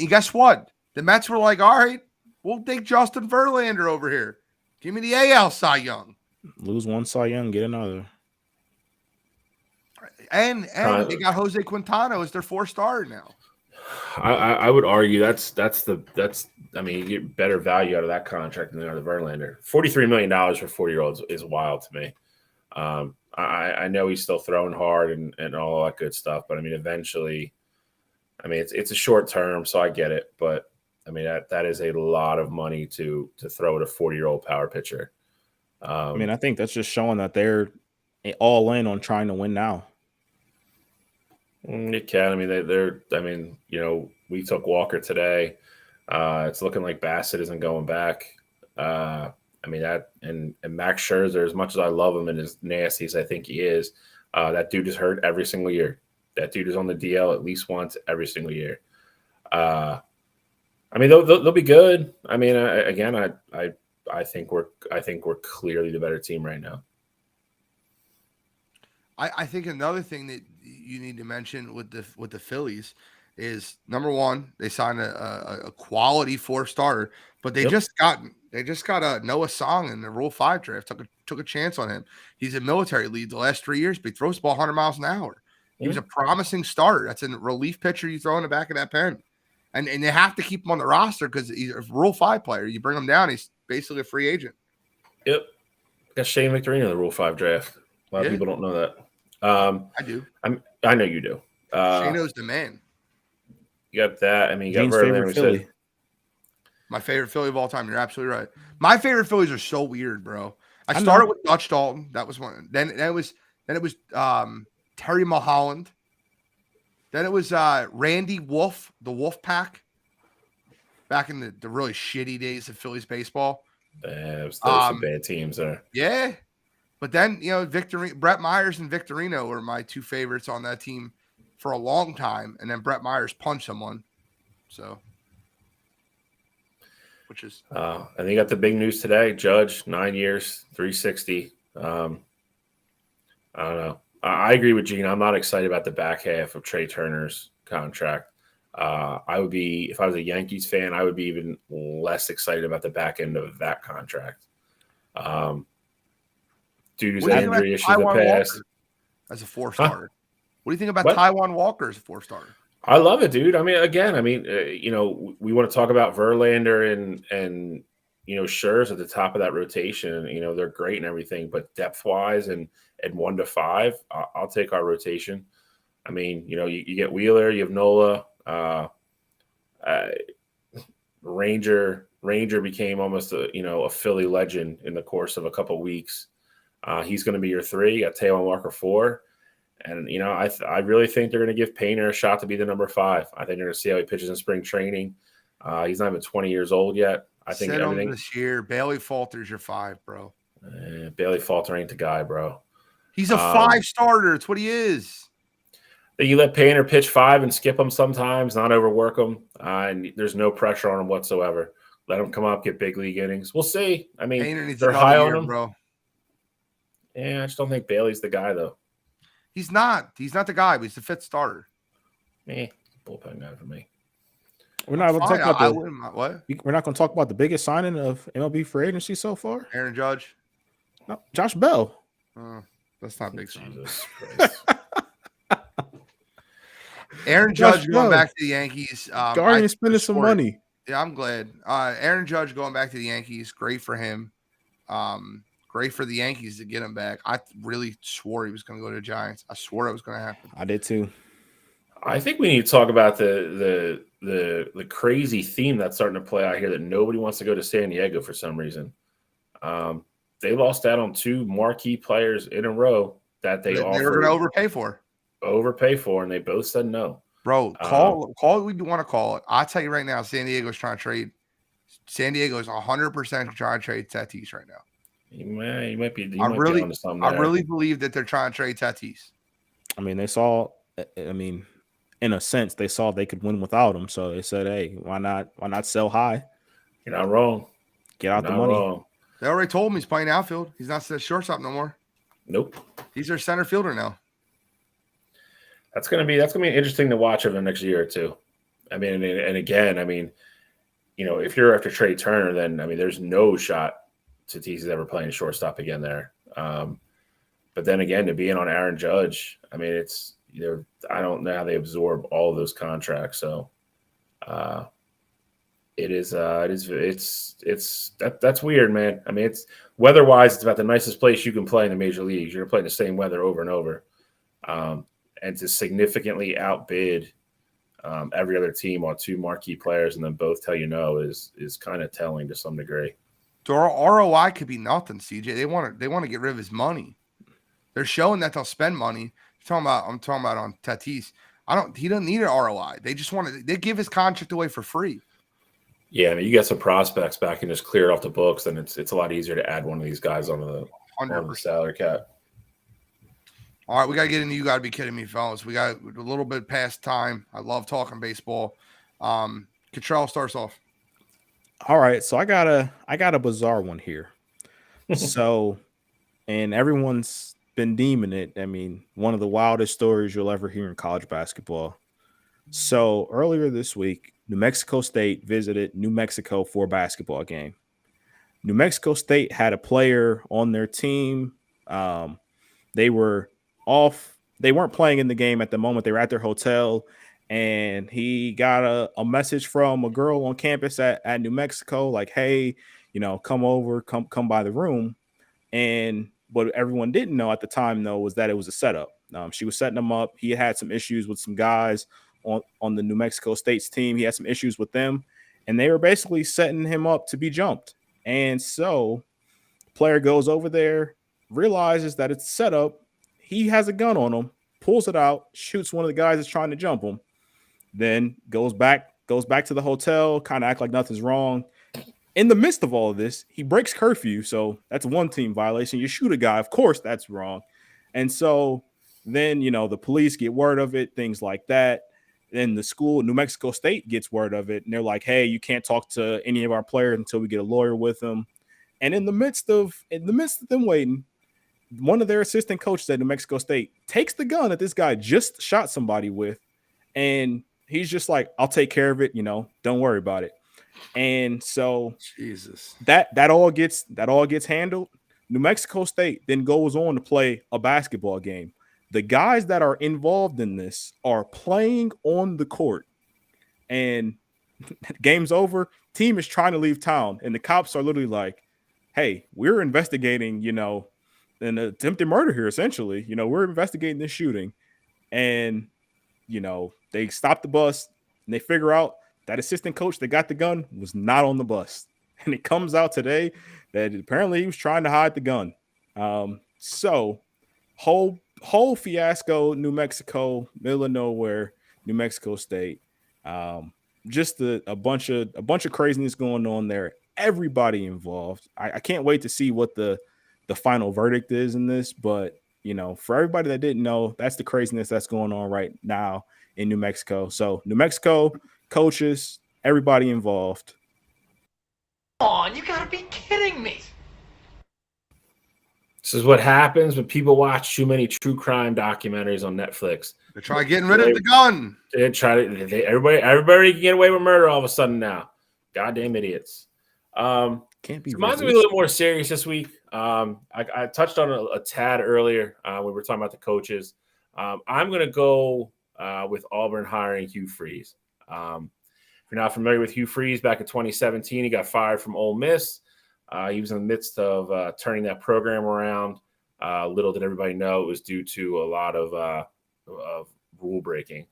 A: guess what? The Mets were like, all right, we'll take Justin Verlander over here. Give me the AL Cy Young.
B: Lose one Cy Young, get another.
A: And they got Jose Quintana as their 4-star now.
C: I would argue that's I mean, you get better value out of that contract than the Verlander. $43 million for 4-year-olds is wild to me. I know he's still throwing hard and all that good stuff, but I mean, eventually, I mean, it's a short term, so I get it. But I mean, that is a lot of money to throw at a 40-year-old power pitcher.
B: I mean, I think that's just showing that they're all in on trying to win now.
C: It can. I mean, they're. I mean, you know, we took Walker today. It's looking like Bassett isn't going back. I mean that, and Max Scherzer, as much as I love him and as nasty as I think he is, that dude is hurt every single year. That dude is on the DL at least once every single year. I mean, they'll be good. I mean, I think we're clearly the better team right now.
A: I think another thing that you need to mention with the Phillies is, number one, they signed a quality 4-star, but they just got a Noah Song in the Rule 5 draft. Took a chance on him. He's a military lead the last 3 years, but he throws the ball 100 miles an hour. He was a promising start. That's a relief pitcher you throw in the back of that pen. And they have to keep him on the roster because he's a Rule 5 player. You bring him down, he's basically a free agent.
C: Yep. Got Shane Victorino in the Rule 5 draft. A lot of people don't know that.
A: I do.
C: I know you do.
A: Shano's the man.
C: You got that. I mean, you got
B: Gene's favorite Philly.
A: My favorite Philly of all time. You're absolutely right. My favorite Phillies are so weird, bro. I started with Dutch Dalton. That was one. Then it was Terry Mulholland. Then it was Randy Wolf, the Wolf Pack. Back in the really shitty days of Phillies baseball.
C: There's some bad teams there.
A: Yeah. But then, you know, Brett Myers and Victorino were my 2 favorites on that team for a long time. And then Brett Myers punched someone. So, which is.
C: And they got the big news today. Judge, 9 years, 360. I don't know. I agree with Gene. I'm not excited about the back half of Trey Turner's contract. I would be, if I was a Yankees fan, I would be even less excited about the back end of that contract. Due to his injury issues in the past.
A: As a 4-star. What do you think about Taijuan Walker as a 4-star?
C: I love it, dude. I mean, you know, we want to talk about Verlander and you know, Scherzer at the top of that rotation. You know, they're great and everything, but depth-wise and 1 to 5, I'll take our rotation. I mean, you know, you get Wheeler, you have Nola. Ranger became almost a Philly legend in the course of a couple weeks. He's going to be your 3. You got Taijuan Walker 4. And, you know, I really think they're going to give Painter a shot to be the number 5. I think they're going to see how he pitches in spring training. He's not even 20 years old yet. I think everything
A: this year, Bailey Falter's your 5, bro.
C: Bailey Falter ain't the guy, bro.
A: He's a 5 starter. It's what he is.
C: You let Painter pitch 5 and skip him sometimes, not overwork him. And there's no pressure on him whatsoever. Let him come up, get big league innings. We'll see. I mean,
A: Painter needs
C: they're
A: another
C: high
A: year,
C: on him,
A: bro.
C: Yeah, I just don't think Bailey's the guy, though.
A: He's not. He's not the guy, but he's the 5th starter.
C: Bullpen guy for me.
B: We're not going to talk about
A: what?
B: We're not going to talk about the biggest signing of MLB free agency so far.
A: Aaron Judge.
B: No, Josh Bell.
A: That's not big. Jesus
C: Christ.
A: Aaron Judge going back to the Yankees.
B: Guardian spending some money.
A: Yeah, I'm glad. Aaron Judge going back to the Yankees. Great for him. Great for the Yankees to get him back. I really swore he was going to go to the Giants. I swore it was going to happen.
B: I did too.
C: I think we need to talk about the crazy theme that's starting to play out here that nobody wants to go to San Diego for some reason. They lost out on 2 marquee players in a row that they were
A: going to overpay for,
C: and they both said no.
A: Bro, call it what you want to call it. I'll tell you right now, San Diego's trying to trade. San Diego is 100% trying to trade Tatis right now.
C: You might be.
A: I really believe that they're trying to trade Tatis.
B: I mean, in a sense, they saw they could win without him, so they said, "Hey, why not sell high?
C: You're not wrong.
B: Get out the money."
C: Wrong.
A: They already told him he's playing outfield. He's not the shortstop no more.
C: Nope.
A: He's their center fielder now.
C: That's gonna be interesting to watch over the next year or two. I mean, and again, I mean, if you're after Trey Turner, then there's no shot Tatis is ever playing shortstop again there. But then again, to be in on Aaron Judge, it's I don't know how they absorb all of those contracts. So that's weird, man. It's weather-wise, it's about the nicest place you can play in the major leagues. You're playing the same weather over and over. And to significantly outbid every other team on 2 marquee players and then both tell you no is kind of telling to some degree.
A: So our ROI could be nothing, CJ. They want to get rid of his money. They're showing that they'll spend money. I'm talking about on Tatis. He doesn't need an ROI. They just they give his contract away for free.
C: Yeah, you get some prospects back and just clear it off the books, then it's a lot easier to add one of these guys on the salary cap.
A: All right, we got to get into You Got to Be Kidding Me, fellas. We got a little bit past time. I love talking baseball. Cottrell starts off.
B: All right, so I got a bizarre one here. So, and everyone's been deeming it. One of the wildest stories you'll ever hear in college basketball. So earlier this week, New Mexico State visited New Mexico for a basketball game. New Mexico State had a player on their team. They were off. They weren't playing in the game at the moment. They were at their hotel, and he got a message from a girl on campus at New Mexico, like, "Hey, come over, come by the room." And what everyone didn't know at the time, though, was that it was a setup. She was setting him up. He had some issues with some guys on the New Mexico State's team. He had some issues with them, and they were basically setting him up to be jumped. And so the player goes over there, realizes that it's set up. He has a gun on him, pulls it out, shoots one of the guys that's trying to jump him, then goes back to the hotel, kind of act like nothing's wrong. In the midst of all of this, he breaks curfew. So that's one team violation. You shoot a guy, of course that's wrong. And so then, the police get word of it, things like that. Then the school, New Mexico State, gets word of it. And they're like, "Hey, you can't talk to any of our players until we get a lawyer with them." And in the midst of them waiting, one of their assistant coaches at New Mexico State takes the gun that this guy just shot somebody with. And he's just like, "I'll take care of it. Don't worry about it." And so
A: Jesus,
B: that all gets handled. New Mexico State then goes on to play a basketball game. The guys that are involved in this are playing on the court, and game's over. Team is trying to leave town, and the cops are literally like, "Hey, we're investigating, an attempted murder here. Essentially, we're investigating this shooting," and they stop the bus and they figure out that assistant coach that got the gun was not on the bus. And it comes out today that apparently he was trying to hide the gun. So whole fiasco, New Mexico, middle of nowhere, New Mexico State. Just a bunch of craziness going on there. Everybody involved. I can't wait to see what the the final verdict is in this, but for everybody that didn't know, that's the craziness that's going on right now in New Mexico. So New Mexico coaches, everybody involved.
D: Come on, you gotta be kidding me.
C: This is what happens when people watch too many true crime documentaries on Netflix.
A: They try getting rid of the gun.
C: They try to. Everybody can get away with murder all of a sudden now. Goddamn idiots.
B: Can't be.
C: Reminds me a little more serious this week. I touched on a tad earlier when we were talking about the coaches. I'm going to go with Auburn hiring Hugh Freeze. If you're not familiar with Hugh Freeze, back in 2017, he got fired from Ole Miss. He was in the midst of turning that program around. Little did everybody know it was due to a lot of rule breaking.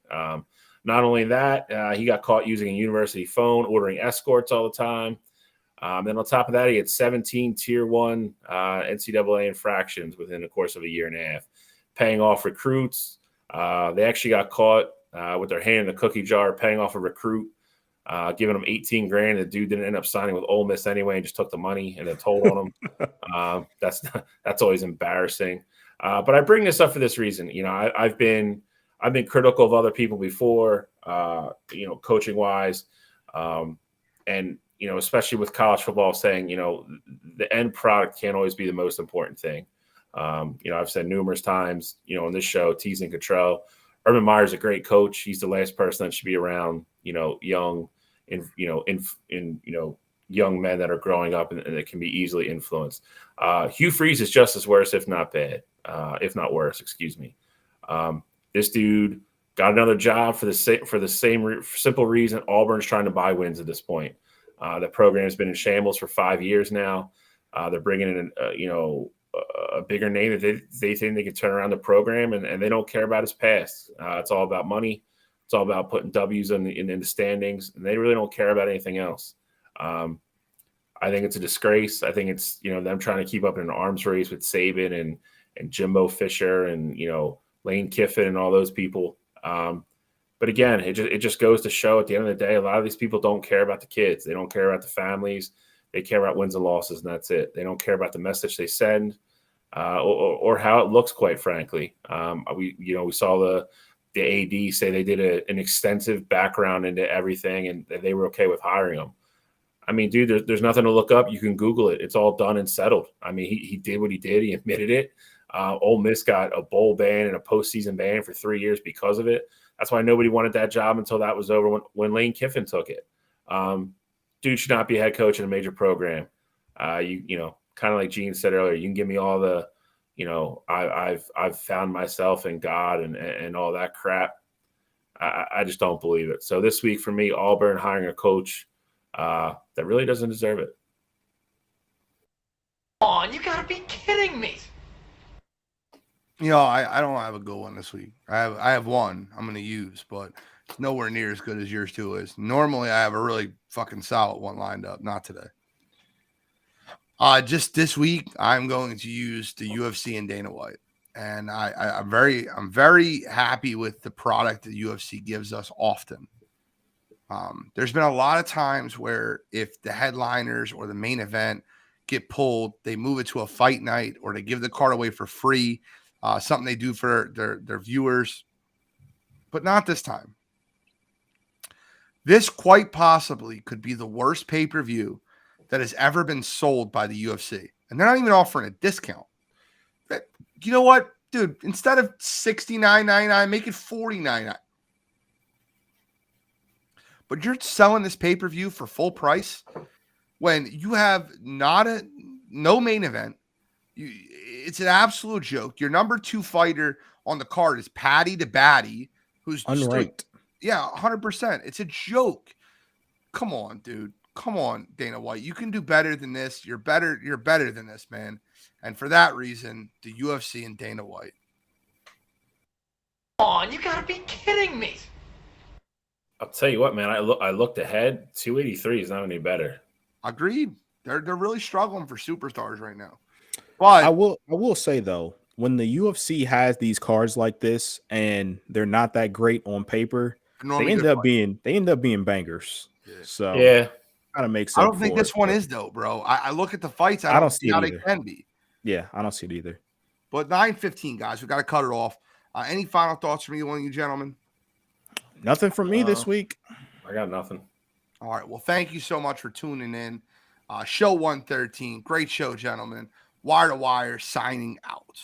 C: Not only that, he got caught using a university phone, ordering escorts all the time. Then on top of that, he had 17 Tier 1 NCAA infractions within the course of a year and a half, paying off recruits. They actually got caught with their hand in the cookie jar, paying off a recruit, giving him $18,000. The dude didn't end up signing with Ole Miss anyway and just took the money and then told on him. That's always embarrassing. But I bring this up for this reason. I've been critical of other people before, coaching wise, and especially with college football, saying the end product can't always be the most important thing. I've said numerous times, on this show, teasing Cottrell. Urban Meyer's a great coach. He's the last person that should be around, young young men that are growing up and that can be easily influenced. Hugh Freeze is just as worse, if not bad, if not worse. Excuse me. This dude got another job for the same simple reason. Auburn's trying to buy wins at this point. The program has been in shambles for 5 years now. They're bringing in a bigger name that they think they can turn around the program, and they don't care about his past. It's all about money. It's all about putting W's in the standings, and they really don't care about anything else. I think it's a disgrace. I think it's them trying to keep up in an arms race with Saban and Jimbo Fisher and Lane Kiffin and all those people. But again, it just goes to show at the end of the day, a lot of these people don't care about the kids. They don't care about the families. They care about wins and losses, and that's it. They don't care about the message they send or how it looks, quite frankly. We saw the AD say they did an extensive background into everything, and they were okay with hiring him. I mean, dude, there's nothing to look up. You can Google it. It's all done and settled. I mean, he did what he did. He admitted it. Ole Miss got a bowl ban and a postseason ban for 3 years because of it. That's why nobody wanted that job until that was over when Lane Kiffin took it. Dude should not be a head coach in a major program. Kind of like Gene said earlier, you can give me all the, I've found myself in God and all that crap. I just don't believe it. So this week for me, Auburn hiring a coach that really doesn't deserve it.
D: Come on, you gotta be kidding me.
A: I don't have a good one this week. I have one I'm going to use, but it's nowhere near as good as yours too is. Normally, I have a really fucking solid one lined up. Not today. Just this week, I'm going to use the UFC and Dana White, and I'm very happy with the product that UFC gives us often. There's been a lot of times where if the headliners or the main event get pulled, they move it to a fight night or they give the card away for free. Something they do for their viewers, but not this time. This quite possibly could be the worst pay-per-view that has ever been sold by the UFC. And they're not even offering a discount. You know what, dude? Instead of $69.99, make it $49.99. But you're selling this pay-per-view for full price when you have no main event. It's an absolute joke. Your number 2 fighter on the card is Patty the Batty, who's
B: unranked.
A: 100%. It's a joke. Come on, dude. Come on, Dana White. You can do better than this. You're better than this, man. And for that reason, the UFC and Dana White.
D: Come on, you gotta be kidding me.
C: I'll tell you what, man. I looked ahead. 283 is not any better.
A: Agreed. They're really struggling for superstars right now. But
B: I will say though, when the UFC has these cards like this and they're not that great on paper, they end up being bangers.
A: Yeah.
B: So
C: yeah,
B: kind of makes.
A: I don't think this one is though, bro. I look at the fights. I don't see how they can be.
B: Yeah, I don't see it either.
A: But 9:15, guys, we got to cut it off. Any final thoughts from either one of you gentlemen?
B: Nothing from me this week.
C: I got nothing.
A: All right. Well, thank you so much for tuning in. Show 113. Great show, gentlemen. Wire to Wire signing out.